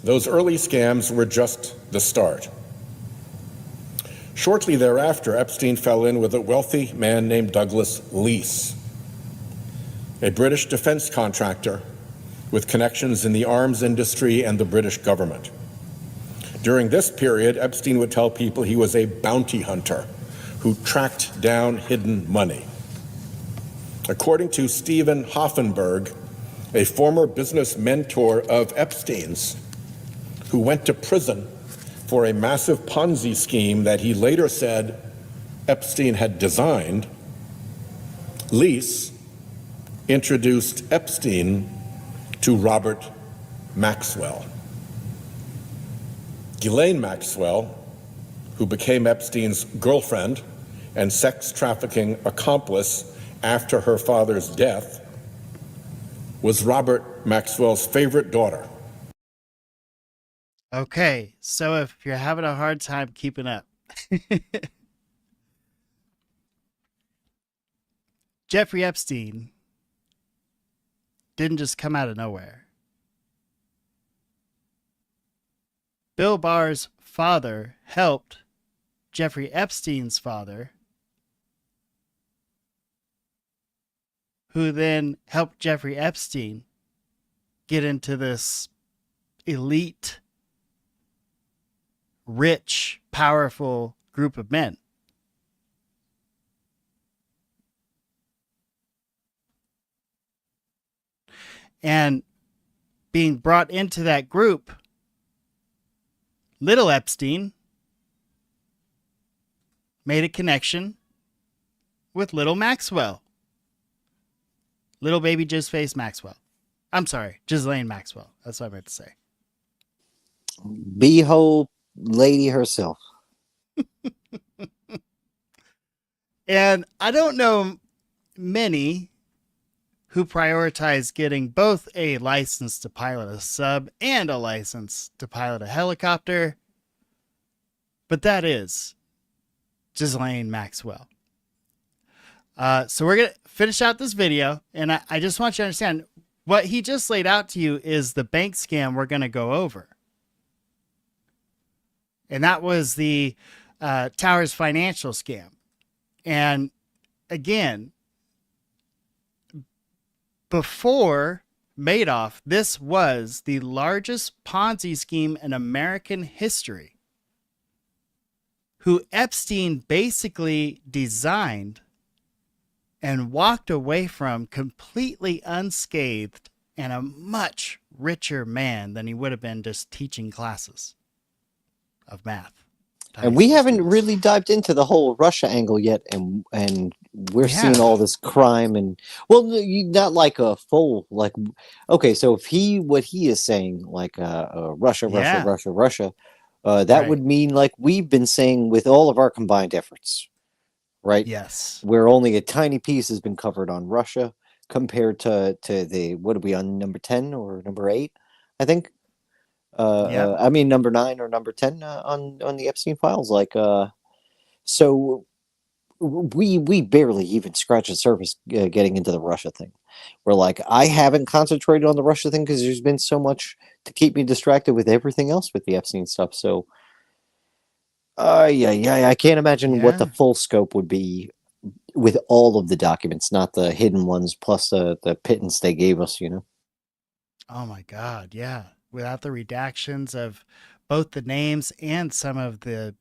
Those early scams were just the start. Shortly thereafter, Epstein fell in with a wealthy man named Douglas Leese, a British defense contractor with connections in the arms industry and the British government. During this period, Epstein would tell people he was a bounty hunter who tracked down hidden money. According to Stephen Hoffenberg, a former business mentor of Epstein's, who went to prison for a massive Ponzi scheme that he later said Epstein had designed, Leese introduced Epstein to Robert Maxwell. Ghislaine Maxwell, who became Epstein's girlfriend and sex trafficking accomplice after her father's death, was Robert Maxwell's favorite daughter. Okay, so if you're having a hard time keeping up, Jeffrey Epstein didn't just come out of nowhere. Bill Barr's father helped Jeffrey Epstein's father, who then helped Jeffrey Epstein get into this elite, rich, powerful group of men. And being brought into that group, little Epstein made a connection with little Maxwell. Little baby Jizzface Maxwell. I'm sorry, Ghislaine Maxwell. That's what I meant to say. Beehole lady herself. And I don't know many who prioritize getting both a license to pilot a sub and a license to pilot a helicopter, but that is Ghislaine Maxwell. So we're going to finish out this video, and I just want you to understand what he just laid out to you is the bank scam we're going to go over. And that was the Towers financial scam. And again, before Madoff, this was the largest Ponzi scheme in American history, who Epstein basically designed and walked away from completely unscathed and a much richer man than he would have been just teaching classes of math. And we haven't really dived into the whole Russia angle yet, and we're seeing all this crime and not like a full like. Okay, so if what he is saying like Russia, that would mean like we've been saying with all of our combined efforts, right? Yes, where only a tiny piece has been covered on Russia compared to the what are we on number 10 or number 8, I think. I mean number 9 or number 10 on the Epstein files. Like, so we barely even scratch the surface getting into the Russia thing. Where like I haven't concentrated on the Russia thing because there's been so much to keep me distracted with everything else with the Epstein stuff. So, I can't imagine what the full scope would be with all of the documents, not the hidden ones plus the pittance they gave us. Oh my God, yeah. Without the redactions of both the names and some of the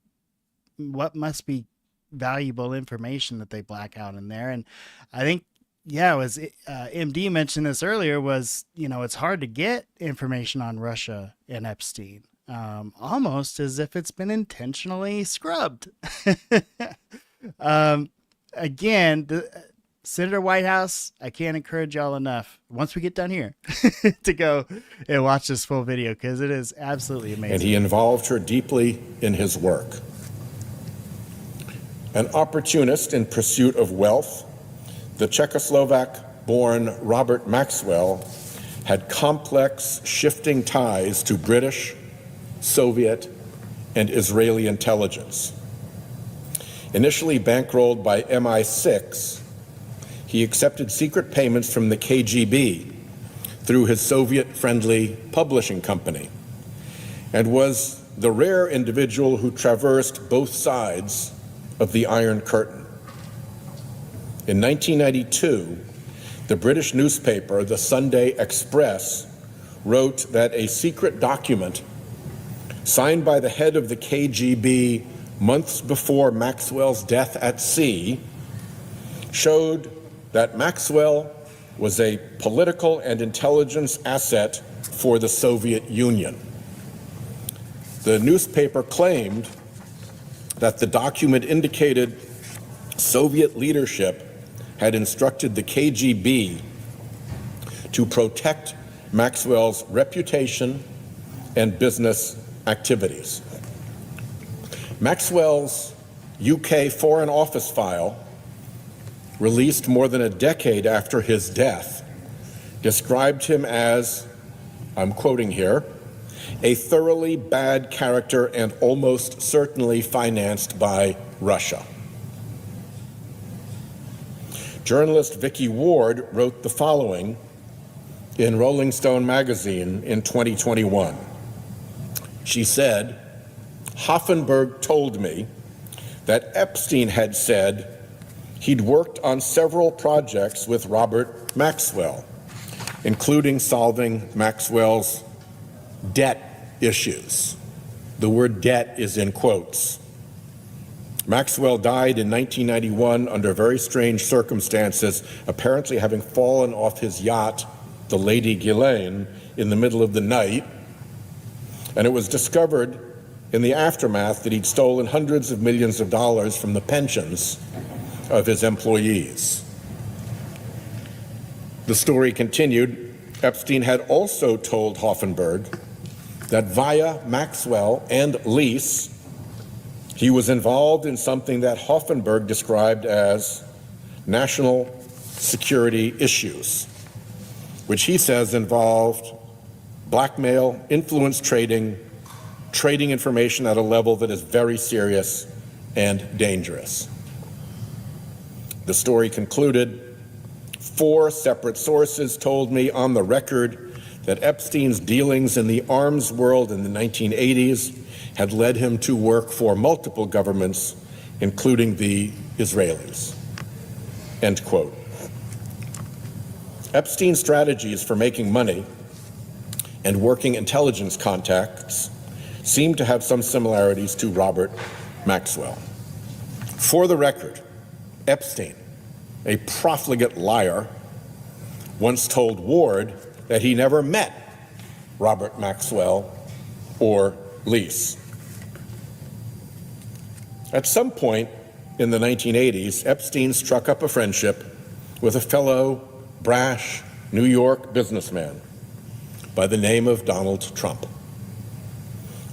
what must be valuable information that they black out in there. And I think, it was MD mentioned this earlier, was, it's hard to get information on Russia and Epstein, almost as if it's been intentionally scrubbed. Again, Senator Whitehouse, I can't encourage y'all enough, once we get done here, to go and watch this full video because it is absolutely amazing. And he involved her deeply in his work. An opportunist in pursuit of wealth, the Czechoslovak-born Robert Maxwell had complex, shifting ties to British, Soviet, and Israeli intelligence. Initially bankrolled by MI6, he accepted secret payments from the KGB through his Soviet-friendly publishing company and was the rare individual who traversed both sides of the Iron Curtain. In 1992, the British newspaper, the Sunday Express, wrote that a secret document signed by the head of the KGB months before Maxwell's death at sea showed that Maxwell was a political and intelligence asset for the Soviet Union. The newspaper claimed that the document indicated Soviet leadership had instructed the KGB to protect Maxwell's reputation and business activities. Maxwell's UK Foreign Office file, released more than a decade after his death, described him as, I'm quoting here, a thoroughly bad character and almost certainly financed by Russia. Journalist Vicky Ward wrote the following in Rolling Stone magazine in 2021. She said, Hoffenberg told me that Epstein had said he'd worked on several projects with Robert Maxwell, including solving Maxwell's debt issues. The word debt is in quotes. Maxwell died in 1991 under very strange circumstances, apparently having fallen off his yacht, the Lady Ghislaine, in the middle of the night. And it was discovered in the aftermath that he'd stolen hundreds of millions of dollars from the pensions of his employees. The story continued. Epstein had also told Hoffenberg that via Maxwell and Lease, he was involved in something that Hoffenberg described as national security issues, which he says involved blackmail, influence trading, trading information at a level that is very serious and dangerous. The story concluded, 4 separate sources told me on the record that Epstein's dealings in the arms world in the 1980s had led him to work for multiple governments, including the Israelis. End quote. Epstein's strategies for making money and working intelligence contacts seem to have some similarities to Robert Maxwell. For the record, Epstein a profligate liar, once told Ward that he never met Robert Maxwell or Lease. At some point in the 1980s, Epstein struck up a friendship with a fellow brash New York businessman by the name of Donald Trump.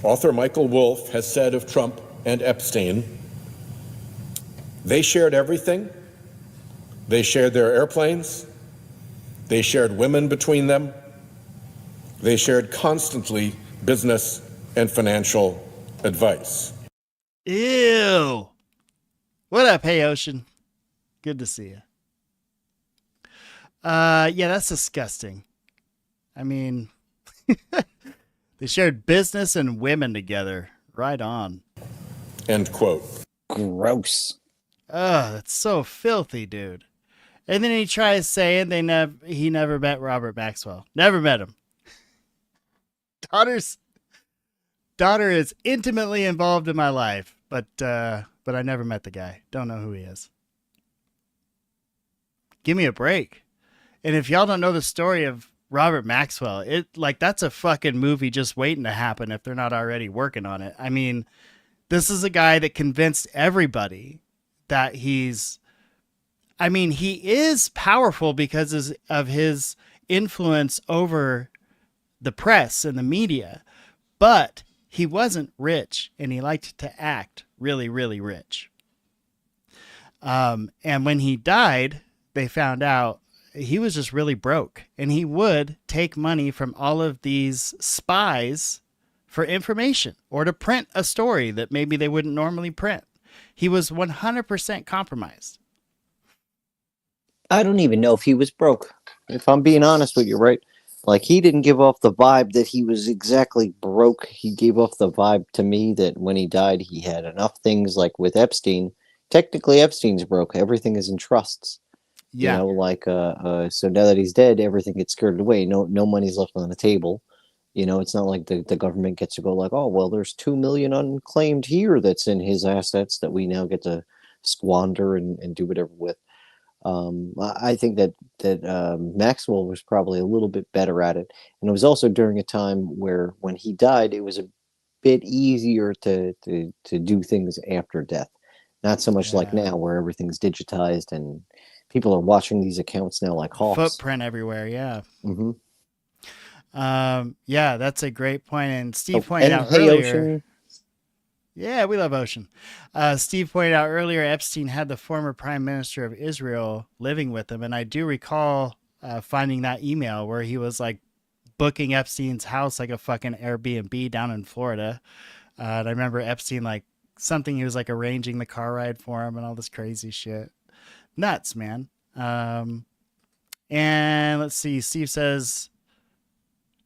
Author Michael Wolff has said of Trump and Epstein, they shared everything. They shared their airplanes. They shared women between them. They shared constantly business and financial advice. Ew. What up, Hey Ocean? Good to see you. Yeah, that's disgusting. I mean, they shared business and women together. Right on. End quote. Gross. Oh, that's so filthy, dude. And then he tries saying he never met Robert Maxwell. Never met him. Daughter is intimately involved in my life, but I never met the guy. Don't know who he is. Give me a break. And if y'all don't know the story of Robert Maxwell, that's a fucking movie just waiting to happen if they're not already working on it. I mean, this is a guy that convinced everybody that he is powerful because of his influence over the press and the media, but he wasn't rich and he liked to act really, really rich. And when he died, they found out he was just really broke, and he would take money from all of these spies for information or to print a story that maybe they wouldn't normally print. He was 100% compromised. I don't even know if he was broke. If I'm being honest with you, right? Like, he didn't give off the vibe that he was exactly broke. He gave off the vibe to me that when he died, he had enough things, like with Epstein. Technically, Epstein's broke. Everything is in trusts. Yeah. You know, like, so now that he's dead, everything gets skirted away. No money's left on the table. You know, it's not like the government gets to go like, oh, well, there's $2 million unclaimed here that's in his assets that we now get to squander and do whatever with. I think that Maxwell was probably a little bit better at it. And it was also during a time where when he died, it was a bit easier to do things after death. Not so much like now where everything's digitized and people are watching these accounts now like hawks. Footprint everywhere, yeah. Mm-hmm. Yeah, that's a great point. And Steve pointed out earlier. Ocean. Yeah, we love Ocean. Steve pointed out earlier Epstein had the former prime minister of Israel living with him. And I do recall finding that email where he was like booking Epstein's house like a fucking Airbnb down in Florida. And I remember Epstein, like something, he was like arranging the car ride for him and all this crazy shit. Nuts, man. And let's see. Steve says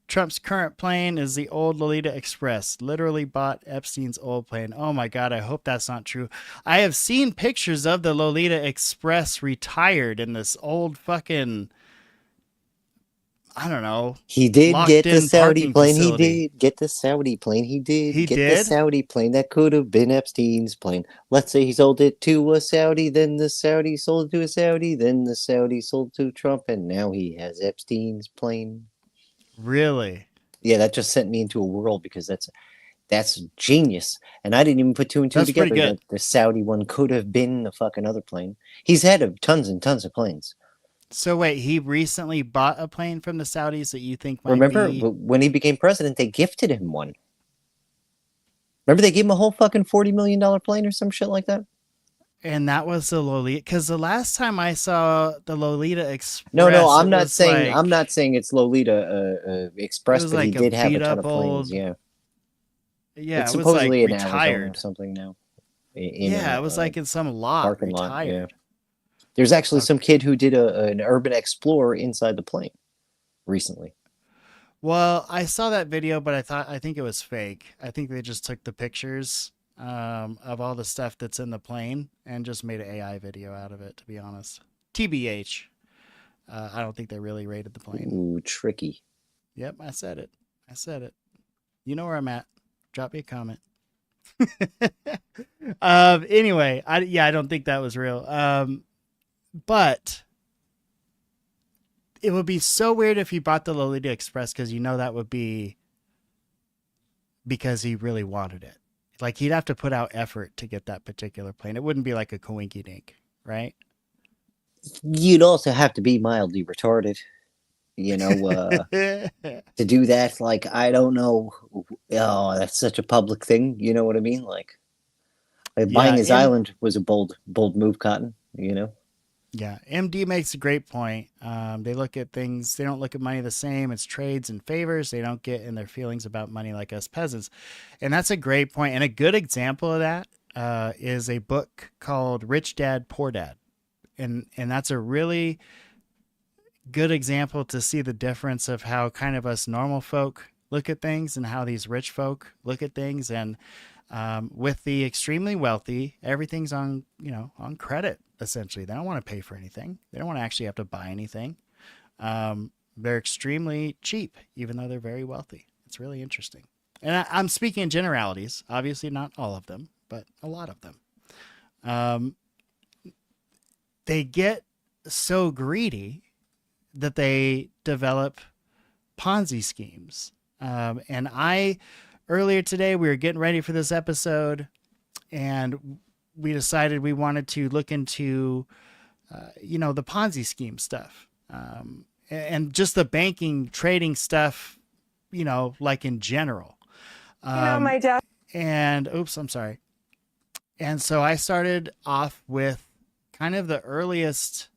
Trump's current plane is the old Lolita Express. Literally bought Epstein's old plane. Oh my God, I hope that's not true. I have seen pictures of the Lolita Express retired in this old fucking, I don't know. He did get the Saudi plane. Facility. He did get the Saudi plane. He did He get did? the Saudi plane. That could have been Epstein's plane. Let's say he sold it to a Saudi, then the Saudi sold it to a Saudi, then the Saudi sold it to Trump, and now he has Epstein's plane. Really? Yeah, that just sent me into a whirl because that's genius. And I didn't even put two and two That's together. pretty good. That the Saudi one could have been the fucking other plane. He's had tons and tons of planes. So wait, he recently bought a plane from the Saudis that you think might Remember, be... when he became president, they gifted him one. Remember, they gave him a whole fucking $40 million plane or some shit like that? And that was the Lolita, because the last time I saw the Lolita Express, No, I'm it not was saying like- I'm not saying it's Lolita Express, It was but he like a did have a beat ton up of planes. old- Yeah, Yeah, it's it was supposedly like in Arizona retired. or something now. Yeah, it was like in some lot, parking lot. retired. Yeah, there's actually some kid who did an urban explorer inside the plane recently. Well, I saw that video, but I think it was fake. I think they just took the pictures of all the stuff that's in the plane and just made an AI video out of it, to be honest. TBH. I don't think they really rated the plane. Ooh, tricky. Yep, I said it. You know where I'm at. Drop me a comment. Anyway, I don't think that was real. But it would be so weird if he bought the Lolita Express, because that would be because he really wanted it. Like, he'd have to put out effort to get that particular plane. It wouldn't be like a coinky dink, right? You'd also have to be mildly retarded, to do that. Like, I don't know. Oh, that's such a public thing. You know what I mean? Like buying his island was a bold move, Cotton, Yeah, MD makes a great point. They look at things, they don't look at money the same. It's trades and favors. They don't get in their feelings about money like us peasants. And that's a great point. And a good example of that is a book called Rich Dad, Poor Dad. And that's a really good example to see the difference of how kind of us normal folk look at things and how these rich folk look at things. And with the extremely wealthy, everything's on credit. Essentially, they don't want to pay for anything. They don't want to actually have to buy anything. They're extremely cheap, even though they're very wealthy. It's really interesting. And I'm speaking in generalities, obviously not all of them, but a lot of them. They get so greedy that they develop Ponzi schemes. And earlier today, we were getting ready for this episode, and we decided we wanted to look into, the Ponzi scheme stuff, and just the banking, trading stuff, like in general. My dad. And I'm sorry. And so I started off with kind of the earliest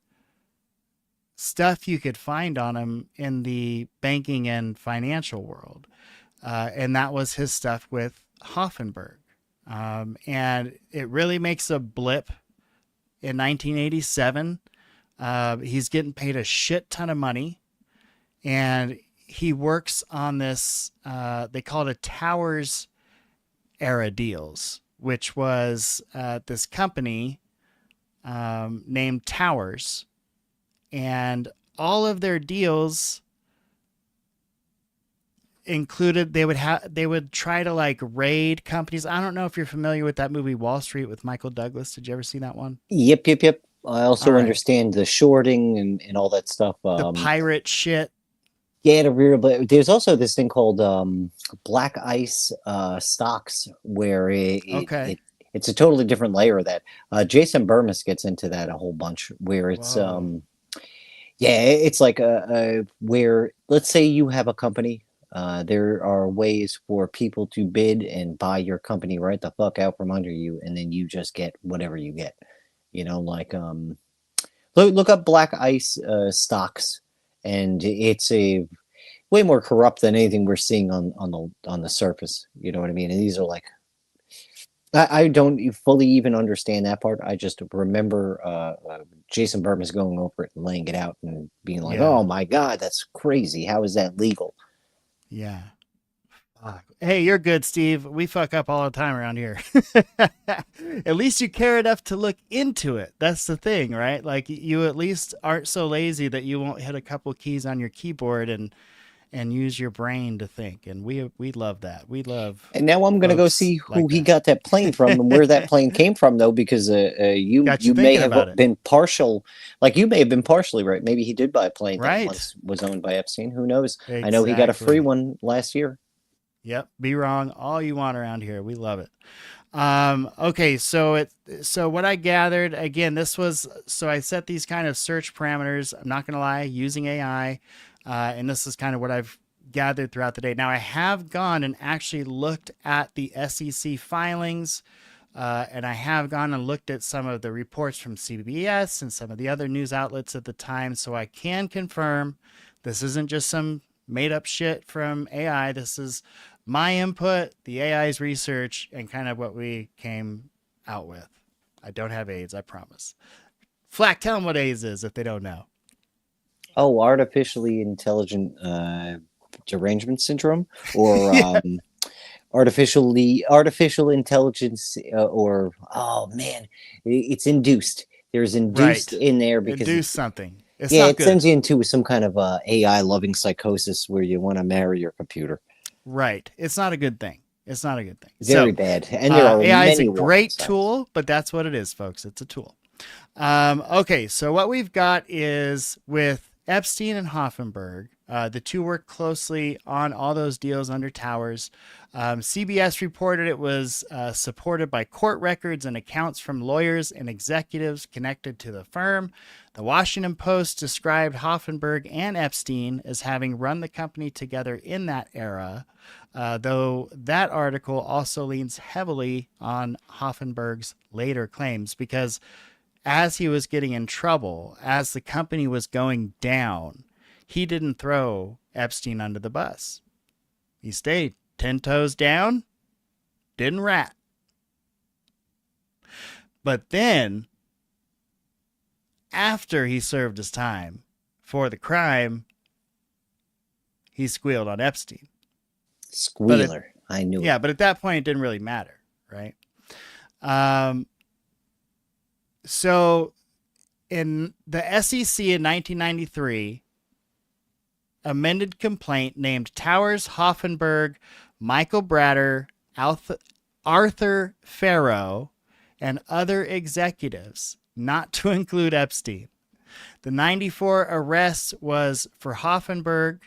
stuff you could find on him in the banking and financial world. And that was his stuff with Hoffenberg. And it really makes a blip in 1987. He's getting paid a shit ton of money, and he works on this, they call it a Towers era deals, which was this company named Towers, and all of their deals included, they would try to like raid companies. I don't know if you're familiar with that movie Wall Street with Michael Douglas. Did you ever see that one? Yep. I also understand the shorting and all that stuff. The pirate shit. Yeah, there's also this thing called black ice stocks, where it's a totally different layer of that. Jason Burmis gets into that a whole bunch, where it's it's like where, let's say you have a company. There are ways for people to bid and buy your company right the fuck out from under you, and then you just get whatever you get. Look up black ice stocks, and it's a way more corrupt than anything we're seeing on the surface. You know what I mean? And these are like, I don't fully even understand that part. I just remember Jason Burmis going over it and laying it out and being like, "Oh my God, that's crazy! How is that legal?" Yeah. Hey, you're good, Steve. We fuck up all the time around here. At least you care enough to look into it. That's the thing, right? Like, you at least aren't so lazy that you won't hit a couple keys on your keyboard and use your brain to think. And we love that. We love. And now I'm going to go see who he got that plane from and where that plane came from, though, because you may have been partial. Like, you may have been partially right. Maybe he did buy a plane that once was owned by Epstein. Who knows? Exactly. I know he got a free one last year. Yep. Be wrong all you want around here. We love it. Okay. So what I gathered, again, I set these kind of search parameters. I'm not going to lie, using AI. And this is kind of what I've gathered throughout the day. Now, I have gone and actually looked at the SEC filings, and I have gone and looked at some of the reports from CBS and some of the other news outlets at the time, so I can confirm this isn't just some made-up shit from AI. This is my input, the AI's research, and kind of what we came out with. I don't have AIDS, I promise. Flack, tell them what AIDS is if they don't know. Oh, artificially intelligent derangement syndrome, or artificial intelligence, or it's induced. There's induced in there because induced something. It's it good. sends you into some kind of AI loving psychosis where you want to marry your computer. Right. It's not a good thing. It's not a good thing. Very bad. And there are AI is many a great tool, but that's what it is, folks. It's a tool. Okay, so what we've got is with Epstein and Hoffenberg, the two worked closely on all those deals under Towers. CBS reported it was supported by court records and accounts from lawyers and executives connected to the firm. The Washington Post described Hoffenberg and Epstein as having run the company together in that era, though that article also leans heavily on Hoffenberg's later claims because as he was getting in trouble, as the company was going down, he didn't throw Epstein under the bus. He stayed 10 toes down, didn't rat. But then, after he served his time for the crime, he squealed on Epstein. Squealer. I knew it. Yeah, but at that point, it didn't really matter, right? So in the SEC in 1993, amended complaint named Towers, Hoffenberg, Michael Bratter, Arthur Farrow, and other executives, not to include Epstein. The 94 arrest was for Hoffenberg.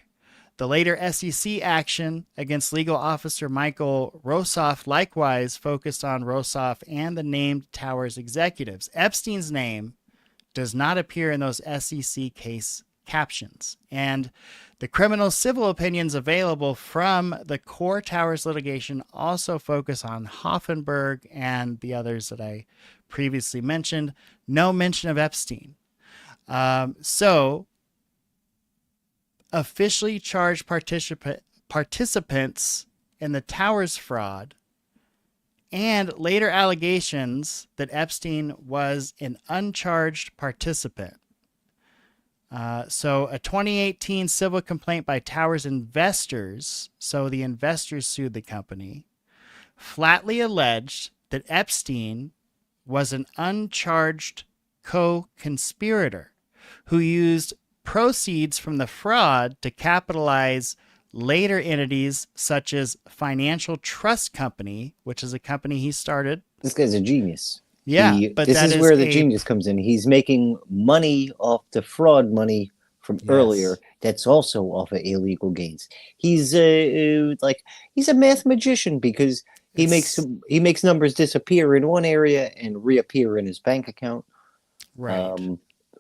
The later SEC action against legal officer Michael Rosoff likewise focused on Rosoff and the named Towers executives. Epstein's name does not appear in those SEC case captions, and the criminal civil opinions available from the core Towers litigation also focus on Hoffenberg and the others that I previously mentioned. No mention of Epstein. So officially charged participants in the Towers fraud and later allegations that Epstein was an uncharged participant. So a 2018 civil complaint by Towers investors, so the investors sued the company, flatly alleged that Epstein was an uncharged co-conspirator who used proceeds from the fraud to capitalize later entities such as Financial Trust Company, which is a company he started. This guy's a genius. Yeah, but this is where the genius comes in. He's making money off the fraud money from earlier. That's also off of illegal gains. He's he's a math magician because he makes numbers disappear in one area and reappear in his bank account. Right.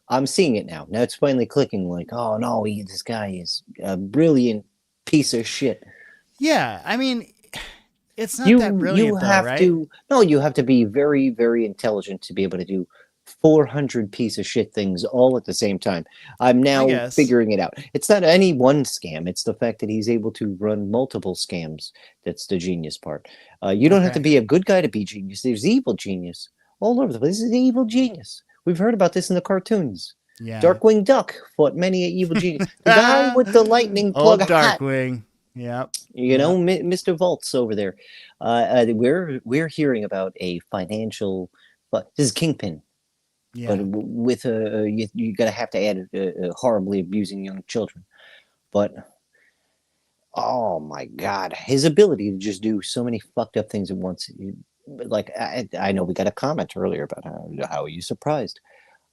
I'm seeing it now. Now it's finally clicking. Like, oh no, this guy is a brilliant piece of shit. Yeah, I mean, it's not that brilliant, you have right? you have to be very, very intelligent to be able to do 400 piece of shit things all at the same time. I'm now figuring it out. It's not any one scam. It's the fact that he's able to run multiple scams. That's the genius part. You don't have to be a good guy to be genius. There's evil genius all over the place. This is evil genius. We've heard about this in the cartoons. Yeah. Darkwing Duck fought many an evil genius. The guy with the lightning plug Old hat. Darkwing. Yep. You know, Mr. Volts over there. We're hearing about a financial, but this is Kingpin. Yeah. But with you gotta have to add horribly abusing young children. But oh my God, his ability to just do so many fucked up things at once. Like I know we got a comment earlier about how are you surprised?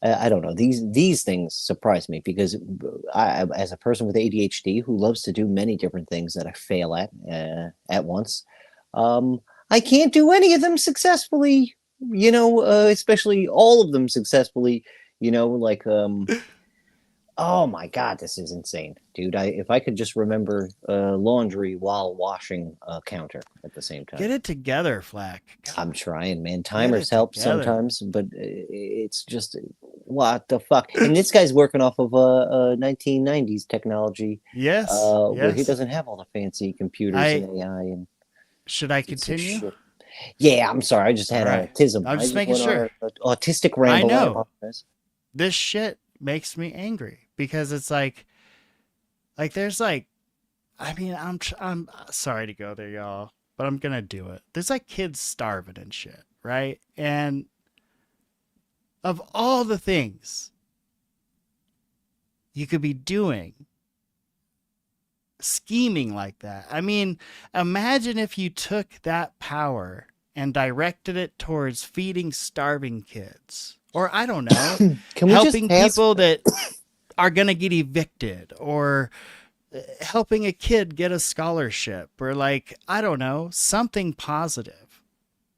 I don't know. These things surprise me because I, as a person with ADHD who loves to do many different things that I fail at once, I can't do any of them successfully. You know, especially all of them successfully. You know, like oh my God, this is insane, dude. If I could just remember laundry while washing a counter at the same time. Get it together, Flack. I'm trying, man. Timers help sometimes, but it's just what the fuck. And this guy's working off of 1990s technology. Yes. Where he doesn't have all the fancy computers and AI. And should I continue? Yeah, I'm sorry. I just had autism. I'm just making sure. Autistic ramble. I know. This shit makes me angry because it's like there's like, I mean, I'm sorry to go there, y'all, but I'm gonna do it. There's like kids starving and shit, right? And of all the things you could be doing, scheming like that. I mean, imagine if you took that power and directed it towards feeding starving kids or I don't know, Can we helping just people that are going to get evicted, or helping a kid get a scholarship, or like, I don't know, something positive.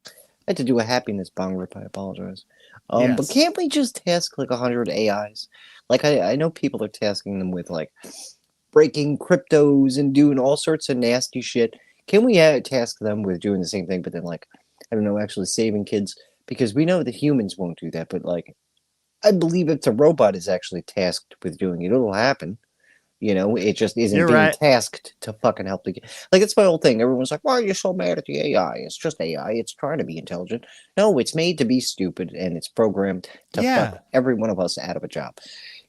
I had to do a happiness bong rip. I apologize. But Yes. can't we just task like 100 AIs? Like I know people are tasking them with like breaking cryptos and doing all sorts of nasty shit. Can we task them with doing the same thing, but then like, I don't know, actually saving kids? Because we know that humans won't do that, but like, I believe if the robot is actually tasked with doing it, it'll happen. You know, it just isn't You're being right. tasked to fucking help the. Like, it's my whole thing. Everyone's like, why are you so mad at the AI? It's just AI. It's trying to be intelligent. No, it's made to be stupid, and it's programmed to fuck every one of us out of a job.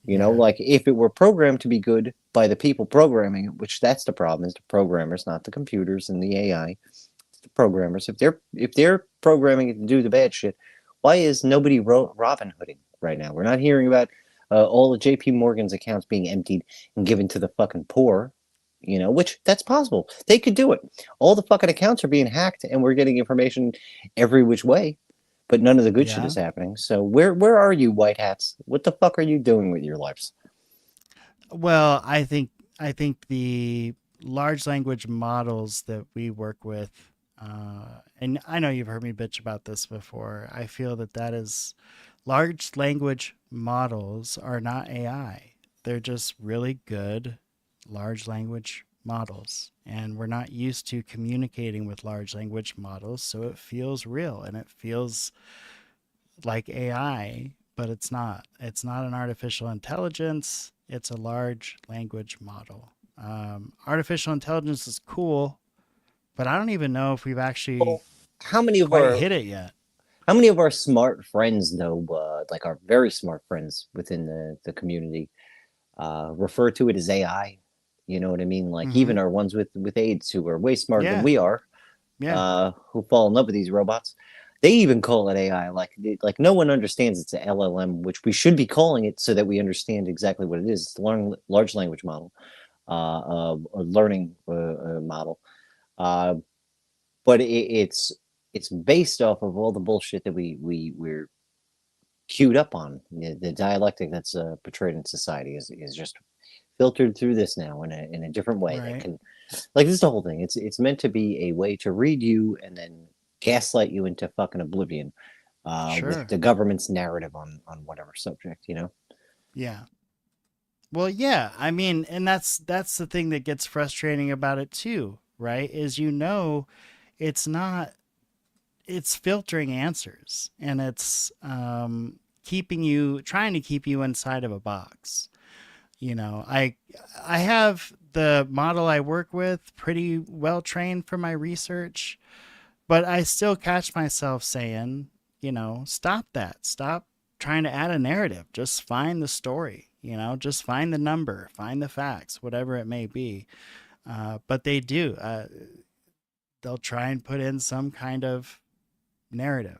You know, like, if it were programmed to be good by the people programming it, which that's the problem, is the programmers, not the computers and the AI. It's the programmers. If they're programming it to do the bad shit, why is nobody Robin Hooding right now? We're not hearing about all of JPMorgan's accounts being emptied and given to the fucking poor, you know, which that's possible. They could do it. All the fucking accounts are being hacked and we're getting information every which way, but none of the good shit is happening. So where are you, white hats? What the fuck are you doing with your lives? Well, I think the large language models that we work with, and I know you've heard me bitch about this before, I feel that is large language models are not AI. They're just really good large language models. And we're not used to communicating with large language models, so it feels real and it feels like AI, but it's not. It's not an artificial intelligence. It's a large language model. Artificial intelligence is cool, but I don't even know if we've actually how many of quite our hit it yet. How many of our smart friends, though, like our very smart friends within the community, refer to it as AI? You know what I mean? Like even our ones with AIDS who are way smarter than we are, who fall in love with these robots, they even call it AI. Like no one understands it's an LLM, which we should be calling it so that we understand exactly what it is. It's a large language model, a learning model, but it's based off of all the bullshit that we're queued up on. The dialectic that's portrayed in society is just filtered through this now in a different way. That can, like, this is the whole thing. It's meant to be a way to read you and then gaslight you into fucking oblivion with the government's narrative on whatever subject, you know? Yeah. Well, yeah. I mean, and that's the thing that gets frustrating about it too, right? Is, you know, it's filtering answers, and it's trying to keep you inside of a box. You know, I have the model I work with pretty well trained for my research, but I still catch myself saying, you know, stop that. Stop trying to add a narrative. Just find the story, you know, just find the number, find the facts, whatever it may be. But they do. They'll try and put in some kind of narrative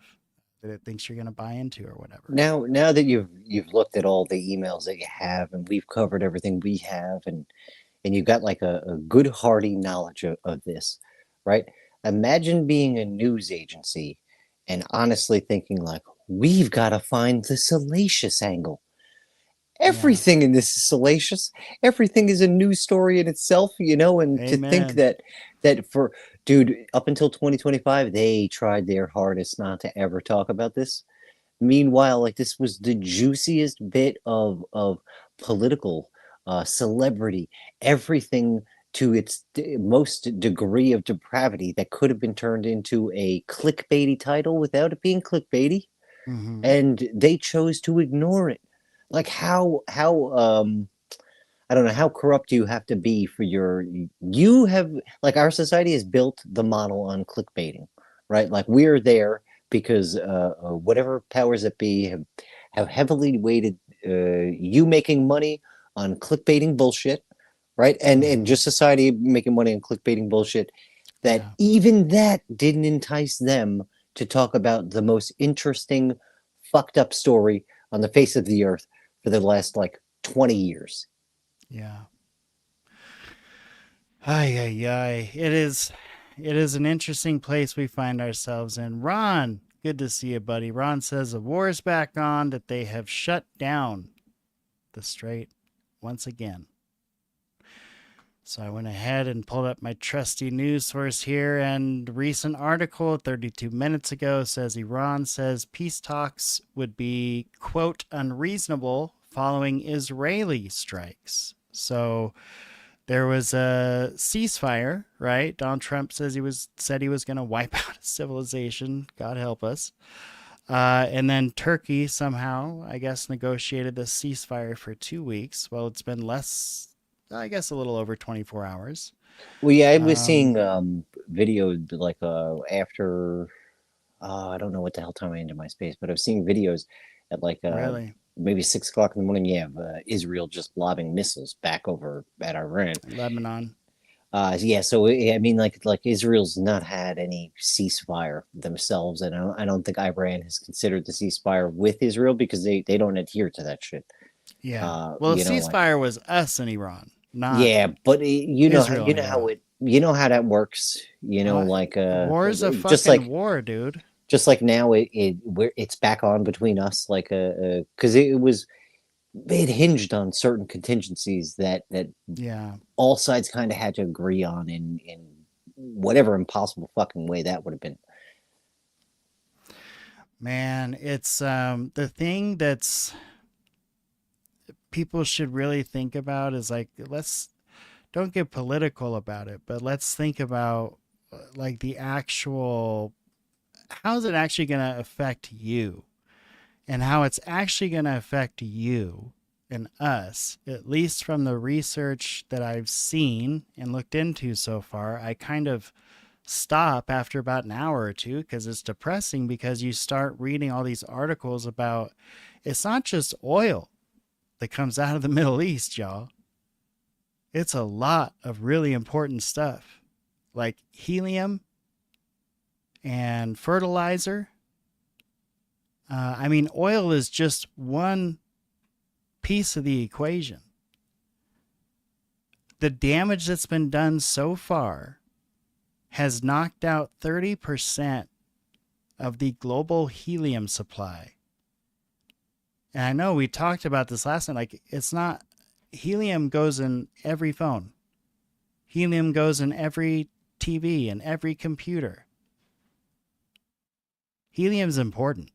that it thinks you're going to buy into or whatever. Now that you've looked at all the emails that you have, and we've covered everything we have, and you've got like a good hearty knowledge of this, right? Imagine being a news agency and honestly thinking like, we've got to find the salacious angle. Everything in this is salacious. Everything is a news story in itself, you know, and to think that for, dude, up until 2025, they tried their hardest not to ever talk about this. Meanwhile, like, this was the juiciest bit of political celebrity, everything to its most degree of depravity that could have been turned into a clickbaity title without it being clickbaity. And they chose to ignore it. Like, how I don't know, how corrupt you have to be for you have, like, our society has built the model on clickbaiting, right? Like, we're there because whatever powers that be have heavily weighted you making money on clickbaiting bullshit, right? And just society making money on clickbaiting bullshit, that even that didn't entice them to talk about the most interesting fucked up story on the face of the earth for the last like 20 years. Yeah. It is an interesting place we find ourselves in. Ron, Good to see you, buddy. Ron says the war is back on, that they have shut down the Strait once again. So I went ahead and pulled up my trusty news source here, and recent article 32 minutes ago says Iran says peace talks would be, quote, unreasonable following Israeli strikes. So there was a ceasefire, right? Donald Trump said he was going to wipe out civilization. God help us. And then Turkey somehow, I guess, negotiated the ceasefire for 2 weeks. Well, it's been less, I guess, a little over 24 hours. Well, yeah, I was seeing video like after I don't know what the hell time I ended my space, but I was seeing videos at like Really? maybe 6 o'clock in the morning. Yeah, Israel just lobbing missiles back over at Iran. Lebanon. Yeah, so I mean, like Israel's not had any ceasefire themselves, and I don't think Iran has considered the ceasefire with Israel because they don't adhere to that shit. Yeah. Well, the you know, ceasefire was us and Iran, not yeah, but you know Israel and Iran. you know how that works. You know, like war is a fucking just like war, dude. just like now it's back on between us, like because it hinged on certain contingencies that Yeah. all sides kind of had to agree on in whatever impossible fucking way that would have been. Man, it's the thing that's people should really think about is like, let's don't get political about it, but let's think about like the actual, how is it actually going to affect you, and how it's actually going to affect you and us, at least from the research that I've seen and looked into so far. I kind of stop after about an hour or two because it's depressing, because you start reading all these articles about it's not just oil that comes out of the Middle East, y'all. It's a lot of really important stuff like helium and fertilizer. I mean, oil is just one piece of the equation. The damage that's been done so far has knocked out 30% of the global helium supply. And I know we talked about this last night. Like, it's not, helium goes in every phone. Helium goes in every TV and every computer. Helium's important.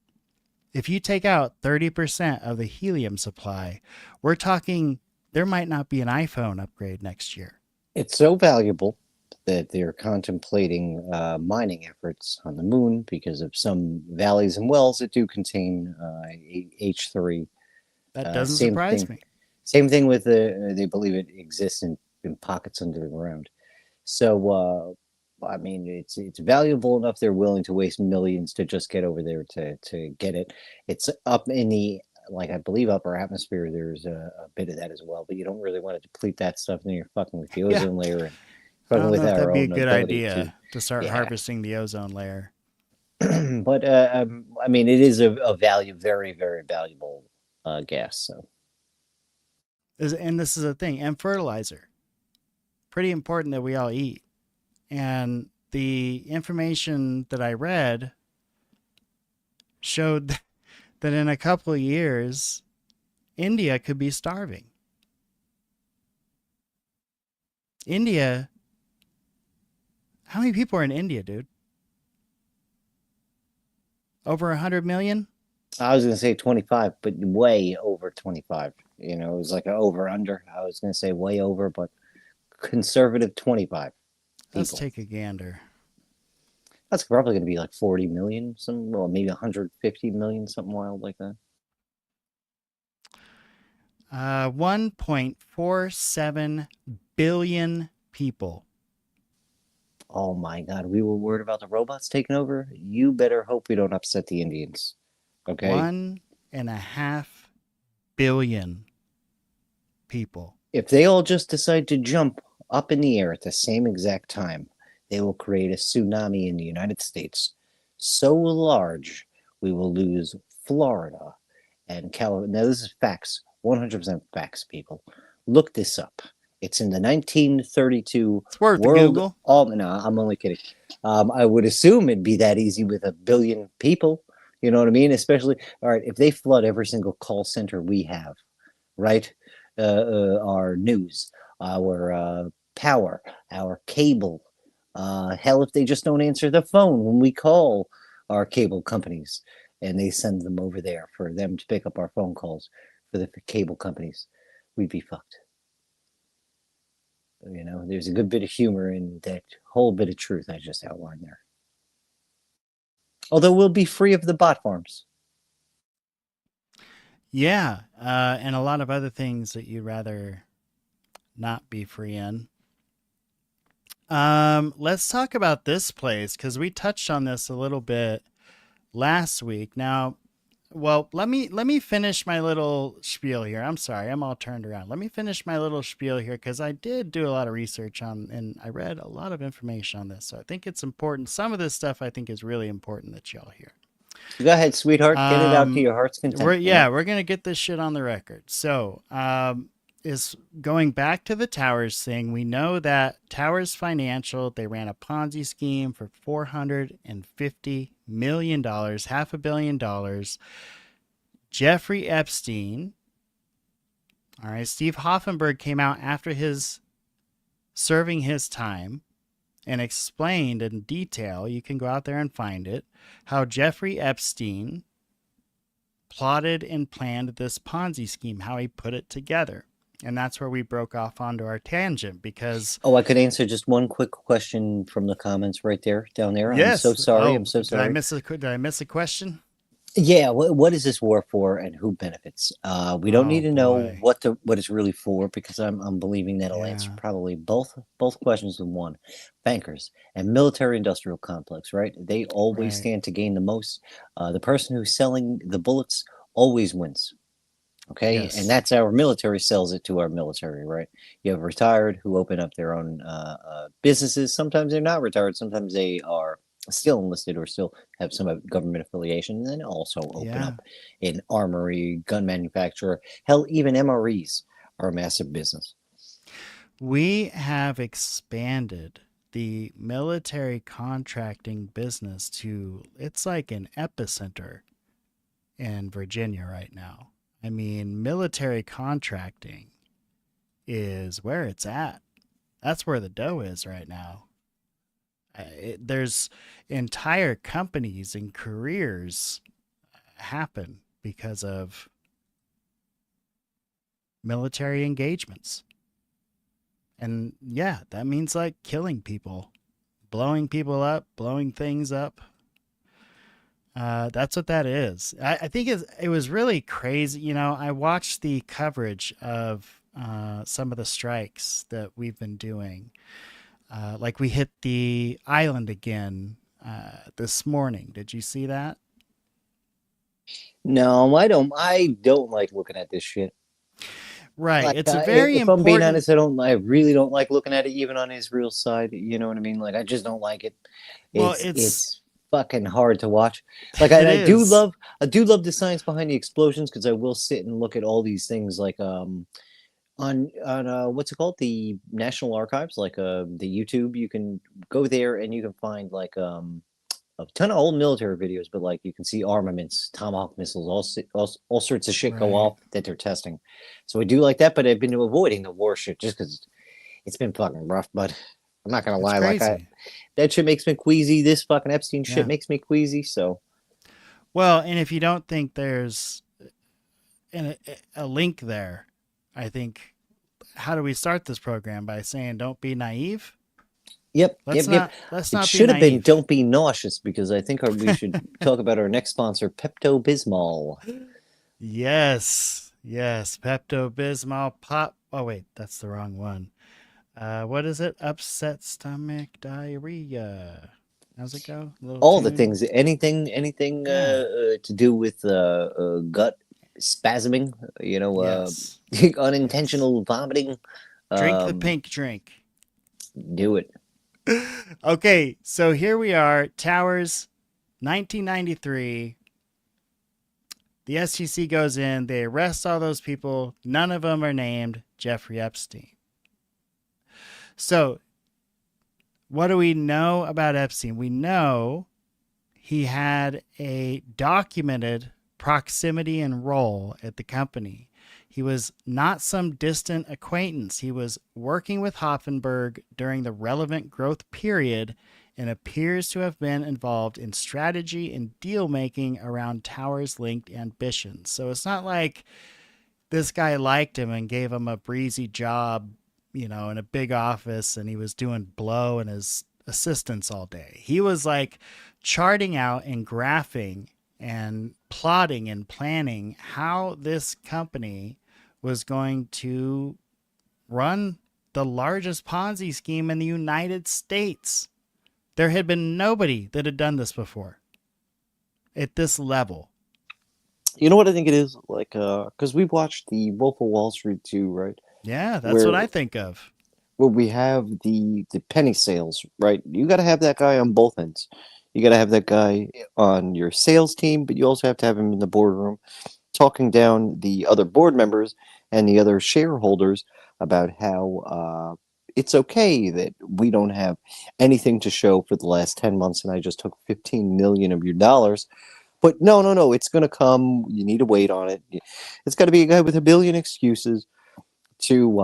If you take out 30% of the helium supply, we're talking there might not be an iPhone upgrade next year. It's so valuable that they're contemplating mining efforts on the moon because of some valleys and wells that do contain H3. That doesn't surprise me. Same thing with they believe it exists in pockets under the ground. So, I mean, it's valuable enough they're willing to waste millions to just get over there to get it. It's up in the, like, I believe upper atmosphere, there's a bit of that as well, but you don't really want to deplete that stuff, then you're fucking with the ozone layer and fucking with our that'd be a own good ability idea to start harvesting the ozone layer. But I mean, it is a very, very valuable gas. So, and this is a thing, and fertilizer, pretty important that we all eat. And the information that I read showed that in a couple of years, India could be starving. India, how many people are in India, dude? Over 100 million? I was going to say 25, but way over 25. You know, it was like an over under. I was going to say way over, but conservative 25. Let's take a gander. That's probably going to be like 40 million, well, maybe 150 million, something wild like that. 1.47 billion people. Oh my God, we were worried about the robots taking over. You better hope we don't upset the Indians. Okay. 1.5 billion people. If they all just decide to jump up in the air at the same exact time, they will create a tsunami in the United States so large we will lose Florida and California. Now, this is facts, 100% facts, people. Look this up. It's in the 1932 It's worth World Google. No, I'm only kidding. I would assume it'd be that easy with 1 billion people. You know what I mean? Especially, all right, if they flood every single call center we have, right? Our news, our power, our cable. Hell, if they just don't answer the phone when we call our cable companies and they send them over there for them to pick up our phone calls for the cable companies, we'd be fucked. You know, there's a good bit of humor in that whole bit of truth I just outlined there. Although we'll be free of the bot farms. Yeah, and a lot of other things that you'd rather not be free in. Let's talk about this place, because we touched on this a little bit last week. Now, well, let me finish my little spiel here. I'm sorry, I'm all turned around. Let me finish my little spiel here, because I did do a lot of research on, and I read a lot of information on this. So I think it's important. Some of this stuff I think is really important that y'all hear. Go ahead, sweetheart. Get it out to your heart's content. We're going to get this shit on the record. So, is going back to the Towers thing. We know that Towers Financial, they ran a Ponzi scheme for $450 million, $500 million. Jeffrey Epstein, all right, Steve Hoffenberg came out after serving his time and explained in detail, you can go out there and find it, how Jeffrey Epstein plotted and planned this Ponzi scheme, how he put it together. And that's where we broke off onto our tangent, because... Oh, I could answer just one quick question from the comments right there, down there. Yes. I'm so sorry. Oh, I'm so sorry. Did I miss a question? Yeah, what is this war for, and who benefits? We don't need to know what it's really for, because I'm believing that'll answer probably both questions in one. Bankers and military-industrial complex, right? They always stand to gain the most. The person who's selling the bullets always wins. Okay, Yes. and that's our military sells it to our military, right? You have retired who open up their own businesses. Sometimes they're not retired. Sometimes they are still enlisted or still have some government affiliation, and then also open up an armory, gun manufacturer. Hell, even MREs are a massive business. We have expanded the military contracting business to, it's like an epicenter in Virginia right now. I mean, military contracting is where it's at. That's where the dough is right now. There's entire companies and careers happen because of military engagements. And yeah, that means like killing people, blowing people up, blowing things up. That's what that is. I think it was really crazy. You know, I watched the coverage of some of the strikes that we've been doing. Like we hit the island again this morning. Did you see that? No, I don't like looking at this shit. Right. Like, it's a very if important... I'm being honest, I really don't like looking at it, even on Israel's side. You know what I mean? Like, I just don't like it. It's fucking hard to watch. Like, I do love the science behind the explosions, because I will sit and look at all these things, like on what's it called, the National Archives, like the YouTube. You can go there and you can find like a ton of old military videos, but like you can see armaments, Tomahawk missiles, all sorts of shit go off that they're testing. So I do like that, but I've been avoiding the war shit just because it's been fucking rough. But I'm not gonna lie, like that shit makes me queasy. This fucking Epstein shit makes me queasy. So, well, and if you don't think there's a link there, I think, how do we start this program? By saying don't be naive? Yep. Let's It should have been don't be nauseous, because I think we should talk about our next sponsor, Pepto-Bismol. Yes. Pepto-Bismol pop. Oh, wait, that's the wrong one. What is it? Upset stomach, diarrhea. How's it go? All the things, anything to do with gut spasming, you know, unintentional vomiting. Drink the pink drink. Do it. Okay, so here we are, Towers, 1993. The SEC goes in, they arrest all those people. None of them are named Jeffrey Epstein. So what do we know about Epstein? We know he had a documented proximity and role at the company. He was not some distant acquaintance. He was working with Hoffenberg during the relevant growth period and appears to have been involved in strategy and deal making around Tower's linked ambitions. So it's not like this guy liked him and gave him a breezy job, in a big office, and he was doing blow and his assistants all day. He was like charting out and graphing and plotting and planning how this company was going to run the largest Ponzi scheme in the United States. There had been nobody that had done this before at this level. You know what I think it is? Like, because we've watched the Wolf of Wall Street too, right? Yeah, that's what I think of. Where we have the penny sales, right? You got to have that guy on both ends. You got to have that guy on your sales team, but you also have to have him in the boardroom talking down the other board members and the other shareholders about how it's okay that we don't have anything to show for the last 10 months and I just took 15 million of your dollars. But no, it's going to come. You need to wait on it. It's got to be a guy with a billion excuses to,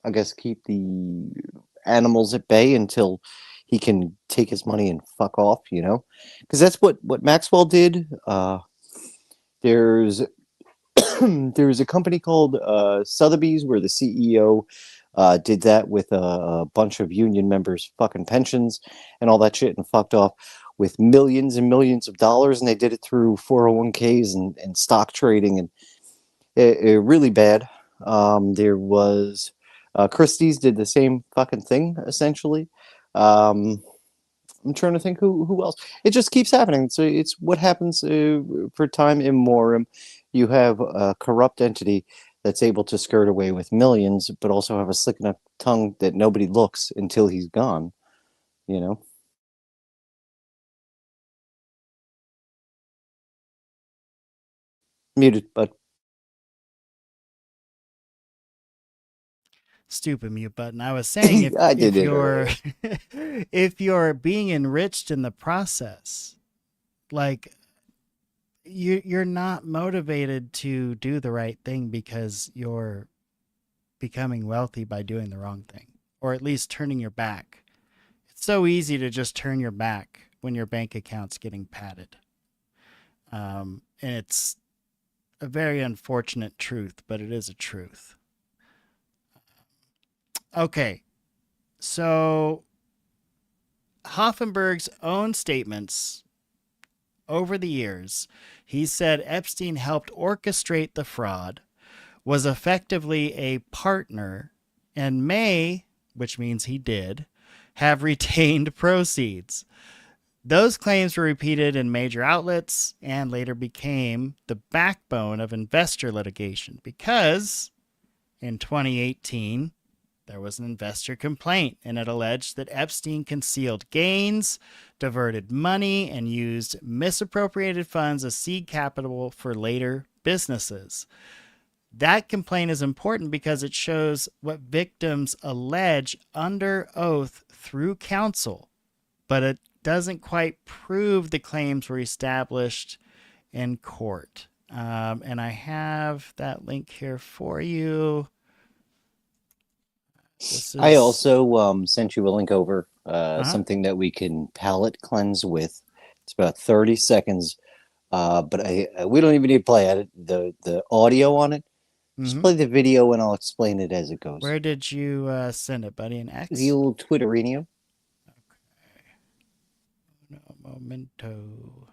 I guess, keep the animals at bay until he can take his money and fuck off, because that's what Maxwell did. There's a company called Sotheby's where the CEO did that with a bunch of union members' fucking pensions and all that shit and fucked off with millions and millions of dollars, and they did it through 401ks and stock trading, and it really bad. There was Christie's did the same fucking thing essentially. I'm trying to think who else. It just keeps happening. So it's what happens for time immemorial. You have a corrupt entity that's able to skirt away with millions, but also have a slick enough tongue that nobody looks until he's gone. Muted, but stupid mute button. I was saying if you're being enriched in the process, like you're not motivated to do the right thing because you're becoming wealthy by doing the wrong thing, or at least turning your back. It's so easy to just turn your back when your bank account's getting padded. And it's a very unfortunate truth, but it is a truth. Okay, so Hoffenberg's own statements over the years, he said Epstein helped orchestrate the fraud, was effectively a partner, and may, which means he did, have retained proceeds. Those claims were repeated in major outlets and later became the backbone of investor litigation because in 2018, there was an investor complaint, and it alleged that Epstein concealed gains, diverted money, and used misappropriated funds as seed capital for later businesses. That complaint is important because it shows what victims allege under oath through counsel, but it doesn't quite prove the claims were established in court. And I have that link here for you. I also sent you a link over something that we can palate cleanse with. It's about 30 seconds, but we don't even need to play the audio on it. Just play the video and I'll explain it as it goes. Where did you send it, buddy? In X? The old Twitterino. Okay. No momento.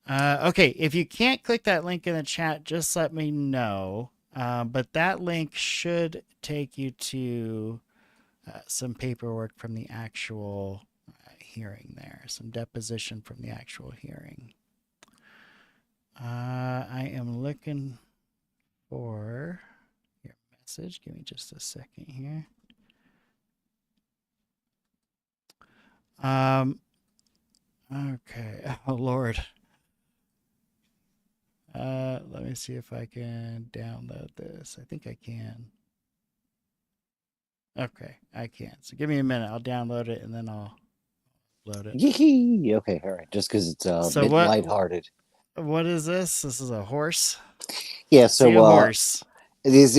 Okay, if you can't click that link in the chat, just let me know. But that link should take you to some paperwork from the actual hearing there, some deposition from the actual hearing. I am looking for your message. Give me just a second here. Okay. Oh, Lord. Let me see if I can download this. I think I can. Okay, I can. So give me a minute. I'll download it and then I'll load it. Yee. Okay, all right. Just because it's a bit lighthearted. What is this? This is a horse? Yeah, so a horse. It is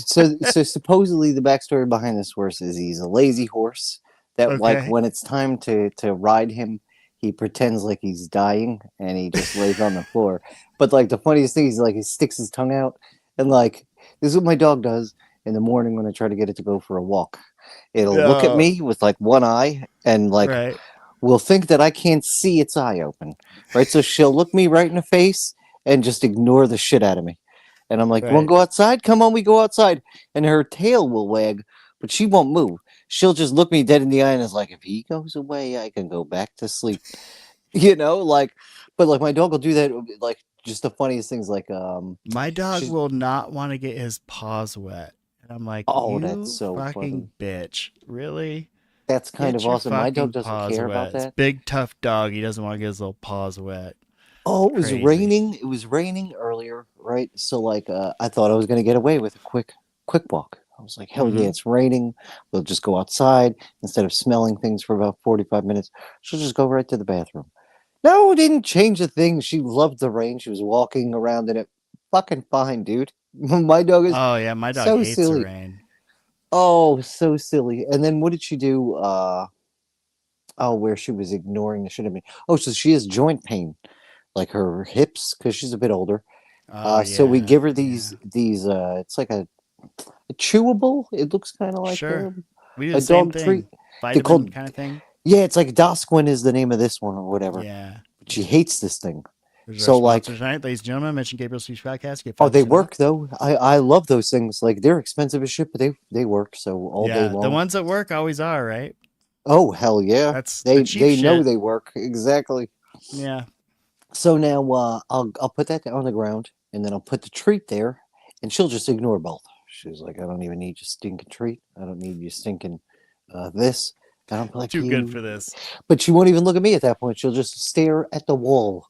so supposedly the backstory behind this horse is he's a lazy horse that like when it's time to ride him, he pretends like he's dying and he just lays on the floor. But like the funniest thing is like he sticks his tongue out and like this is what my dog does in the morning when I try to get it to go for a walk. It'll look at me with like one eye and like will think that I can't see its eye open. Right. So she'll look me right in the face and just ignore the shit out of me. And I'm like, you want to go outside? Come on, we go outside. And her tail will wag, but she won't move. She'll just look me dead in the eye and is like, if he goes away, I can go back to sleep. You know, like, but like my dog will do that. Like just the funniest things like, my dog will not want to get his paws wet. And I'm like, oh, that's so fucking bitch. Really? That's kind of awesome. My dog doesn't care about that. It's big, tough dog. He doesn't want to get his little paws wet. Oh, it was raining. It was raining earlier, right? So like I thought I was gonna get away with a quick walk. I was like, hell yeah, it's raining. We'll just go outside instead of smelling things for about 45 minutes. She'll just go right to the bathroom. No, it didn't change a thing. She loved the rain. She was walking around in it. Fucking fine, dude. My dog is my dog so hates silly. the rain. Oh, so silly. And then what did she do? Where she was ignoring the shit of me. Oh, so she has joint pain. Like her hips, because she's a bit older. So we give her these. It's like a chewable. It looks kind of like we do the same thing. Treat. Vitamin kind of thing. Yeah, it's like Dosquin is the name of this one or whatever. Yeah, but she hates this thing. So like tonight, ladies and gentlemen, mention Gabriel Speech Podcast. Oh, they work though. I love those things. Like they're expensive as shit, but they work. So all day long. The ones that work always are, right? Oh hell yeah! They know they work exactly. Yeah. So now I'll put that on the ground and then I'll put the treat there and she'll just ignore both. She's like, I don't even need your stinking treat. I don't need you stinking this. And I'm like, too good for this. But she won't even look at me at that point. She'll just stare at the wall,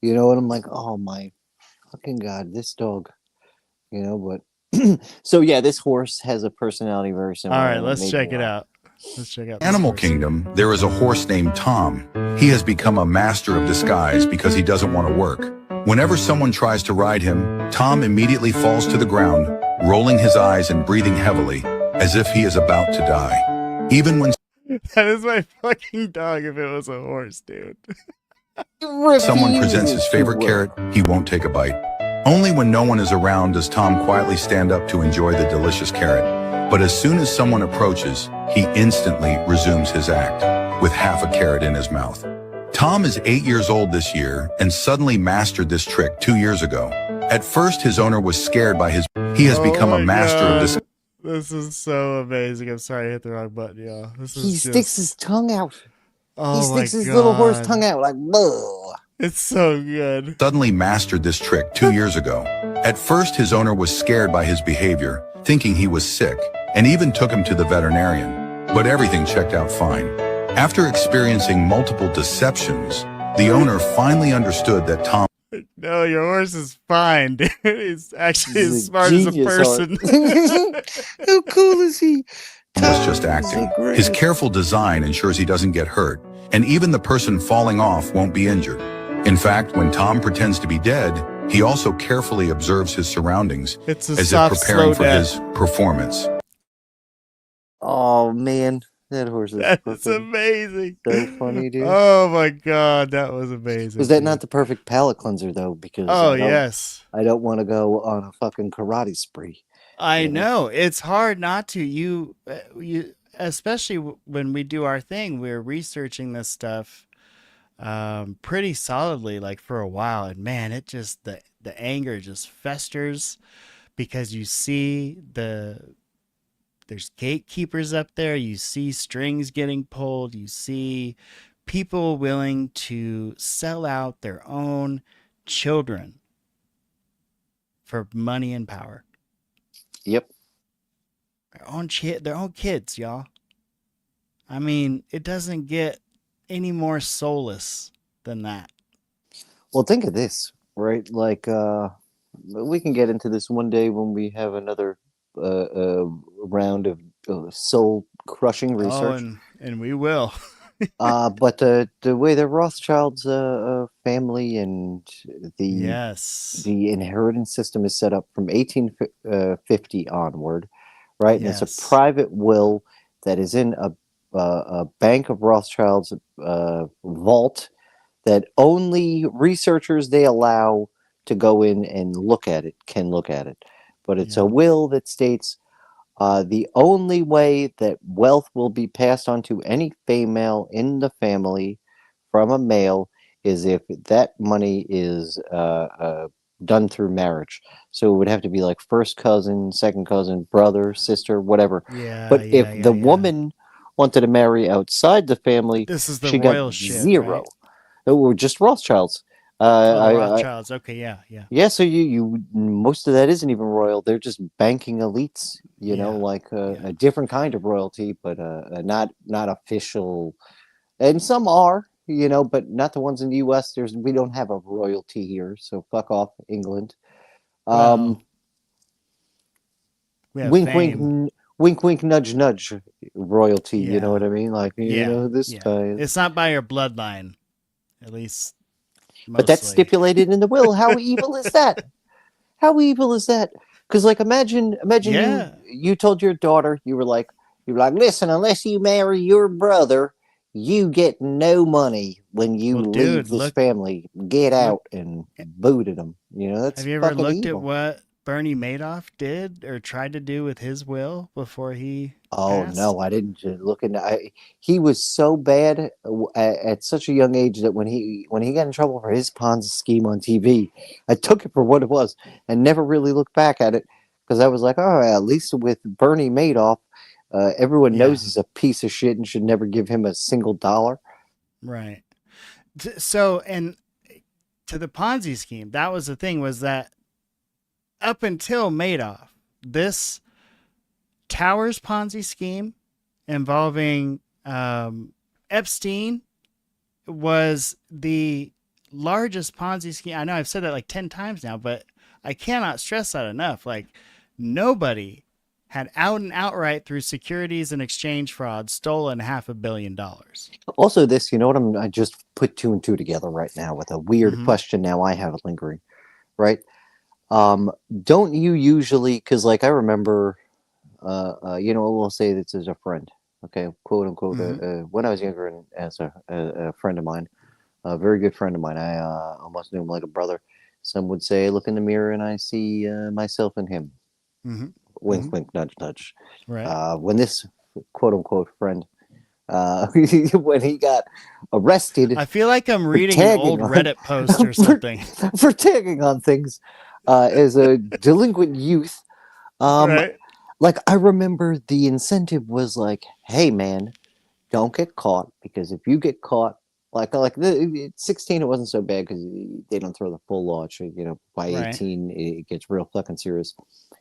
you know. And I'm like, oh my fucking god, this dog, you know. But so yeah, this horse has a personality very similar. All right, let's check it out. Let's check out Animal Kingdom, there is a horse named Tom. He has become a master of disguise because he doesn't want to work. Whenever someone tries to ride him, Tom immediately falls to the ground, rolling his eyes and breathing heavily, as if he is about to die. Even when that is my fucking dog if it was a horse, dude. someone presents his favorite carrot, he won't take a bite. Only when no one is around does Tom quietly stand up to enjoy the delicious carrot. But as soon as someone approaches, he instantly resumes his act, with half a carrot in his mouth. Tom is 8 years old this year and suddenly mastered this trick 2 years ago. At first, his owner was scared by his. He has become a master of this. This is so amazing. I'm sorry I hit the wrong button, y'all. He sticks his tongue out. He sticks his little horse tongue out like, "Bleh." It's so good. Suddenly mastered this trick 2 years ago. At first, his owner was scared by his behavior, thinking he was sick, and even took him to the veterinarian. But everything checked out fine. After experiencing multiple deceptions, the owner finally understood that Tom. No, your horse is fine, dude. He's actually as smart as a person. How cool is he? Was just acting. His careful design ensures he doesn't get hurt, and even the person falling off won't be injured. In fact, when Tom pretends to be dead, he also carefully observes his surroundings as if preparing for his performance. Oh man, that horse is That's amazing. So funny, dude. Oh my god, that was amazing. Was that not the perfect palate cleanser though? Because yes, I don't want to go on a fucking karate spree. I know it's hard not to. You especially when we do our thing, we're researching this stuff pretty solidly, like for a while, and man, it just the anger just festers because you see there's gatekeepers up there, you see strings getting pulled, you see people willing to sell out their own children for money and power. Yep. Their own kids, y'all. I mean, it doesn't get any more soulless than that. Well, think of this, right? Like, we can get into this one day when we have another round of soul-crushing research. And we will. But the way the Rothschilds family and the inheritance system is set up from 1850 onward, right? And it's a private will that is in a bank of Rothschilds vault that only researchers they allow to go in and look at it can look at it. But it's a will that states the only way that wealth will be passed on to any female in the family from a male is if that money is done through marriage. So it would have to be like first cousin, second cousin, brother, sister, whatever. But if the woman wanted to marry outside the family, she got zero. Right? Or just Rothschilds. Rothschilds. Okay, yeah. Yeah, so you most of that isn't even royal. They're just banking elites, like a different kind of royalty, but not official. And some are, but not the ones in the U.S. We don't have a royalty here, so fuck off, England. Well, wink, wink, nudge, nudge, royalty. You know what I mean? Like this guy. It's not by your bloodline, at least. But that's stipulated in the will. How evil is that? How evil is that? Because, like, imagine you told your daughter, you were like, listen, unless you marry your brother, you get no money when you leave this family. Get out and booted them. That's have you ever looked evil. at what Bernie Madoff did or tried to do with his will before he passed? No, I didn't look into. He was so bad at such a young age that when he got in trouble for his Ponzi scheme on TV, I took it for what it was and never really looked back at it because I was like, oh, at least with Bernie Madoff, everyone knows he's a piece of shit and should never give him a single dollar. Right. So, and to the Ponzi scheme, that was the thing, was that up until Madoff, this Towers Ponzi scheme involving Epstein was the largest Ponzi scheme. I know I've said that like 10 times now, but I cannot stress that enough. Like, nobody had out and outright through securities and exchange fraud stolen $500 million. Also, this, I just put 2 and 2 together right now with a weird question now I have lingering, right? Don't you usually, because like I remember, we'll say this is a friend, okay, quote unquote, when I was younger and as a friend of mine, a very good friend of mine, I almost knew him like a brother. Some would say, look in the mirror and I see myself in him. Wink, wink, nudge, nudge. Right. When this quote unquote friend, when he got arrested, I feel like I'm reading an old Reddit post or something for tagging on things. As a delinquent youth, like I remember the incentive was like, hey man, don't get caught, because if you get caught, like 16 it wasn't so bad because they don't throw the full launch, by 18 it gets real fucking serious.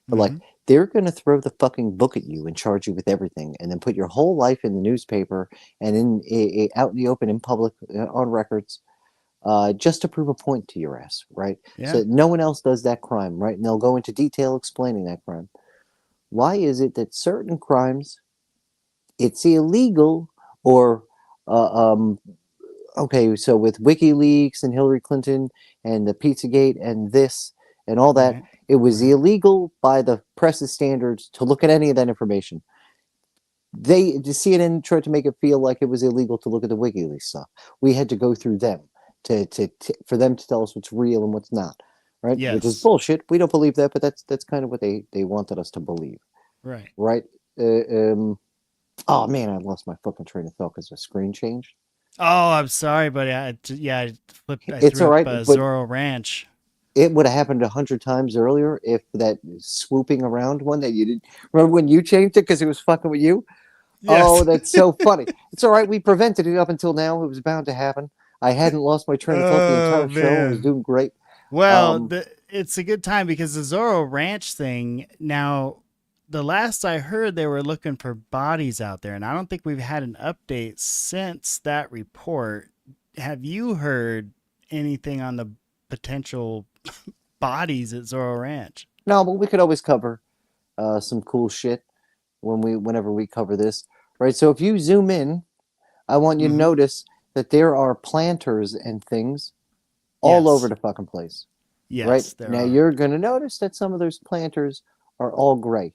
But like they're gonna throw the fucking book at you and charge you with everything, and then put your whole life in the newspaper and in out in the open in public on records. Just to prove a point to your ass, right? Yeah. So no one else does that crime, right? And they'll go into detail explaining that crime. Why is it that certain crimes, it's illegal, or, okay, so with WikiLeaks and Hillary Clinton and the Pizzagate and this and all that, it was illegal by the press's standards to look at any of that information. The CNN tried to make it feel like it was illegal to look at the WikiLeaks stuff. We had to go through them. For them to tell us what's real and what's not, right? Yes. Which is bullshit. We don't believe that, but that's kind of what they wanted us to believe, right? Oh man, I lost my fucking train of thought because the screen changed. Oh, I'm sorry, buddy. I flipped. It's all right. Zorro Ranch. It would have happened 100 times earlier if that swooping around one that you didn't remember when you changed it because it was fucking with you. Yes. Oh, that's so funny. It's all right. We prevented it up until now. It was bound to happen. I hadn't lost my train of thought the entire show. I was doing great. Well, it's a good time because the Zorro Ranch thing, now, the last I heard, they were looking for bodies out there, and I don't think we've had an update since that report. Have you heard anything on the potential bodies at Zorro Ranch. No, but we could always cover some cool shit whenever we cover this, right? So if you zoom in, I want you to notice that there are planters and things all over the fucking place. Yes, right there now are. you're going to notice that some of those planters are all gray.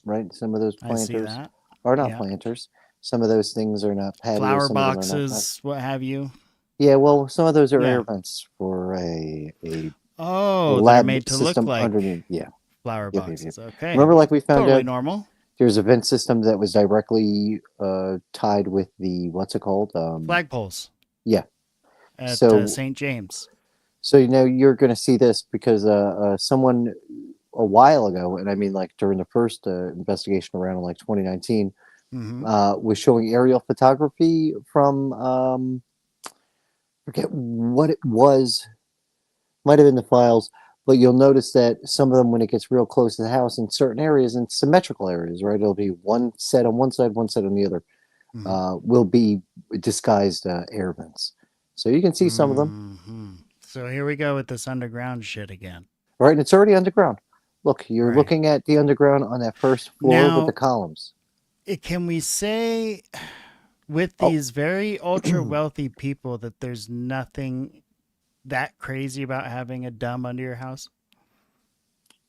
Right, some of those I see planters that. are not Yeah. planters. Some of those things are not patios. Flower some of them are not boxes, what have you. Yeah, well, some of those are Yeah. air vents for a Oh, that are lab made to look system like underneath. Yeah, flower Yep, yep, boxes. yep. Okay. Remember, like we found Totally out, normal. there's a vent system that was directly tied with the what's it called? Flagpoles Yeah. at So St. James. So you're going to see this because someone a while ago, and I mean like during the first investigation around in like 2019, was showing aerial photography from forget what it was, might have been the files, but you'll notice that some of them, when it gets real close to the house in certain areas, in symmetrical areas, right, it'll be one set on one side, one set on the other, will be disguised air vents. So you can see some of them. So here we go with this underground shit again. Right, and it's already underground. Look, you're looking at the underground on that first floor Now, with the columns. Can we say with these very ultra wealthy people that there's nothing that crazy about having a dumb under your house?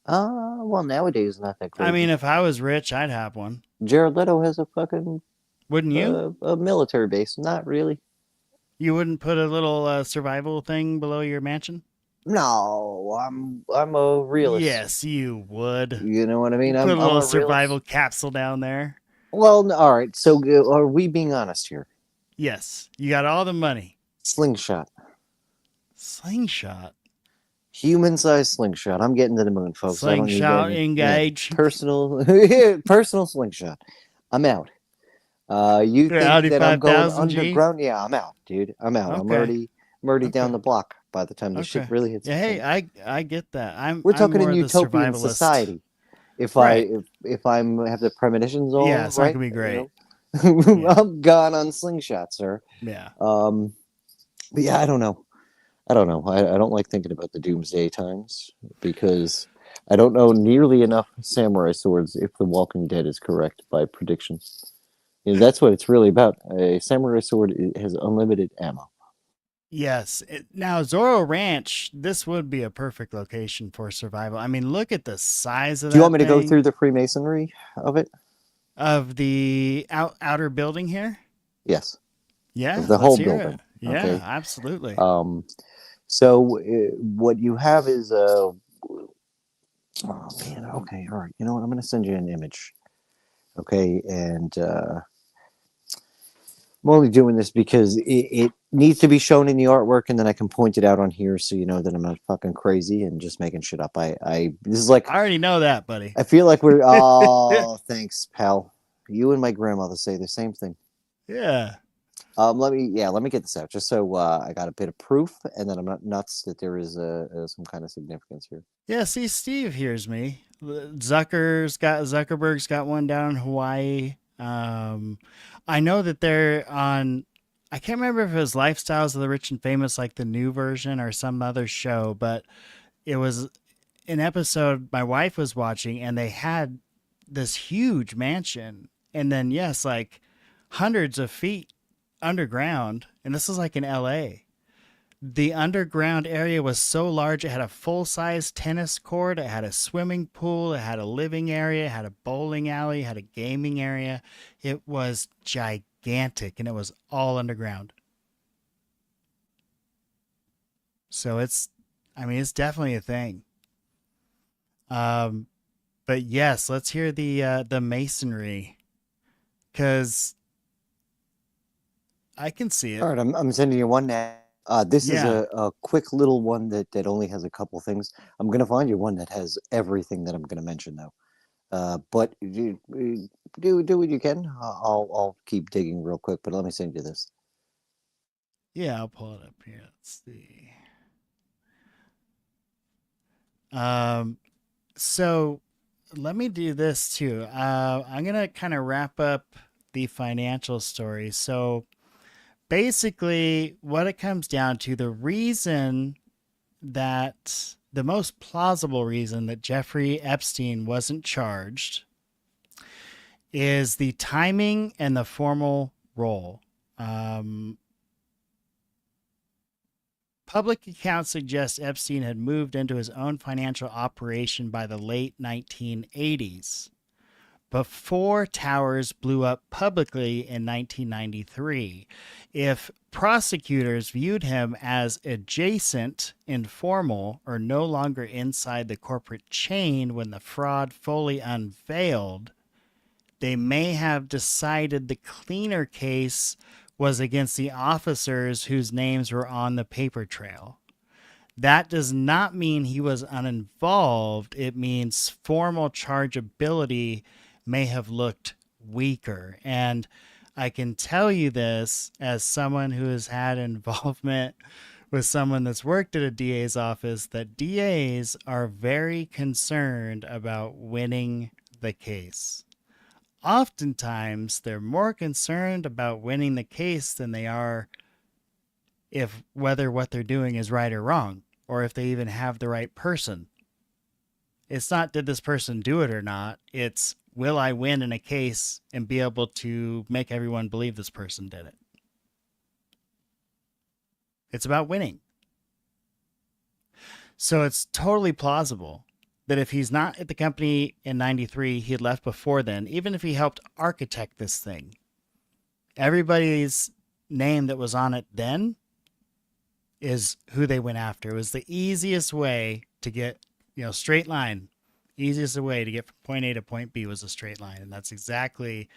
Well, nowadays not that crazy. I mean, if I was rich, I'd have one. Jared Leto has a fucking Wouldn't you? A military base. Not really. You wouldn't put a little survival thing below your mansion? No, I'm a realist. Yes, you would. You know what I mean? Put I'm a little a survival capsule down there. Well, all right. So are we being honest here? Yes, you got all the money. Slingshot. Slingshot. Human-sized slingshot. I'm getting to the moon, folks. Slingshot I don't need engaged. Personal slingshot. I'm out. You think Audi that I'm going 5000 G? underground? Yeah, I'm out, dude. I'm out. I'm already down the block by the time the shit really hits. Yeah, hey, I get that. We're talking more in the utopian survivalist. society. If I'm have the premonitions all Yeah, it's not right, gonna be great. I'm gone on slingshot, sir. Yeah. But yeah, I don't know. I don't like thinking about the doomsday times because I don't know nearly enough samurai swords if The Walking Dead is correct by prediction. You know, that's what it's really about. A samurai sword has unlimited ammo. Yes. Now, Zorro Ranch, this would be a perfect location for survival. I mean, look at the size of that. Do you want me to go thing. through the Freemasonry of it? Of the outer building here? Yes. Yeah. The whole let's hear building. it. Yeah, Okay. absolutely. So what you have is oh man, okay, all right. You know what? I'm going to send you an image. Okay, and I'm only doing this because it needs to be shown in the artwork, and then I can point it out on here so you know that I'm not fucking crazy and just making shit up. This is like I already know that, buddy. I feel like we're oh thanks, pal. You and my grandmother say the same thing. Yeah. Let me get this out just so I got a bit of proof, and then I'm not nuts that there is some kind of significance here. Yeah, see, Steve hears me. Zuckerberg's got one down in Hawaii. I know that they're on, I can't remember if it was Lifestyles of the Rich and Famous, like the new version, or some other show, but it was an episode my wife was watching, and they had this huge mansion, and then yes, like hundreds of feet underground, and this is like in LA. The underground area was so large, it had a full-size tennis court, it had a swimming pool, it had a living area, it had a bowling alley, it had a gaming area. It was gigantic, and it was all underground. So it's definitely a thing. But yes, let's hear the masonry, because I can see it. All right, I'm sending you one now. This is a quick little one that only has a couple things. I'm going to find you one that has everything that I'm going to mention, though. But do what you can. I'll keep digging real quick, but let me send you this. Yeah, I'll pull it up here. Let's see. So let me do this too. I'm going to kind of wrap up the financial story. So basically what it comes down to, the reason that the most plausible reason that Jeffrey Epstein wasn't charged is the timing and the formal role. Public accounts suggest Epstein had moved into his own financial operation by the late 1980s, before Towers blew up publicly in 1993. If prosecutors viewed him as adjacent, informal, or no longer inside the corporate chain when the fraud fully unveiled, they may have decided the cleaner case was against the officers whose names were on the paper trail. That does not mean he was uninvolved. It means formal chargeability may have looked weaker. And I can tell you this as someone who has had involvement with someone that's worked at a DA's office, that DAs are very concerned about winning the case. Oftentimes, they're more concerned about winning the case than they are if whether what they're doing is right or wrong, or if they even have the right person. It's not, did this person do it or not? It's, will I win in a case and be able to make everyone believe this person did it? It's about winning. So it's totally plausible that if he's not at the company in 93, he had left before then, even if he helped architect this thing. Everybody's name that was on it then is who they went after. It was the easiest way to get, straight line. Easiest way to get from point A to point B was a straight line. And that's exactly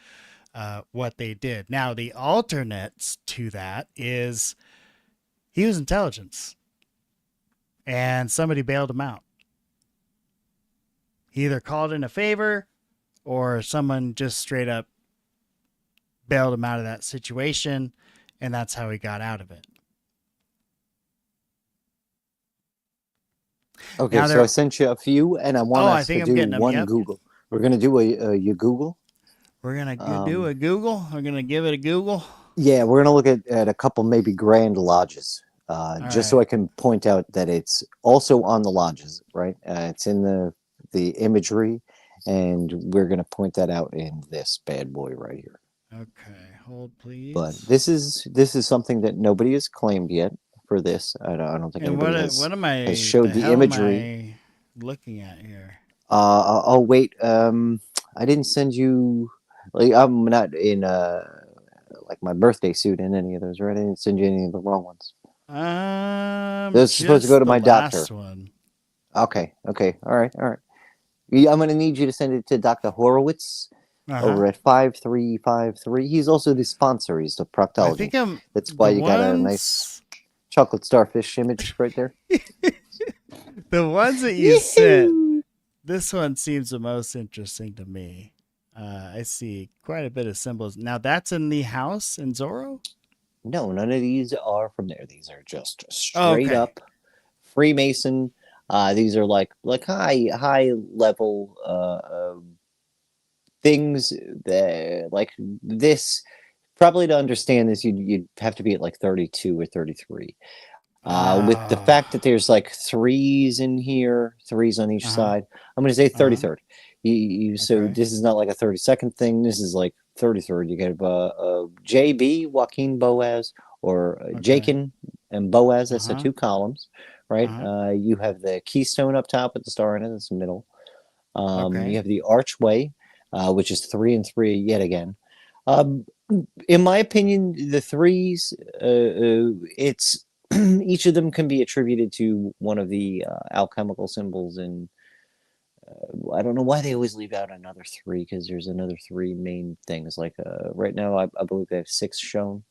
what they did. Now, the alternates to that is he was intelligence and somebody bailed him out. He either called in a favor or someone just straight up bailed him out of that situation, and that's how he got out of it. Okay, so I sent you a few, and I want us to do one Google. We're going to do a Google. We're going to do a Google. We're going to give it a Google. Yeah, we're going to look at a couple maybe grand lodges, just so I can point out that it's also on the lodges, right? It's in the imagery, and we're going to point that out in this bad boy right here. Okay, hold please. But this is something that nobody has claimed yet for this. I don't think anybody has showed the imagery. Am I looking at here? Oh wait, I didn't send you. Like, I'm not in like my birthday suit in any of those, right? I didn't send you any of the wrong ones. This is supposed to go to my doctor. One. Okay, all right. I'm going to need you to send it to Dr. Horowitz over at 5353. He's also the sponsor. He's the proctologist. That's why you got a nice chocolate starfish image right there. The ones that you sent, this one seems the most interesting to me. I see quite a bit of symbols. Now, that's in the house in Zorro? No, none of these are from there. These are just straight up Freemason. These are like high level things that like this. Probably to understand this, you'd have to be at like 32 or 33. With the fact that there's like threes in here, threes on each side, I'm going to say 33rd. So this is not like a 32nd thing. This is like 33rd. You get JB, Joaquin Boaz, or Jakin and Boaz. That's the two columns, right? You have the keystone up top with the star in it. That's the middle. You have the archway, which is 3 and 3 yet again. In my opinion, the threes, it's each of them can be attributed to one of the alchemical symbols, and I don't know why they always leave out another 3, because there's another 3 main things. Like right now, I believe they have 6 shown.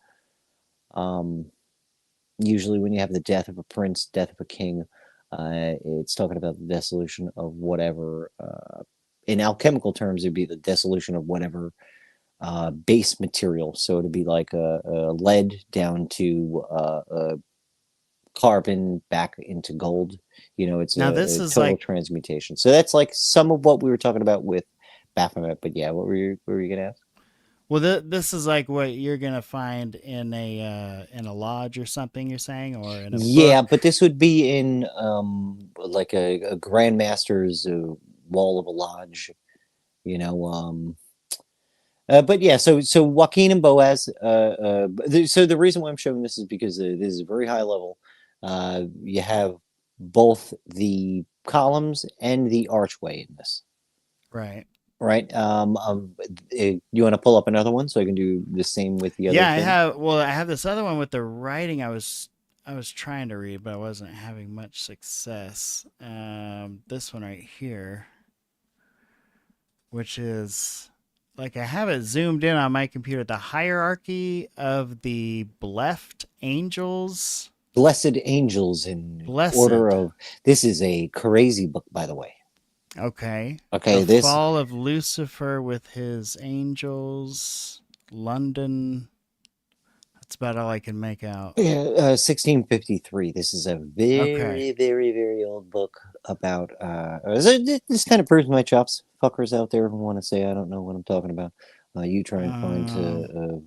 Usually, when you have the death of a prince, death of a king, it's talking about the dissolution of whatever. In alchemical terms, it'd be the dissolution of whatever base material. So it'd be like a lead down to carbon back into gold. It's now, this is total like transmutation. So that's like some of what we were talking about with Baphomet. But yeah, what were you gonna ask? Well, this is like what you're gonna find in a lodge or something. You're saying, or in a book? but this would be in like a grandmaster's wall of a lodge, you know. But yeah, so Joaquin and Boaz. So the reason why I'm showing this is because this is very high level. You have both the columns and the archway in this. Right. Right. You want to pull up another one so I can do the same with the other? Yeah, thing? I have this other one with the writing. I was trying to read, but I wasn't having much success. This one right here, which is like I have it zoomed in on my computer. The hierarchy of the blessed angels. Blessed angels in order of. This is a crazy book, by the way. Okay. Okay. The fall of Lucifer with his angels. London. That's about all I can make out. Yeah, 1653. This is a very, very, very old book about. This kind of proves my chops. Fuckers out there who want to say I don't know what I'm talking about. You try and find,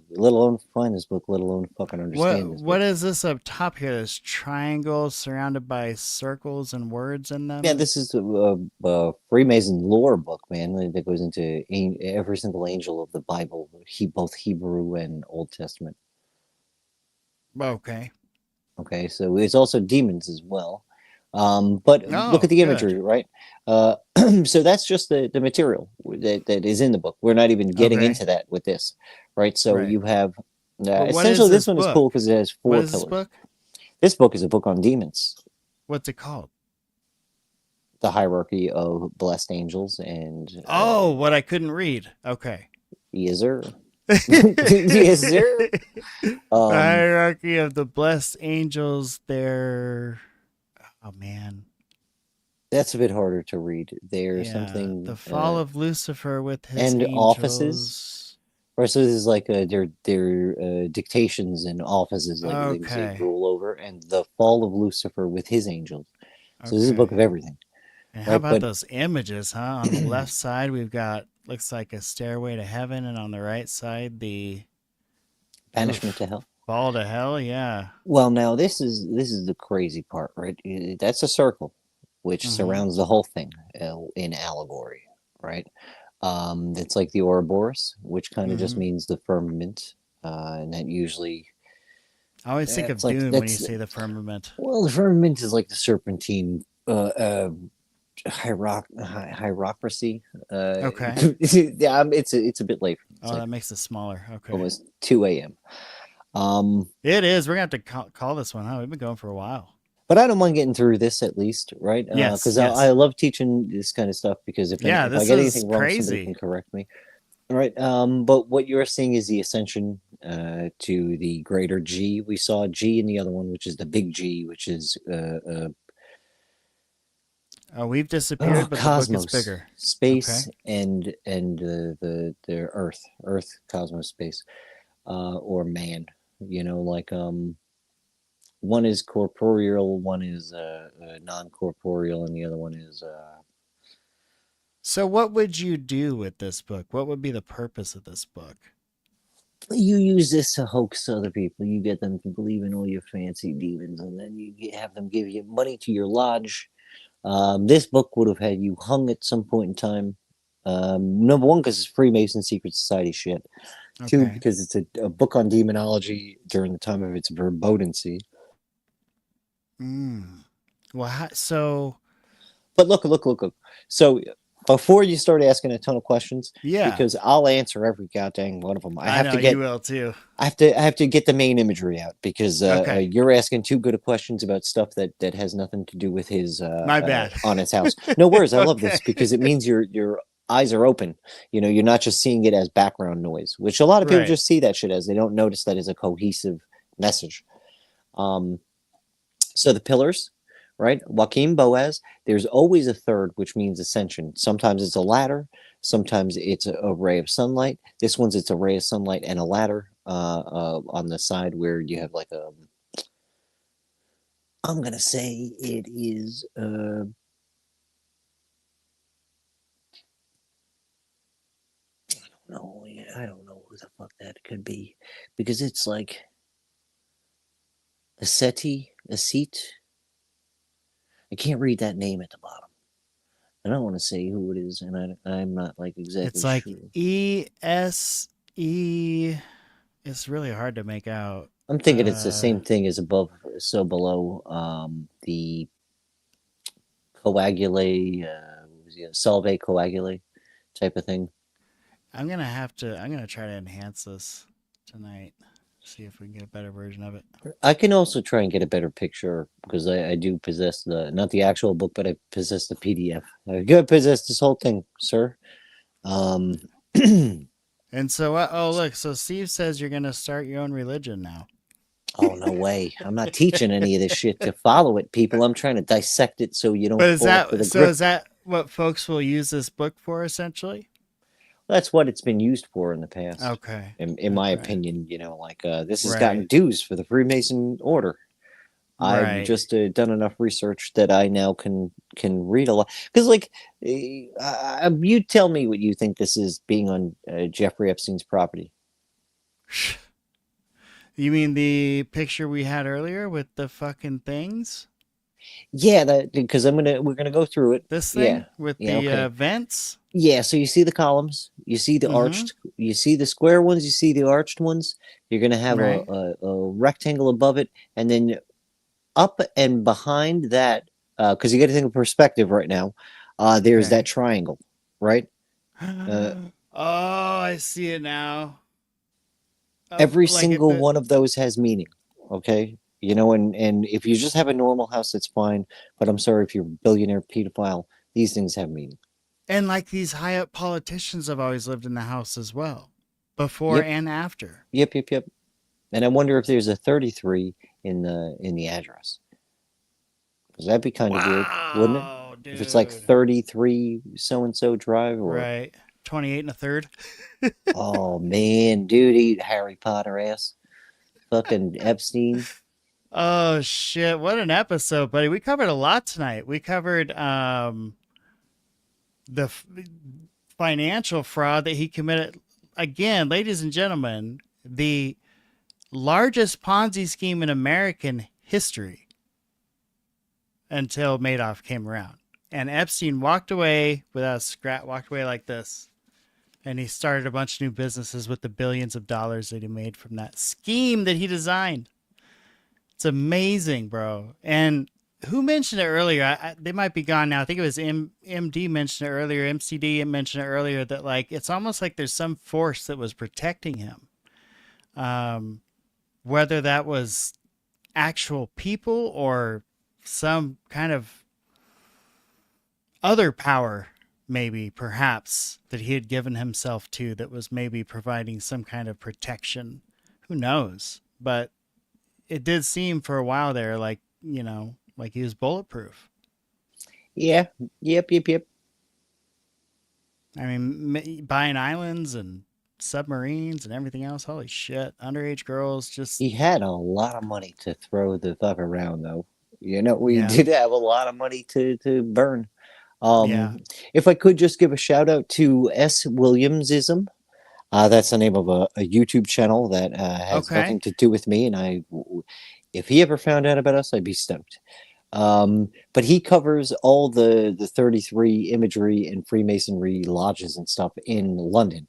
let alone find this book, let alone fucking understand this book. What is this up top here? This triangle surrounded by circles and words in them? Yeah, this is a Freemason lore book, man, that goes into every single angel of the Bible, both Hebrew and Old Testament. Okay. Okay, so it's also demons as well. But look at the imagery, right? So that's just the material that is in the book. We're not even getting into that with this, right? So you have essentially this one is cool because it has 4 pillars. This book? This book is a book on demons. What's it called? The hierarchy of blessed angels and. What I couldn't read. Okay. Yes, sir. Yes, sir. The hierarchy of the blessed angels. They're. Oh man, that's a bit harder to read. There's something. The fall of Lucifer with his and angels. Offices. Right, so this is like their dictations and offices, like things they rule over, and the fall of Lucifer with his angels. So this is a book of everything. And how about those images, huh? On the left side, we've got looks like a stairway to heaven, and on the right side, the banishment to hell. Fall to hell, yeah. Well, now this is the crazy part, right? That's a circle, which surrounds the whole thing in allegory, right? It's like the Ouroboros, which kind of just means the firmament, and that usury. I always think of doom when you say the firmament. Well, the firmament is like the serpentine hierocracy. Okay. Yeah, it's a bit late. That makes it smaller. Okay. Almost 2 a.m. It is. We're gonna have to call this one, huh? We've been going for a while. But I don't mind getting through this at least, right? Yes. Because I love teaching this kind of stuff because if I get anything wrong, crazy. somebody can correct me. All right. But what you're seeing is the ascension to the greater G. We saw a G in the other one, which is the big G, which is we've disappeared, but cosmos, the book is bigger. Space and the Earth, cosmos, space, or man. You know, like one is corporeal, one is non-corporeal, and the other one is. So, what would you do with this book? What would be the purpose of this book? You use this to hoax other people. You get them to believe in all your fancy demons, and then you have them give you money to your lodge. This book would have had you hung at some point in time. Number one, because it's Freemason secret society shit. Okay. 2, because it's a book on demonology during the time of its verbotency. Well, so. But look. So before you start asking a ton of questions, because I'll answer every goddamn one of them. I know you will too. I have to get the main imagery out because you're asking too good of questions about stuff that has nothing to do with his. My bad. On his house. No worries. I love this because it means your eyes are open. You know, you're not just seeing it as background noise, which a lot of people just see that shit as. They don't notice that as a cohesive message. So the pillars, right? Joaquin, Boaz. There's always a third, which means ascension. Sometimes it's a ladder. Sometimes it's a ray of sunlight. This one's it's a ray of sunlight and a ladder on the side where you have like a. I'm gonna say it is. I don't know the fuck that could be, because it's like a seat. I can't read that name at the bottom. I don't want to say who it is, and I'm not like exactly It's like sure. ESE. It's really hard to make out. I'm thinking it's the same thing as above, so below. The coagulate, solve coagulate type of thing. I'm gonna try to enhance this tonight. See if we can get a better version of it. I can also try and get a better picture because I do possess not the actual book, but I possess the PDF. I possess this whole thing, sir. And so, look, so Steve says you're gonna start your own religion now. Oh, no way. I'm not teaching any of this shit to follow it, people. I'm trying to dissect it so you don't But is fall that for the so? grip. Is that what folks will use this book for, essentially? That's what it's been used for in the past. Okay. In my opinion, this has gotten dues for the Freemason Order. I've just done enough research that I now can read a lot. Because, you tell me what you think this is being on Jeffrey Epstein's property. You mean the picture we had earlier with the fucking things? Yeah, because we're gonna go through it. This thing with the vents. Yeah, so you see the columns, you see the arched, you see the square ones, you see the arched ones. You're gonna have a rectangle above it, and then up and behind that, because you got to think of perspective right now. There's that triangle, right? Oh, I see it now. Every single one of those has meaning. Okay. And if you just have a normal house, that's fine. But I'm sorry, if you're a billionaire pedophile, these things have meaning. And like these high up politicians have always lived in the house as well, before and after. Yep. And I wonder if there's a 33 in the address. Because that'd be kind of weird, wouldn't it? Dude. If it's like 33 so-and-so drive or 28 1/3. Oh man, dude, eat Harry Potter ass. Fucking Epstein. Oh shit, what an episode, buddy. We covered a lot tonight. We covered the financial fraud that he committed. Again, ladies and gentlemen, the largest Ponzi scheme in American history until Madoff came around. And Epstein walked away without a scrap, walked away like this. And he started a bunch of new businesses with the billions of dollars that he made from that scheme that he designed. It's amazing, bro. And who mentioned it earlier? They might be gone now. I think it was MD mentioned it earlier. MCD mentioned it earlier that it's almost like there's some force that was protecting him. Whether that was actual people or some kind of other power, maybe, perhaps, that he had given himself to that was maybe providing some kind of protection. Who knows? But it did seem for a while there like he was bulletproof. Yeah. Yep. I mean, buying islands and submarines and everything else. Holy shit. Underage girls just... He had a lot of money to throw the fuck around, though. We did have a lot of money to burn. If I could just give a shout out to S. Williamsism. That's the name of a YouTube channel that has nothing to do with me. And if he ever found out about us, I'd be stoked. But he covers all the 33 imagery and Freemasonry lodges and stuff in London,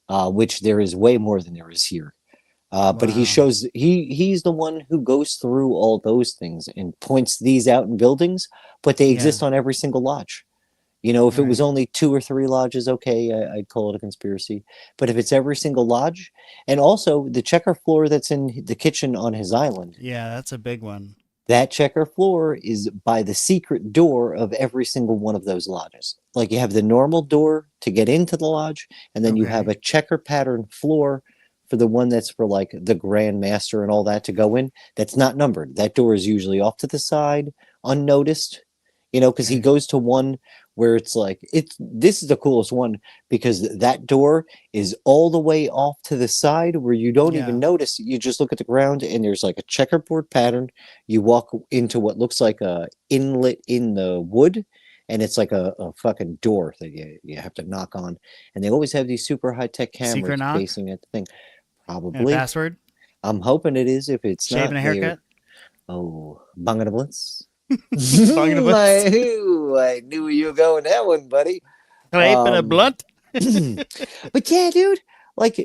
which there is way more than there is here. But he shows he's the one who goes through all those things and points these out in buildings, but they exist on every single lodge. If it was only 2 or 3 lodges, okay, I'd call it a conspiracy. But if it's every single lodge, and also the checker floor that's in the kitchen on his island. Yeah, that's a big one. That checker floor is by the secret door of every single one of those lodges. Like you have the normal door to get into the lodge, and then you have a checker pattern floor for the one that's for like the Grand Master and all that to go in. That's not numbered. That door is usually off to the side, unnoticed, because he goes to one where it's like, this is the coolest one because that door is all the way off to the side where you don't even notice. You just look at the ground and there's like a checkerboard pattern. You walk into what looks like a inlet in the wood, and it's like a fucking door that you have to knock on, and they always have these super high-tech cameras Secret knock? facing at the thing. And a Probably. password? I'm hoping it is. If it's Shaving not, a haircut? bunging a blitz. Bunging a blitz. I knew you were going that one, buddy. Clapping a blunt. But yeah, dude, like,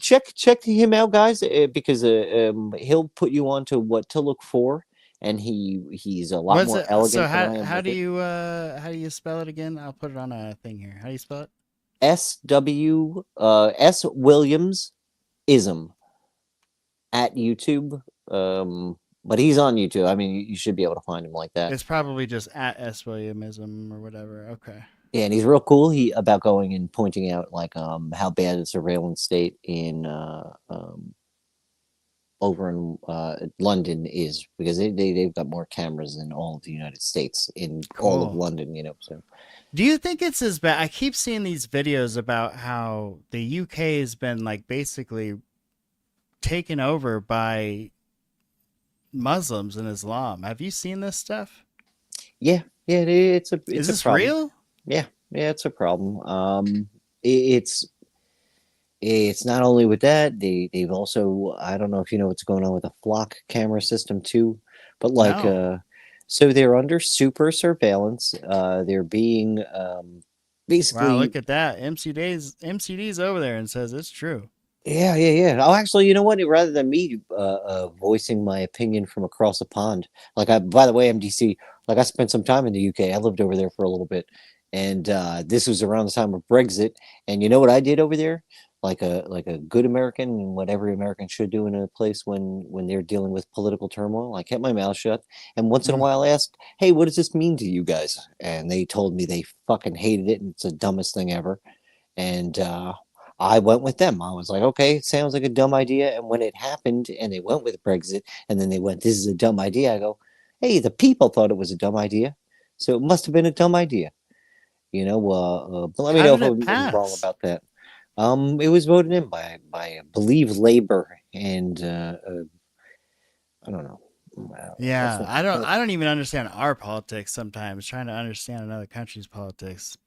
check him out, guys, because he'll put you on to what to look for, and he's a lot more elegant So than I am. how do you spell it again? I'll put it on a thing here. How do you spell it? S Williams ism at YouTube. But he's on YouTube. I mean, you should be able to find him like that. It's probably just at S Williamism or whatever. Okay. Yeah, and he's real cool. About going and pointing out like how bad the surveillance state in over in London is, because they've got more cameras than all of the United States in all of London. So. Do you think it's as bad? I keep seeing these videos about how the UK has been like basically taken over by Muslims and Islam. Have you seen this stuff? Yeah, it's a Is this problem. real? Yeah, it's a problem. It's not only with that. They've also, I don't know if you know what's going on with the FLAK camera system too, but like so they're under super surveillance. They're being basically. Wow, look at that. MCD's over there and says it's true. Yeah. Oh, actually, you know what? Rather than me voicing my opinion from across the pond, like by the way, MDC, like I spent some time in the UK. I lived over there for a little bit, and this was around the time of Brexit. And you know what I did over there? Like a good American, and what every American should do in a place when they're dealing with political turmoil. I kept my mouth shut, and once in a while asked, "Hey, what does this mean to you guys?" And they told me they fucking hated it, and it's the dumbest thing ever. And I went with them. I was like, okay, sounds like a dumb idea. And when it happened and they went with Brexit, and then they went, this is a dumb idea, I go, hey, the people thought it was a dumb idea, so it must have been a dumb idea. But let me know if I'm wrong about that. It was voted in by I believe Labor, and I don't know. Yeah, I don't even understand our politics sometimes. Trying to understand another country's politics.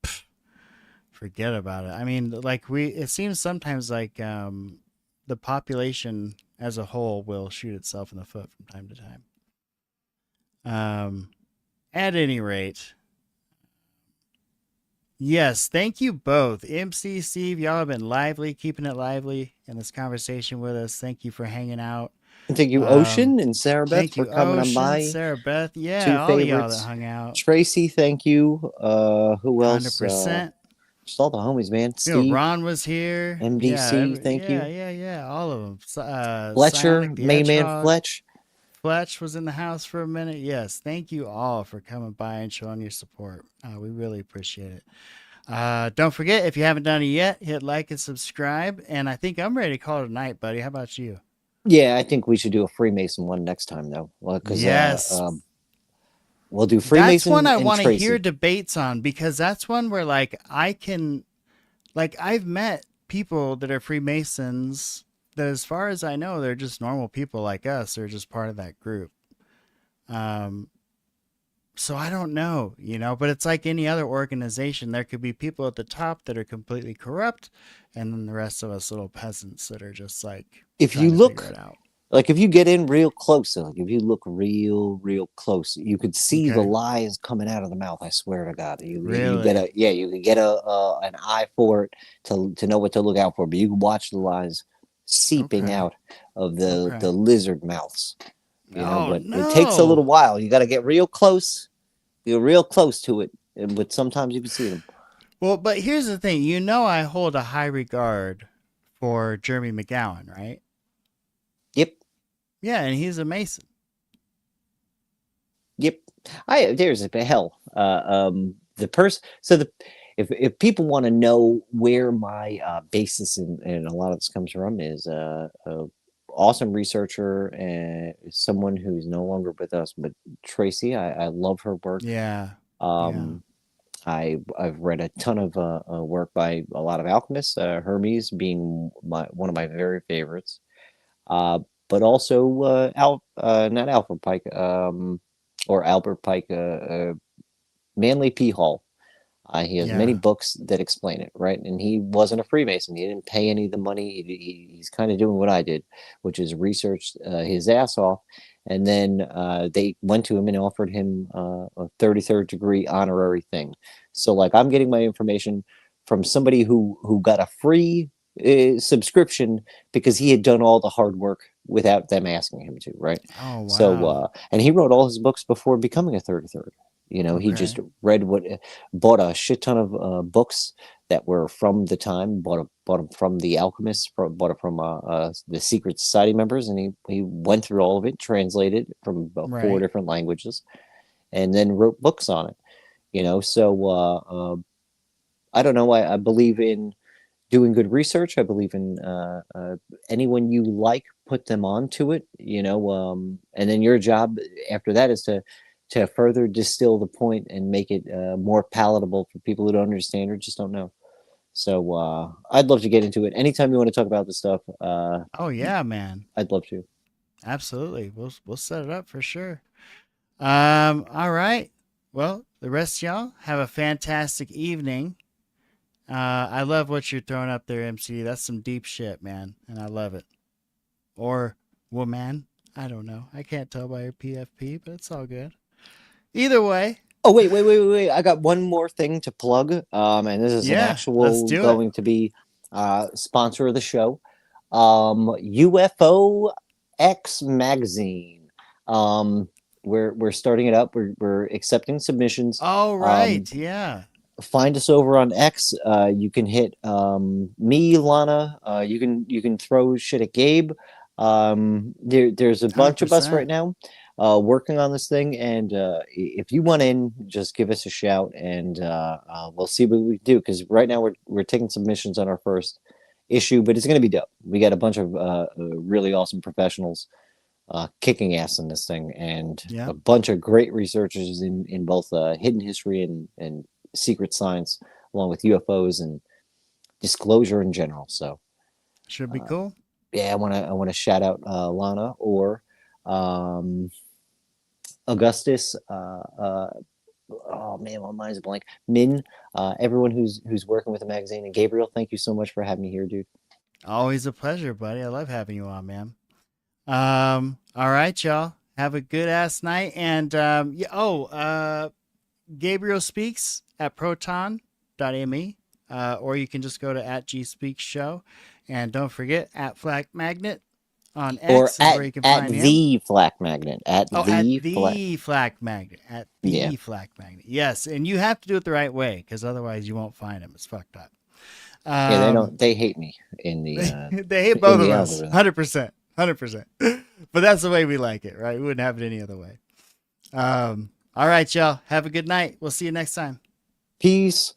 Forget about it. I mean, like it seems sometimes like the population as a whole will shoot itself in the foot from time to time. At any rate, yes, thank you both. MC, Steve, y'all have been lively, keeping it lively in this conversation with us. Thank you for hanging out. And thank you, Ocean and Sarah Beth, for coming on by. Sarah Beth, yeah, Two all favorites. of y'all that hung out. Tracy, thank you. Who else? 100%. Just all the homies, man. You know, Steve, Ron was here. MDC, thank you. Yeah, all of them. Fletcher, Sonic, the main man Hedgehog. Fletch. Fletch was in the house for a minute. Yes, thank you all for coming by and showing your support. We really appreciate it. Don't forget, if you haven't done it yet, hit like and subscribe. And I think I'm ready to call it a night, buddy. How about you? Yeah, I think we should do a Freemason one next time, though. Well, yes. We'll do Freemason. That's one I want to hear debates on, because that's one where like I've met people that are Freemasons that, as far as I know, they're just normal people like us. They're just part of that group. So I don't know, but it's like any other organization. There could be people at the top that are completely corrupt, and then the rest of us little peasants that are just like, if you look, like if you get in real close, like if you look real close, you could see the lies coming out of the mouth. I swear to God, you could get an eye for it to know what to look out for, but you can watch the lies seeping out of the lizard mouths. But it takes a little while. You got to get real close. You're real close to it, but sometimes you can see them. Well, but here's the thing. I hold a high regard for Jeremy McGowan, right? Yep. Yeah, and he's a Mason. Yep. There's a hell. The person. So if people want to know where my basis and a lot of this comes from, is a awesome researcher and someone who's no longer with us, but Tracy. I love her work. Yeah. I've read a ton of work by a lot of alchemists, Hermes being one of my very favorites, but also not Alfred Pike or Albert Pike, Manly P. Hall. He has many Yeah. books that explain it, right? And he wasn't a Freemason. He didn't pay any of the money. He's kind of doing what I did, which is research his ass off. And then they went to him and offered him a 33rd degree honorary thing. So, like, I'm getting my information from somebody who got a free subscription because he had done all the hard work without them asking him to, right? Oh, wow. So, and he wrote all his books before becoming a 33rd. You know, he just read bought a shit ton of books that were from the time, bought them from the alchemists, bought it from the secret society members, and he went through all of it, translated from about 4 different languages, and then wrote books on it. You know, so I don't know. I believe in doing good research. I believe in anyone you like, put them onto it. You know, and then your job after that is to further distill the point and make it more palatable for people who don't understand or just don't know. So I'd love to get into it. Anytime you want to talk about this stuff. Oh yeah, man. I'd love to. Absolutely. We'll set it up for sure. All right. Well, the rest of y'all have a fantastic evening. I love what you're throwing up there, MC. That's some deep shit, man. And I love it. Or woman. I don't know. I can't tell by your PFP, but it's all good. Either way. Oh, wait. I got one more thing to plug. And this is an actual going to be sponsor of the show. UFO X magazine. We're starting it up. We're accepting submissions. Oh, right. Yeah. Find us over on X. You can hit me, Lana. You can throw shit at Gabe. There's a bunch 100%. Of us right now working on this thing, and if you want in, just give us a shout, and we'll see what we do. Because right now we're taking submissions on our first issue, but it's going to be dope. We got a bunch of really awesome professionals kicking ass in this thing, and a bunch of great researchers in both hidden history and secret science, along with UFOs and disclosure in general. So should be cool. Yeah, I want to shout out Lana or Augustus. Oh man, my mind's blank. Min, everyone who's working with the magazine, and Gabriel, thank you so much for having me here, dude. Always a pleasure, buddy. I love having you on, man. All right, y'all. Have a good ass night. And Gabriel speaks at proton.me, or you can just go to @GSpeaksShow. And don't forget FLAK MAGNET on X, or where you can find him. the FLAK MAGNET FLAK MAGNET FLAK MAGNET. Yes, and you have to do it the right way, because otherwise you won't find him. It's fucked up. They hate me in the. They hate both of us. 100%. But that's the way we like it, right? We wouldn't have it any other way. All right, y'all. Have a good night. We'll see you next time. Peace.